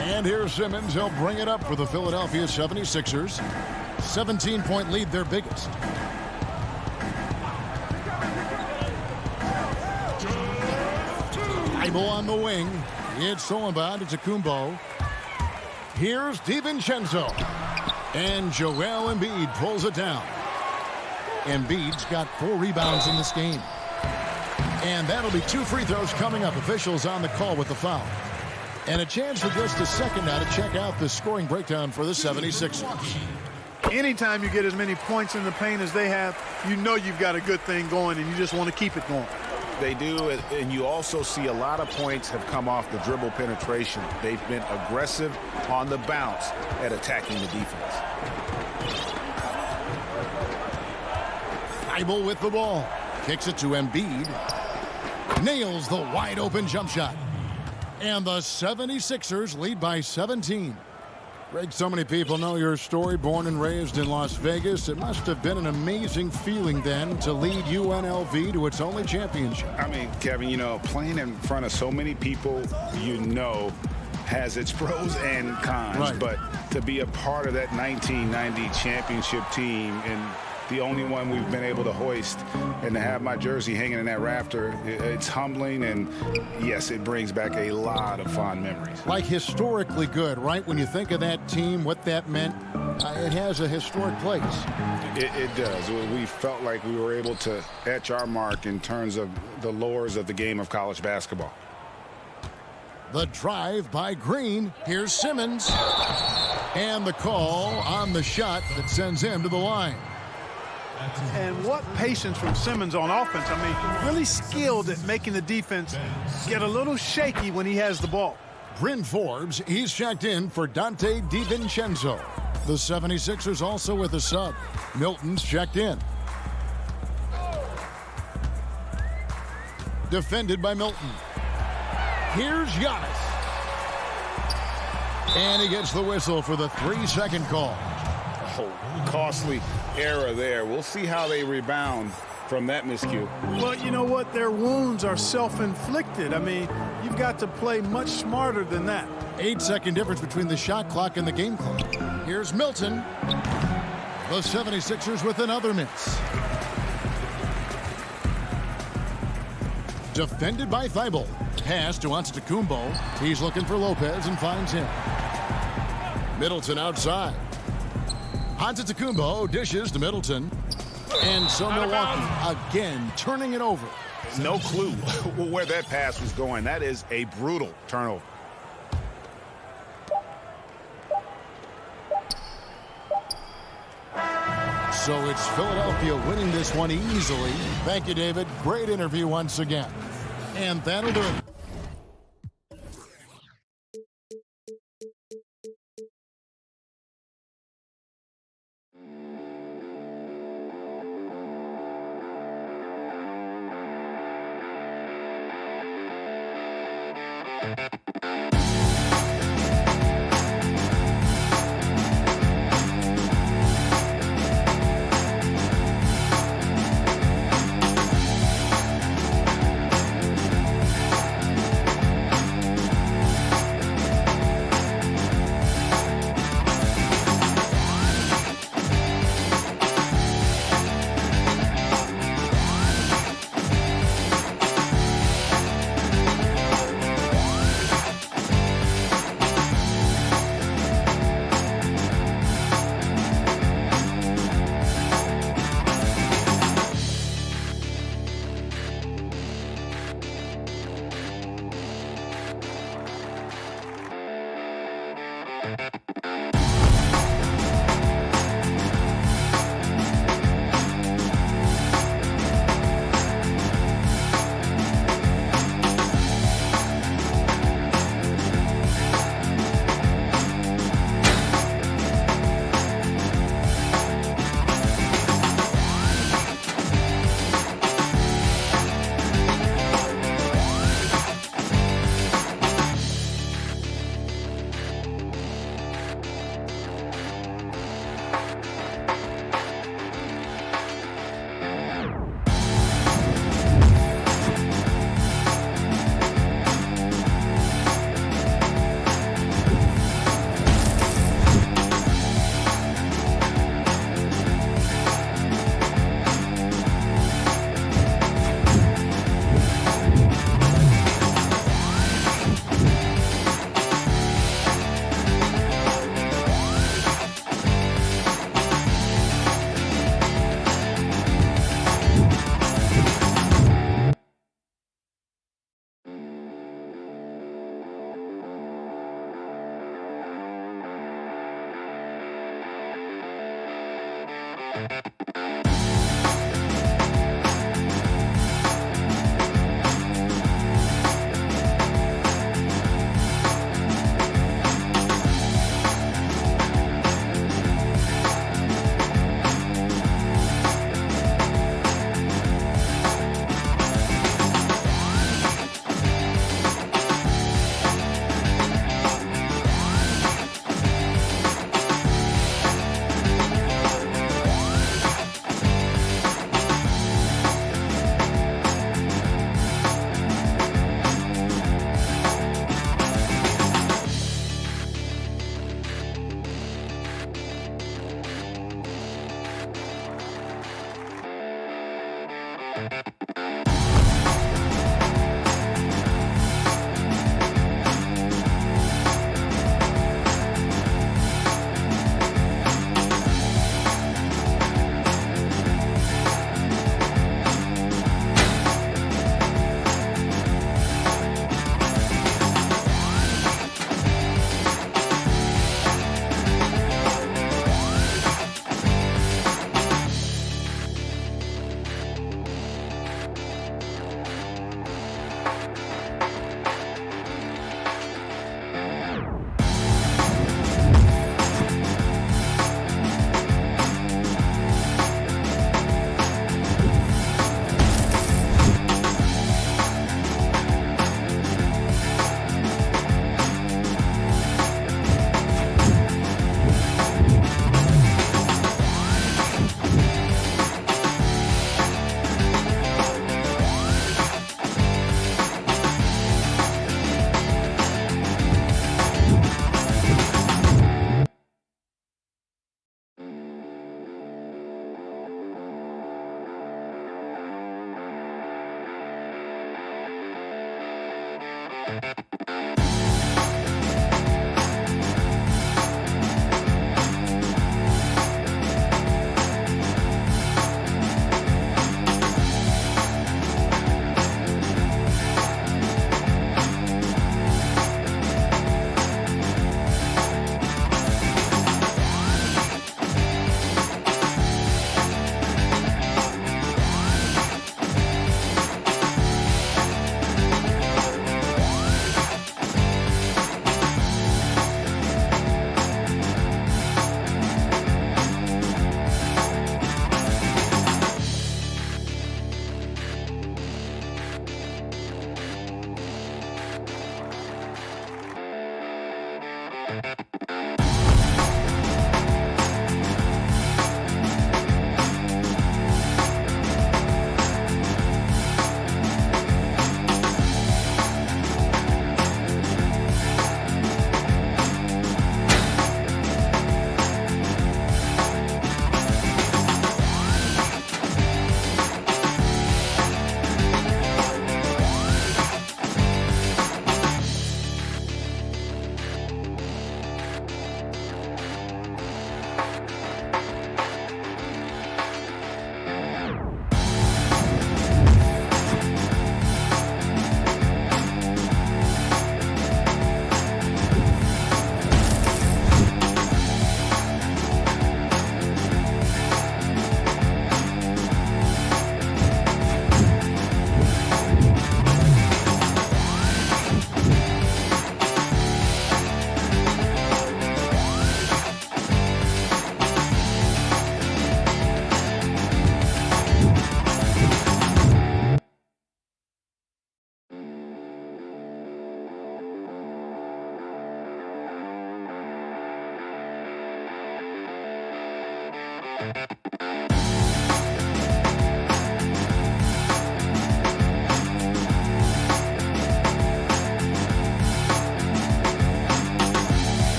And here's Simmons. He'll bring it up for the Philadelphia 76ers. 17-point lead, their biggest. Bible on the wing. It's Solomon to Antetokounmpo. Here's DiVincenzo. And Joel Embiid pulls it down. Embiid's got 4 rebounds in this game. And that'll be 2 free throws coming up. Officials on the call with the foul. And a chance for just a second now to check out the scoring breakdown for the 76ers. Anytime you get as many points in the paint as they have, you know you've got a good thing going and you just want to keep it going. They do, and you also see a lot of points have come off the dribble penetration. They've been aggressive on the bounce at attacking the defense. Bible with the ball. Kicks it to Embiid. Nails the wide open jump shot. And the 76ers lead by 17. Greg, so many people know your story. Born and raised in Las Vegas. It must have been an amazing feeling then to lead UNLV to its only championship. I mean, Kevin, you know, playing in front of so many people, you know, has its pros and cons. Right. But to be a part of that 1990 championship team and the only one we've been able to hoist. And to have my jersey hanging in that rafter, it's humbling, and yes, it brings back a lot of fond memories. Like historically good, right? When you think of that team, what that meant, it has a historic place. It does. We felt like we were able to etch our mark in terms of the lores of the game of college basketball. The drive by Green. Here's Simmons. And the call on the shot that sends him to the line. And what patience from Simmons on offense. I mean, really skilled at making the defense get a little shaky when he has the ball. Bryn Forbes, he's checked in for Dante DiVincenzo. The 76ers also with a sub. Milton's checked in. Defended by Milton. Here's Giannis. And he gets the whistle for the 3-second call. Oh, costly error there. We'll see how they rebound from that miscue. Well, you know what? Their wounds are self-inflicted. I mean, you've got to play much smarter than that. 8-second difference between the shot clock and the game clock. Here's Milton. The 76ers with another miss. Defended by Thibault. Pass to Antetokounmpo. He's looking for Lopez and finds him. Middleton outside. Antetokounmpo dishes to Middleton. And so Milwaukee again turning it over. No clue where that pass was going. That is a brutal turnover. So it's Philadelphia winning this one easily. Thank you, David. Great interview once again. And that'll do it.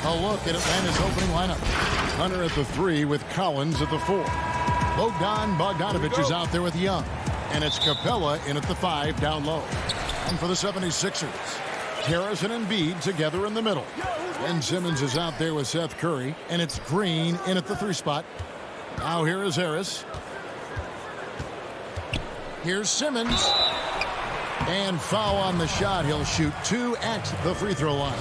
A look at Atlanta's opening lineup. Hunter at the 3 with Collins at the 4. Bogdanovich is out there with Young. And it's Capella in at the 5 down low. And for the 76ers, Harris and Embiid together in the middle. Ben Simmons is out there with Seth Curry. And it's Green in at the 3 spot. Now here is Harris. Here's Simmons. And foul on the shot. He'll shoot 2 at the free throw line.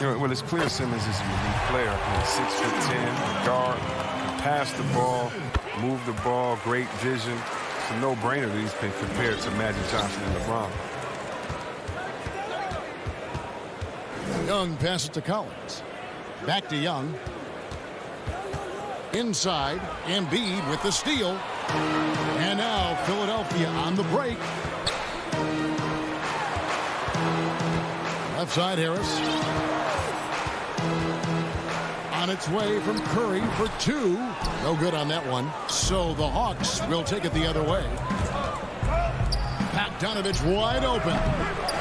Well, it's clear Simmons is a unique player. He's 6'10", guard, can pass the ball, move the ball, great vision. It's a no-brainer that he's been compared to Magic Johnson and LeBron. Young passes to Collins. Back to Young. Inside, Embiid with the steal. And now Philadelphia on the break. Left side, Harris. On its way from Curry for 2. No good on that one. So the Hawks will take it the other way. Bogdanovich wide open.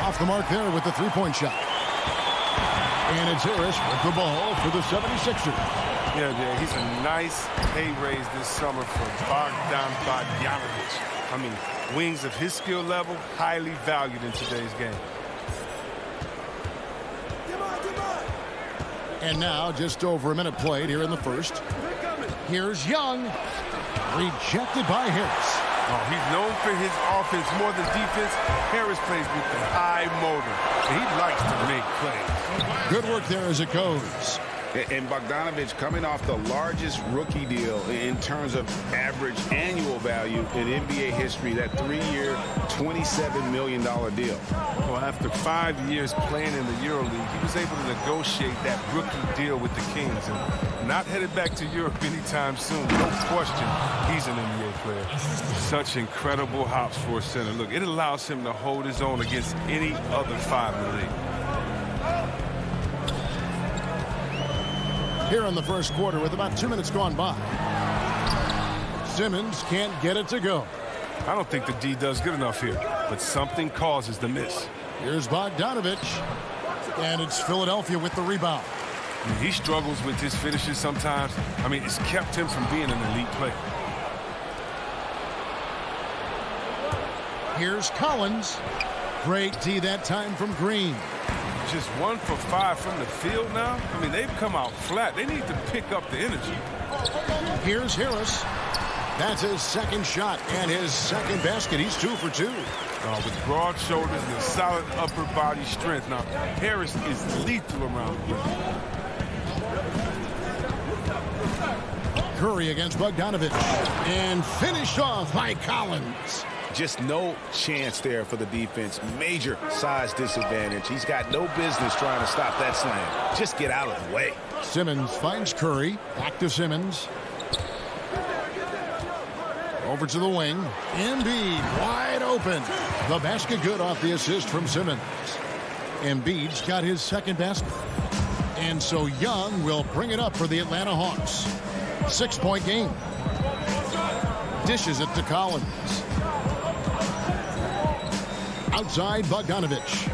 Off the mark there with the 3-point shot. And it's Harris with the ball for the 76ers. Yeah, he's a nice pay raise this summer for Bogdanovich. I mean, wings of his skill level, highly valued in today's game. And now just over a minute played here in the first. Here's Young. Rejected by Harris. Oh, he's known for his offense more than defense. Harris plays with the high motor. He likes to make plays. Good work there as it goes. And Bogdanovich coming off the largest rookie deal in terms of average annual value in NBA history, that 3-year, $27 million deal. Well, after 5 years playing in the EuroLeague, he was able to negotiate that rookie deal with the Kings. And not headed back to Europe anytime soon. No question, he's an NBA player. Such incredible hops for a center. Look, it allows him to hold his own against any other 5 in the league. Here in the first quarter with about 2 minutes gone by. Simmons can't get it to go. I don't think the D does good enough here, but something causes the miss. Here's Bogdanovich. And it's Philadelphia with the rebound. I mean, he struggles with his finishes sometimes. I mean, it's kept him from being an elite player. Here's Collins. Great D that time from Green. Just 1 for 5 from the field now. I mean, they've come out flat. They need to pick up the energy. Here's Harris. That's his second shot and his second basket. He's 2 for 2. With broad shoulders and a solid upper body strength. Now, Harris is lethal around the rim. Curry against Bogdanovich. And finished off by Collins. Just no chance there for the defense. Major size disadvantage. He's got no business trying to stop that slam. Just get out of the way. Simmons finds Curry. Back to Simmons. Over to the wing. Embiid wide open. The basket good off the assist from Simmons. Embiid's got his second basket. And so Young will bring it up for the Atlanta Hawks. 6-point game. Dishes it to Collins. Outside Bogdanovich.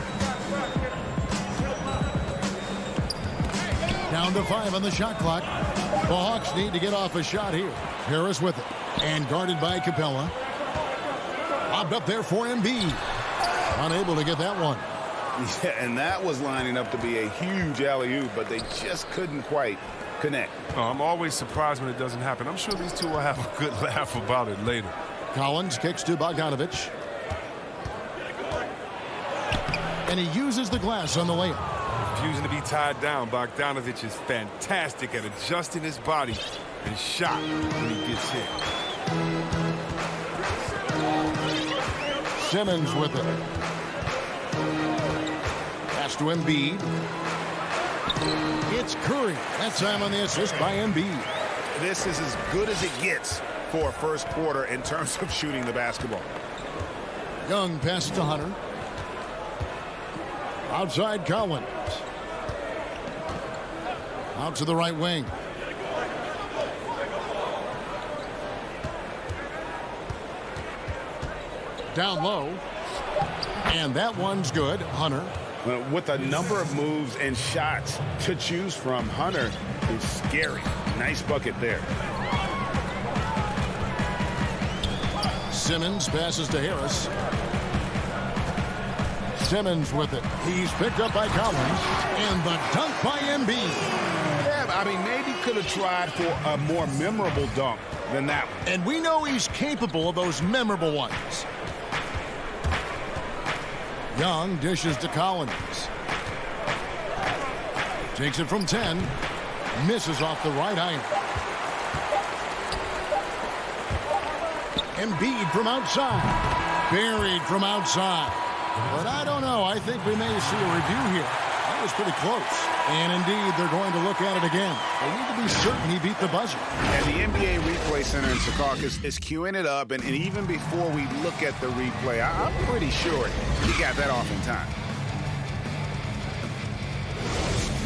Down to 5 on the shot clock. The Hawks need to get off a shot here. Harris with it. And guarded by Capella. Lobbed up there for Embiid. Unable to get that one. Yeah, and that was lining up to be a huge alley-oop, but they just couldn't quite connect. Oh, I'm always surprised when it doesn't happen. I'm sure these two will have a good laugh about it later. Collins kicks to Bogdanovich. And he uses the glass on the layup. Refusing to be tied down, Bogdanovich is fantastic at adjusting his body and shot when he gets hit. Simmons with it. Pass to Embiid. It's Curry. That time on the assist by Embiid. This is as good as it gets for a first quarter in terms of shooting the basketball. Young passes to Hunter. Outside Collins. Out to the right wing. Down low. And that one's good. Hunter. With a number of moves and shots to choose from, Hunter is scary. Nice bucket there. Simmons passes to Harris. Simmons with it. He's picked up by Collins. And the dunk by Embiid. Yeah, I mean, maybe could have tried for a more memorable dunk than that one. And we know he's capable of those memorable ones. Young dishes to Collins. Takes it from 10. Misses off the right iron. Embiid from outside. Buried from outside. But I don't know. I think we may see a review here. That was pretty close. And indeed, they're going to look at it again. They need to be certain he beat the buzzer. And the NBA Replay Center in Secaucus is queuing it up. And even before we look at the replay, I'm pretty sure he got that off in time.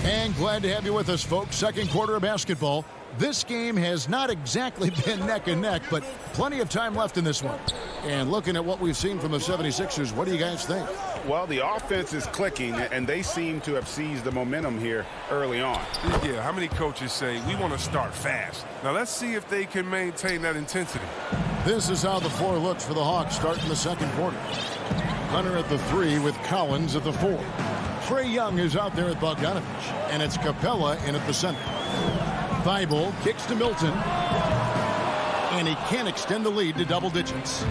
And glad to have you with us, folks. Second quarter of basketball. This game has not exactly been neck and neck, but plenty of time left in this one. And looking at what we've seen from the 76ers, what do you guys think? Well, the offense is clicking, and they seem to have seized the momentum here early on. Yeah, how many coaches say, we want to start fast? Now, let's see if they can maintain that intensity. This is how the floor looks for the Hawks starting the second quarter. Hunter at the 3 with Collins at the 4. Trae Young is out there with Bogdanovich, and it's Capella in at the center. Thibault kicks to Milton, and he can't extend the lead to double digits.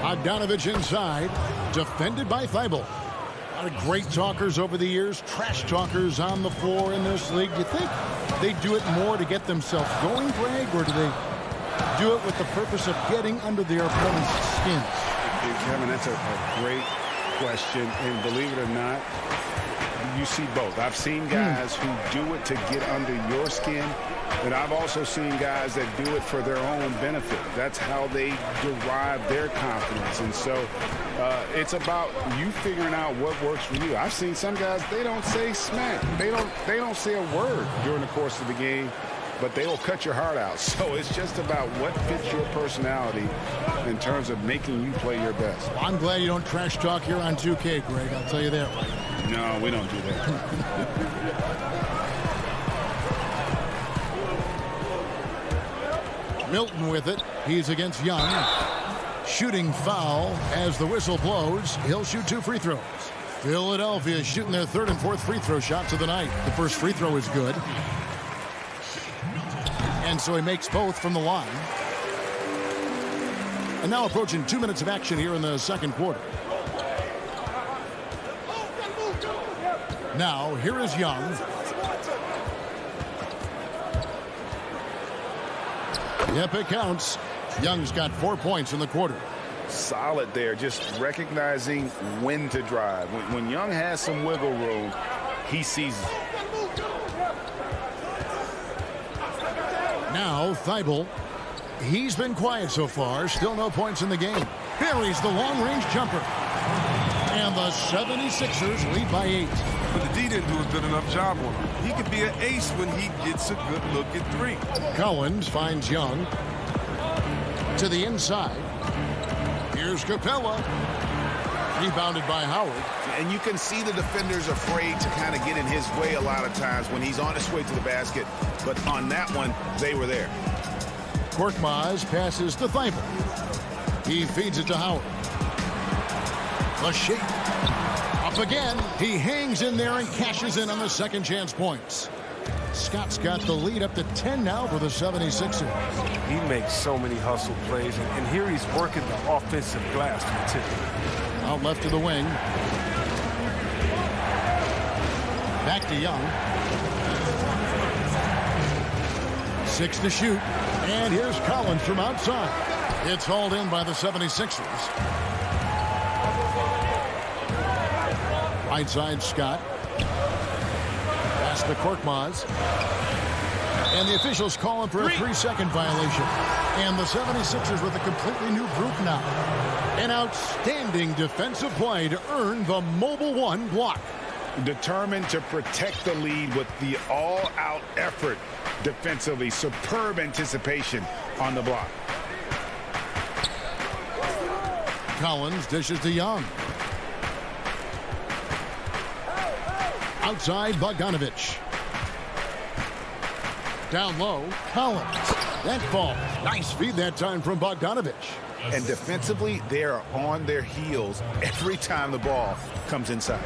Bogdanovich inside, defended by Thibault. A lot of great talkers over the years, trash talkers on the floor in this league. Do you think they do it more to get themselves going, Greg, or do they do it with the purpose of getting under their opponent's skin? Kevin, that's a great question, and believe it or not, you see both. I've seen guys who do it to get under your skin, and I've also seen guys that do it for their own benefit. That's how they derive their confidence, and so it's about you figuring out what works for you. I've seen some guys, they don't say smack. They don't say a word during the course of the game, but they will cut your heart out. So it's just about what fits your personality in terms of making you play your best. Well, I'm glad you don't trash talk here on 2K, Greg. I'll tell you that right. No, we don't do that. Milton with it. He's against Young. Shooting foul as the whistle blows. He'll shoot 2 free throws. Philadelphia is shooting their 3rd and 4th free throw shots of the night. The first free throw is good. And so he makes both from the line. And now approaching 2 minutes of action here in the second quarter. Now, here is Young. Yep, it counts. Young's got 4 points in the quarter. Solid there, just recognizing when to drive. When Young has some wiggle room, he sees it. Now, Thibault. He's been quiet so far. Still no points in the game. Buries the long-range jumper. And the 76ers lead by 8. But the D didn't do a good enough job on him. He could be an ace when he gets a good look at 3. Collins finds Young. To the inside. Here's Capella. Rebounded by Howard. And you can see the defenders afraid to kind of get in his way a lot of times when he's on his way to the basket. But on that one, they were there. Korkmaz passes to Thibault. He feeds it to Howard. The shape. Up again. He hangs in there and cashes in on the second chance points. Scott's got the lead up to 10 now for the 76ers. He makes so many hustle plays, and here he's working the offensive glass to the tip. Out left to the wing. Back to Young. 6 to shoot. And here's Collins from outside. It's hauled in by the 76ers. Right side, Scott. Pass to Korkmaz. And the officials calling for a 3-second violation. And the 76ers with a completely new group now. An outstanding defensive play to earn the Mobile 1 block. Determined to protect the lead with the all-out effort defensively. Superb anticipation on the block. Collins dishes to Young. Outside, Bogdanovich. Down low, Collins. That falls. Nice feed that time from Bogdanovich. And defensively, they are on their heels every time the ball comes inside.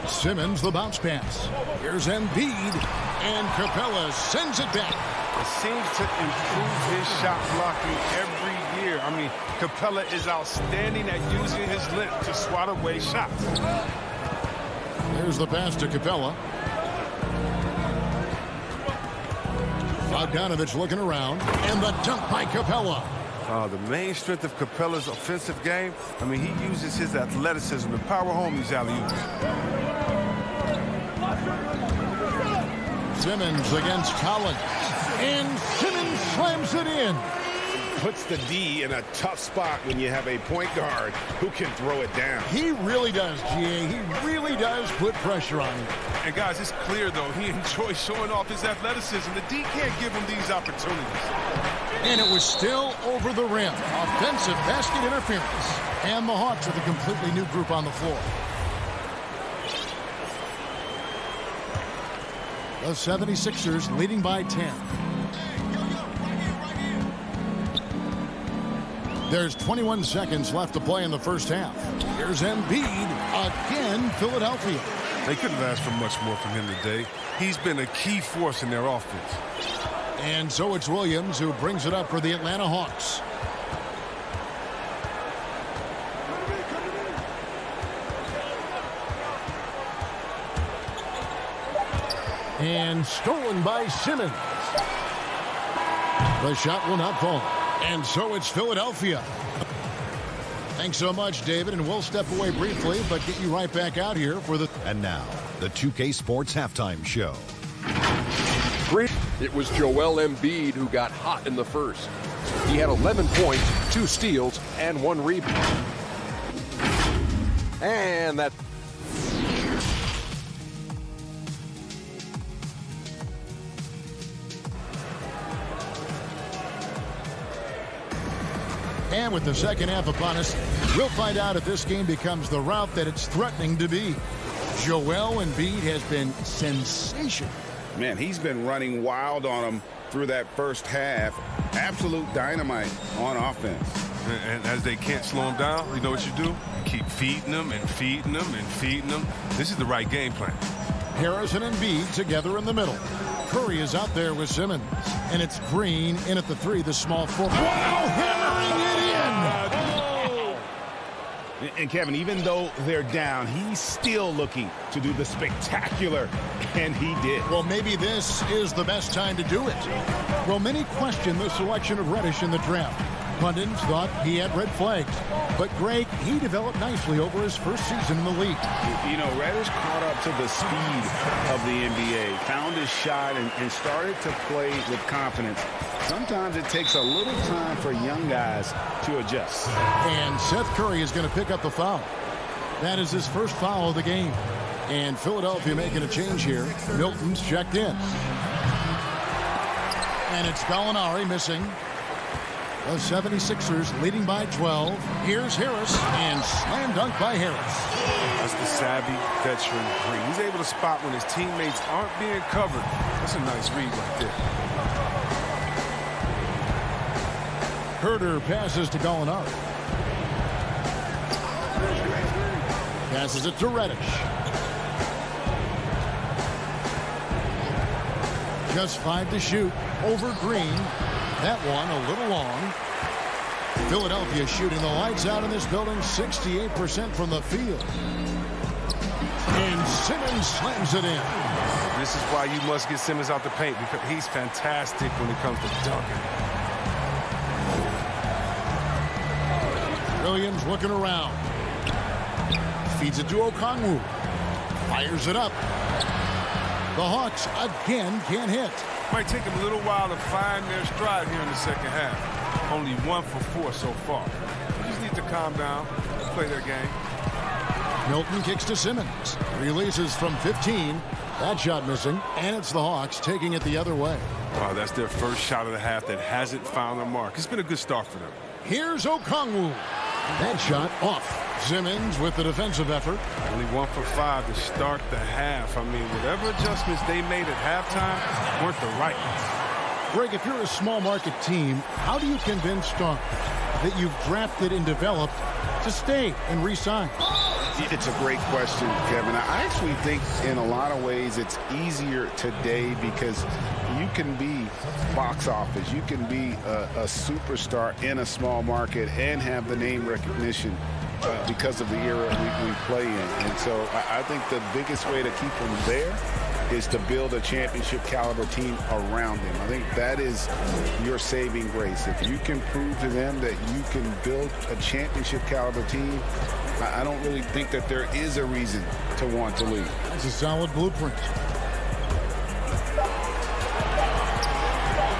Simmons, the bounce pass. Here's Embiid, and Capella sends it back. It seems to improve his shot blocking every year. I mean, Capella is outstanding at using his length to swat away shots. There's the pass to Capella. Bogdanovich looking around, and the dunk by Capella. The main strength of Capella's offensive game, I mean, he uses his athleticism to power home these alley-oops. Simmons against Collins, and Simmons slams it in. Puts the D in a tough spot when you have a point guard who can throw it down. He really does, GA. He really does put pressure on him. And guys, it's clear, though, he enjoys showing off his athleticism. The D can't give him these opportunities. And it was still over the rim. Offensive basket interference. And the Hawks with a completely new group on the floor. The 76ers leading by 10. There's 21 seconds left to play in the first half. Here's Embiid again, Philadelphia. They couldn't have asked for much more from him today. He's been a key force in their offense. And so it's Williams who brings it up for the Atlanta Hawks. And stolen by Simmons. The shot will not fall. And so it's Philadelphia. Thanks so much, David, and we'll step away briefly, but get you right back out here for the... And now, the 2K Sports Halftime Show. It was Joel Embiid who got hot in the first. He had 11 points, 2 steals, and 1 rebound. And that... And with the second half upon us, we'll find out if this game becomes the route that it's threatening to be. Joel Embiid has been sensational. Man, he's been running wild on them through that first half. Absolute dynamite on offense. And as they can't slow him down, you know what you do? You keep feeding them and feeding them and feeding them. This is the right game plan. Harris and Embiid together in the middle. Curry is out there with Simmons. And it's Green in at the 3, the small 4. Wow, hammering it in! And Kevin, even though they're down, he's still looking to do the spectacular, and he did. Well, maybe this is the best time to do it. Well, many question the selection of Reddish in the draft. Pundits thought he had red flags. But, Greg, he developed nicely over his first season in the league. You know, Reddish caught up to the speed of the NBA, found his shot, and started to play with confidence. Sometimes it takes a little time for young guys to adjust. And Seth Curry is going to pick up the foul. That is his first foul of the game. And Philadelphia making a change here. Milton's checked in. And it's Gallinari missing. The 76ers leading by 12. Here's Harris, and slam dunk by Harris. That's the savvy veteran Green. He's able to spot when his teammates aren't being covered. That's a nice read right there. Herter passes to Gallinari. Passes it to Reddish. Just 5 to shoot over Green. That one a little long. Philadelphia shooting the lights out in this building, 68% from the field. And Simmons slams it in. This is why you must get Simmons out the paint, because he's fantastic when it comes to dunking. Williams looking around. Feeds it to Okongwu. Fires it up. The Hawks again can't hit. Might take them a little while to find their stride here in the second half. Only 1 for 4 so far. They just need to calm down and play their game. Milton kicks to Simmons. Releases from 15. That shot missing. And it's the Hawks taking it the other way. Wow, that's their first shot of the half that hasn't found a mark. It's been a good start for them. Here's Okongwu. That shot off. Simmons with the defensive effort. Only 1 for 5 to start the half. I mean, whatever adjustments they made at halftime weren't the right ones. Greg, if you're a small market team, how do you convince stars that you've drafted and developed to stay and re-sign? It's a great question, Kevin. I actually think in a lot of ways it's easier today because you can be box office. You can be a superstar in a small market and have the name recognition because of the era we play in. And so I think the biggest way to keep them there is to build a championship caliber team around them. I think that is your saving grace. If you can prove to them that you can build a championship caliber team, I don't really think that there is a reason to want to leave. It's a solid blueprint.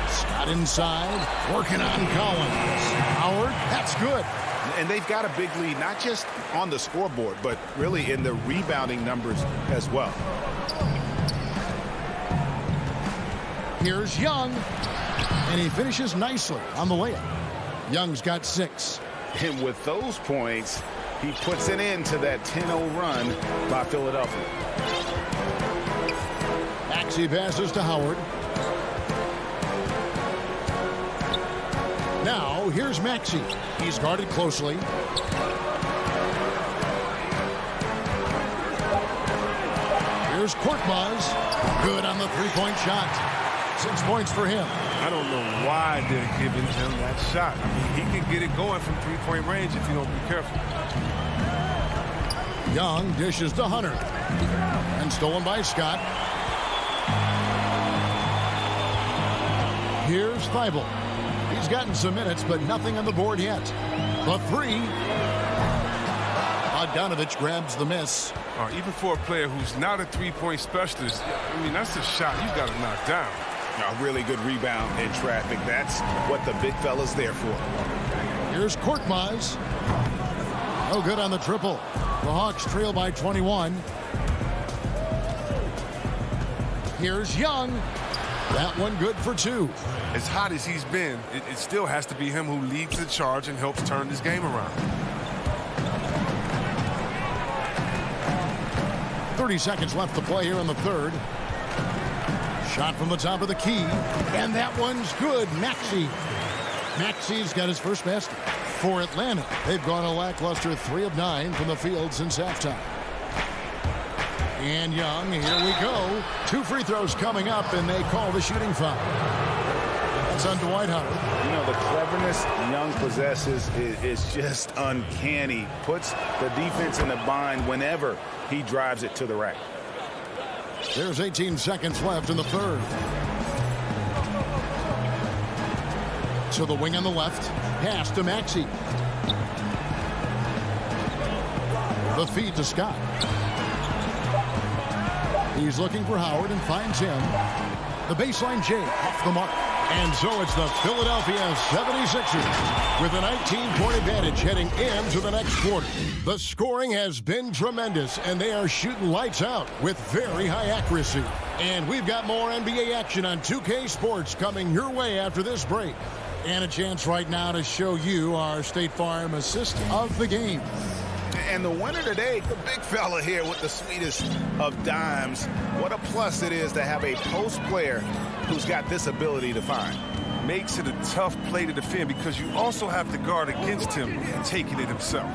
Scott inside, working on Collins. Howard, that's good. And they've got a big lead, not just on the scoreboard, but really in the rebounding numbers as well. Here's Young, and he finishes nicely on the layup. Young's got 6. And with those points, he puts an end to that 10-0 run by Philadelphia. Maxey passes to Howard. Now, here's Maxey. He's guarded closely. Here's Korkmaz. Good on the three-point shot. 6 points for him. I don't know why they're giving him that shot. I mean, he can get it going from three-point range if you don't be careful. Young dishes to Hunter. And stolen by Scott. Here's Thibault. He's gotten some minutes, but nothing on the board yet. The 3. Bogdanovich grabs the miss. Even for a player who's not a three-point specialist, I mean, that's a shot you've got to knock down. A really good rebound in traffic. That's what the big fella's there for. Here's Korkmaz. No good on the triple. The Hawks trail by 21. Here's Young. That one good for 2. As hot as he's been, it still has to be him who leads the charge and helps turn this game around. 30 seconds left to play here in the third. Shot from the top of the key. And that one's good. Maxey's got his first basket. For Atlanta, they've gone a lackluster 3 of 9 from the field since halftime. And Young, here we go. 2 free throws coming up, and they call the shooting foul. That's on Dwight Howard. You know, the cleverness Young possesses is just uncanny. Puts the defense in a bind whenever he drives it to the rack. There's 18 seconds left in the third. To the wing on the left. Pass to Maxey. The feed to Scott. He's looking for Howard and finds him. The baseline J off the mark. And so it's the Philadelphia 76ers with a 19-point advantage heading into the next quarter. The scoring has been tremendous, and they are shooting lights out with very high accuracy. And we've got more NBA action on 2K Sports coming your way after this break. And a chance right now to show you our State Farm assist of the game. And the winner today, the big fella here with the sweetest of dimes. What a plus it is to have a post player who's got this ability to find. Makes it a tough play to defend because you also have to guard against him taking it himself.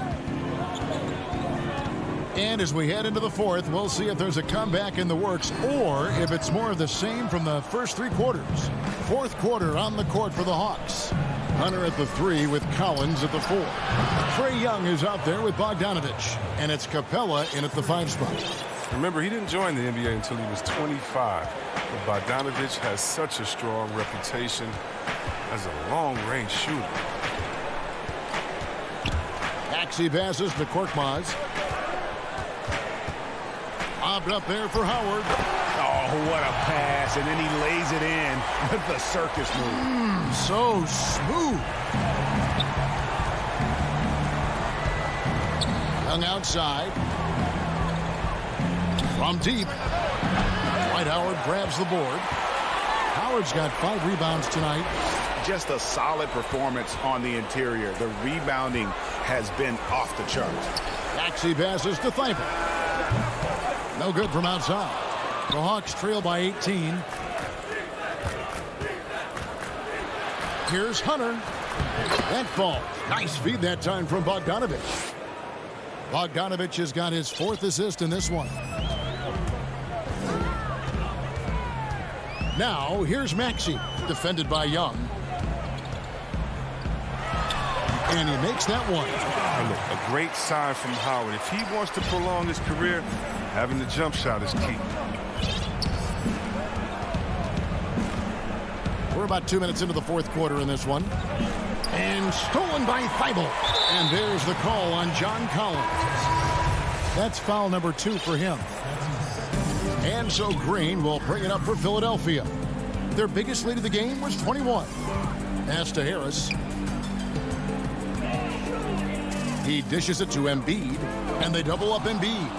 And as we head into the fourth, we'll see if there's a comeback in the works or if it's more of the same from the first 3 quarters. Fourth quarter on the court for the Hawks. Hunter at the 3 with Collins at the 4. Trae Young is out there with Bogdanovich. And it's Capella in at the 5 spot. Remember, he didn't join the NBA until he was 25. But Bogdanovich has such a strong reputation as a long-range shooter. Maxey passes to Korkmaz. Lobbed up there for Howard. Oh, what a pass. And then he lays it in with the circus move. So smooth. Young outside. From deep. Dwight Howard grabs the board. Howard's got 5 rebounds tonight. Just a solid performance on the interior. The rebounding has been off the charts. Maxey passes to Thibault. No good from outside. The Hawks trail by 18. Here's Hunter. That falls. Nice feed that time from Bogdanovich. Bogdanovich has got his 4th assist in this one. Now, here's Maxey, defended by Young. And he makes that one. And look, a great sign from Howard. If he wants to prolong his career, having the jump shot is key. We're about 2 minutes into the 4th quarter in this one. And stolen by Thibault. And there's the call on John Collins. That's foul number 2 for him. And so Green will bring it up for Philadelphia. Their biggest lead of the game was 21. Pass to Harris. He dishes it to Embiid, and they double up Embiid.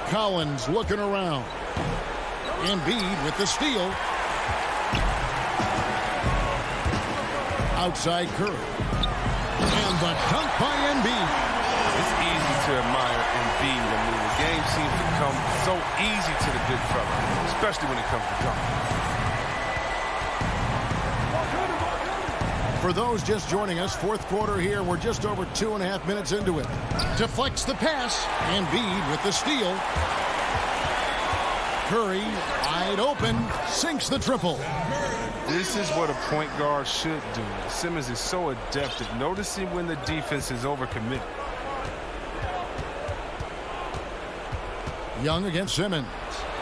Collins looking around. Embiid with the steal. Outside Curry. And the dunk by Embiid. It's easy to admire Embiid. I mean, the game seems to come so easy to the big fella, especially when it comes to dunking. For those just joining us, 4th quarter here. We're just over 2.5 minutes into it. Deflects the pass. Embiid with the steal. Curry, wide open, sinks the triple. This is what a point guard should do. Simmons is so adept at noticing when the defense is overcommitted. Young against Simmons.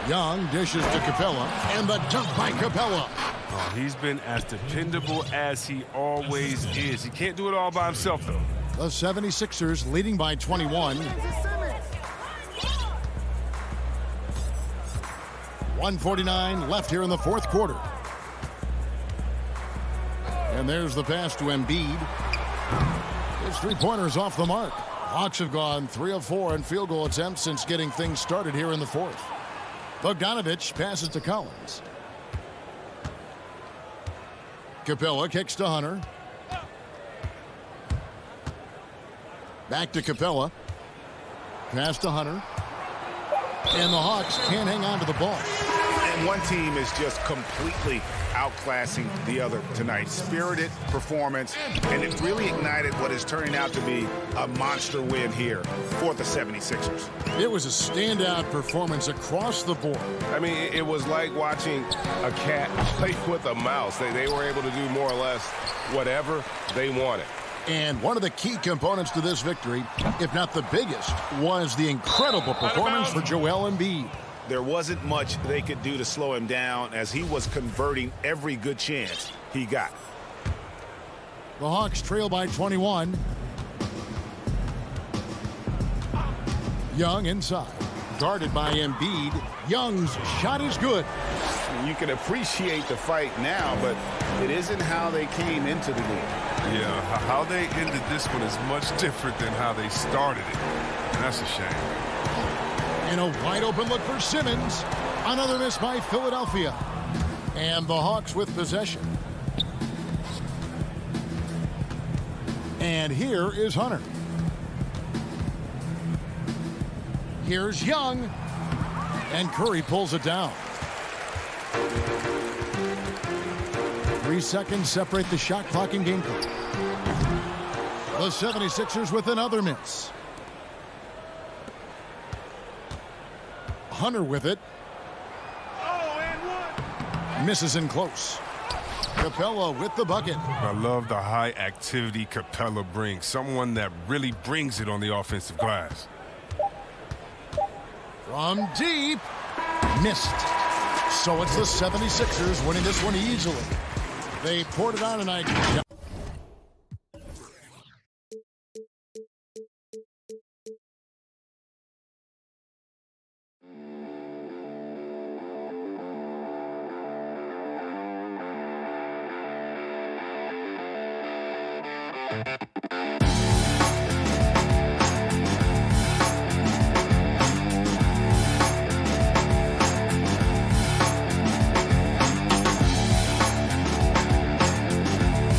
Young dishes to Capella, and the dunk by Capella. Oh, he's been as dependable as he always is. He can't do it all by himself, though. The 76ers leading by 21. 1:49 left here in the 4th quarter. And there's the pass to Embiid. His 3-pointers off the mark. Hawks have gone 3 of 4 in field goal attempts since getting things started here in the 4th. Bogdanovich passes to Collins. Capella kicks to Hunter. Back to Capella. Pass to Hunter. And the Hawks can't hang on to the ball. And one team is just completely outclassing the other tonight. Spirited performance, and it really ignited what is turning out to be a monster win here for the 76ers. It was a standout performance across the board. I mean, it was like watching a cat play with a mouse. They were able to do more or less whatever they wanted. And one of the key components to this victory, if not the biggest, was the incredible performance for Joel Embiid. There wasn't much they could do to slow him down as he was converting every good chance he got. The Hawks trail by 21. Young inside. Guarded by Embiid. Young's shot is good. You can appreciate the fight now, but it isn't how they came into the game. Yeah, how they ended this one is much different than how they started it. That's a shame. And a wide open look for Simmons. Another miss by Philadelphia. And the Hawks with possession. And here is Hunter. Here's Young. And Curry pulls it down. 3 seconds separate the shot clock and game clock. The 76ers with another miss. Hunter with it. Misses in close. Capella with the bucket. I love the high activity Capella brings. Someone that really brings it on the offensive glass. From deep. Missed. So it's the 76ers winning this one easily. They poured it on tonight.